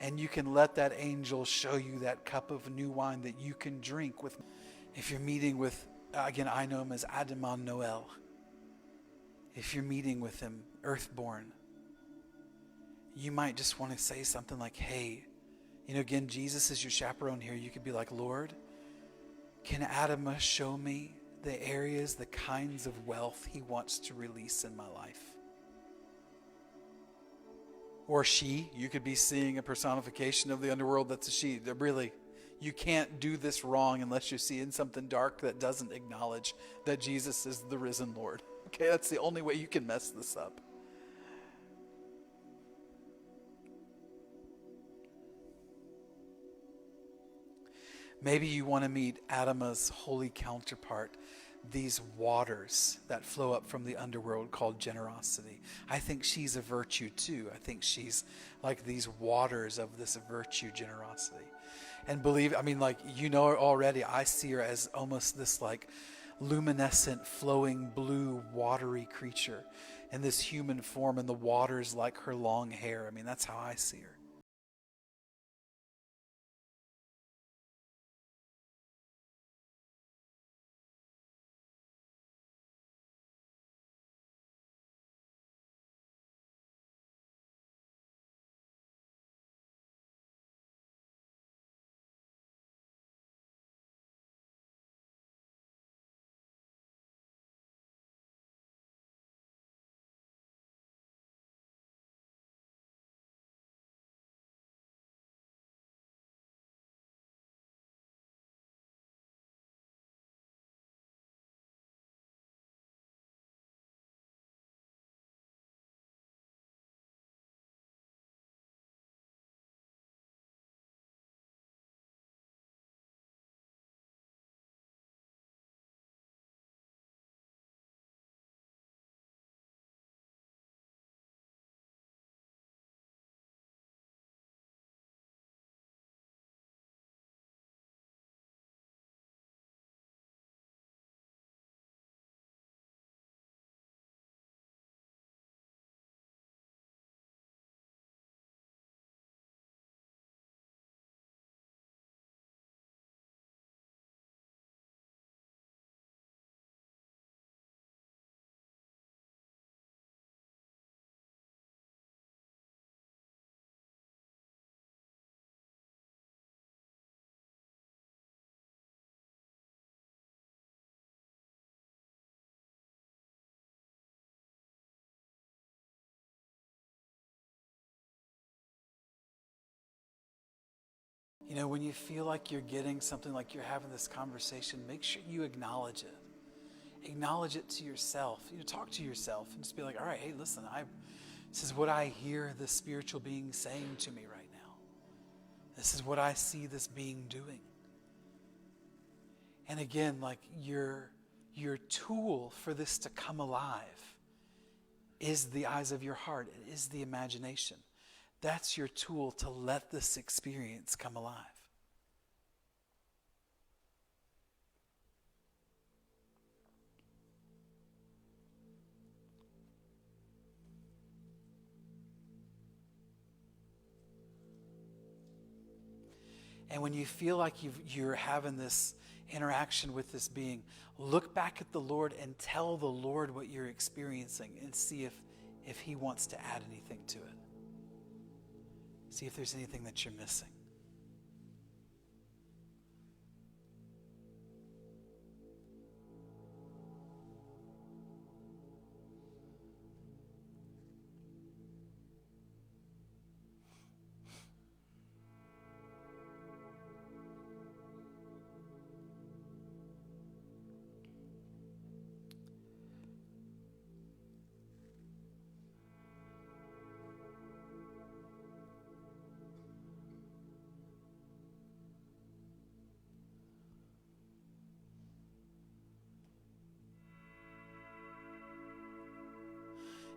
And you can let that angel show you that cup of new wine that you can drink with. If you're meeting with, again, I know him as Adamon Noel. If you're meeting with him, earthborn, you might just want to say something like, hey, again, Jesus is your chaperone here. You could be like, Lord, can Adama show me the areas, the kinds of wealth he wants to release in my life? Or she, you could be seeing a personification of the underworld that's a she. Really, you can't do this wrong unless you're seeing something dark that doesn't acknowledge that Jesus is the risen Lord. Okay, that's the only way you can mess this up. Maybe you want to meet Adama's holy counterpart, these waters that flow up from the underworld called generosity. I think she's a virtue too. I think she's like these waters of this virtue, generosity. And already, I see her as almost this like luminescent, flowing blue, watery creature. in this human form, and the water's like her long hair. I mean, that's how I see her. You know, when you feel like you're getting something, like you're having this conversation, make sure you acknowledge it. Acknowledge it to yourself. You know, talk to yourself and just be like, all right, hey, listen, this is what I hear the spiritual being saying to me right now. This is what I see this being doing. And again, like your tool for this to come alive is the eyes of your heart. It is the imagination. That's your tool to let this experience come alive. And when you feel like you're having this interaction with this being, look back at the Lord and tell the Lord what you're experiencing and see if he wants to add anything to it. See if there's anything that you're missing.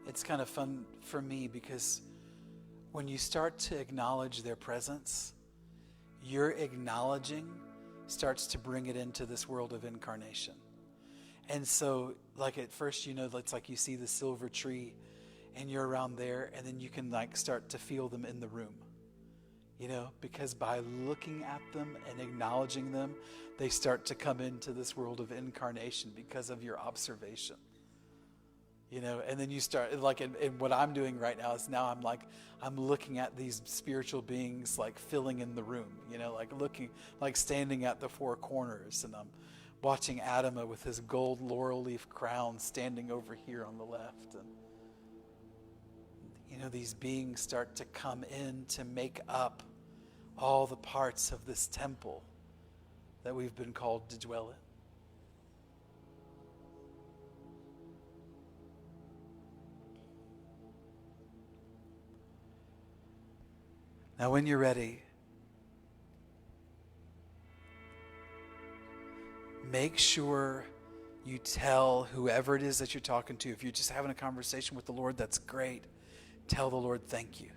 It's kind of fun for me because when you start to acknowledge their presence, your acknowledging starts to bring it into this world of incarnation. And so, like at first, you know, it's like you see the silver tree and you're around there, and then you can like start to feel them in the room. You know, because by looking at them and acknowledging them, they start to come into this world of incarnation because of your observation. You know, and then you start, like, in what I'm doing right now is now I'm looking at these spiritual beings, like, filling in the room, you know, like looking, like standing at the four corners, and I'm watching Adama with his gold laurel leaf crown standing over here on the left. And, you know, these beings start to come in to make up all the parts of this temple that we've been called to dwell in. Now, when you're ready, make sure you tell whoever it is that you're talking to. If you're just having a conversation with the Lord, that's great. Tell the Lord thank you.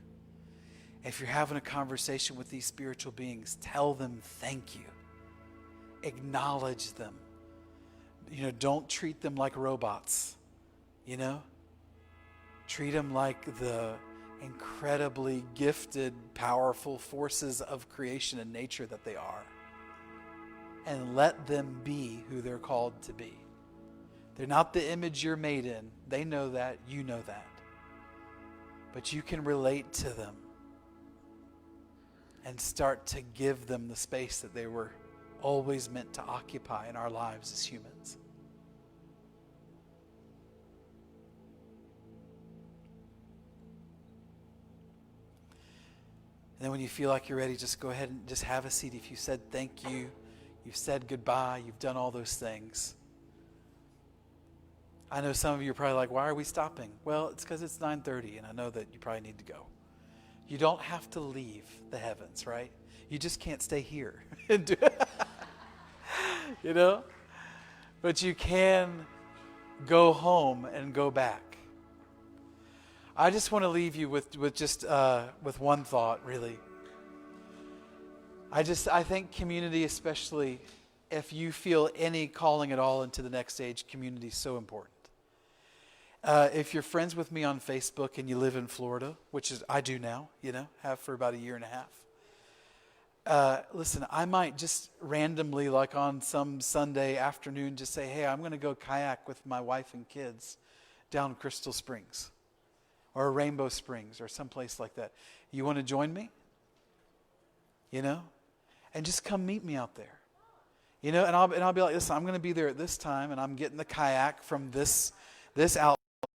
If you're having a conversation with these spiritual beings, tell them thank you. Acknowledge them. You know, don't treat them like robots, you know? Treat them like the incredibly gifted, powerful forces of creation and nature that they are. And let them be who they're called to be. They're not the image you're made in. They know that. You know that. But you can relate to them and start to give them the space that they were always meant to occupy in our lives as humans. And then when you feel like you're ready, just go ahead and just have a seat. If you said thank you, you've said goodbye, you've done all those things. I know some of you are probably like, why are we stopping? Well, it's because it's 9:30, and I know that you probably need to go. You don't have to leave the heavens, right? You just can't stay here. You know? But you can go home and go back. I just want to leave you with one thought, really. I think community, especially if you feel any calling at all into the next stage, community is so important. If you're friends with me on Facebook and you live in Florida, which is I do now, have for about a year and a half. Listen, I might just randomly, like on some Sunday afternoon, just say, hey, I'm going to go kayak with my wife and kids down Crystal Springs or Rainbow Springs or someplace like that. You want to join me? And just come meet me out there. And I'll be like, listen, I'm going to be there at this time, and I'm getting the kayak from this outlet.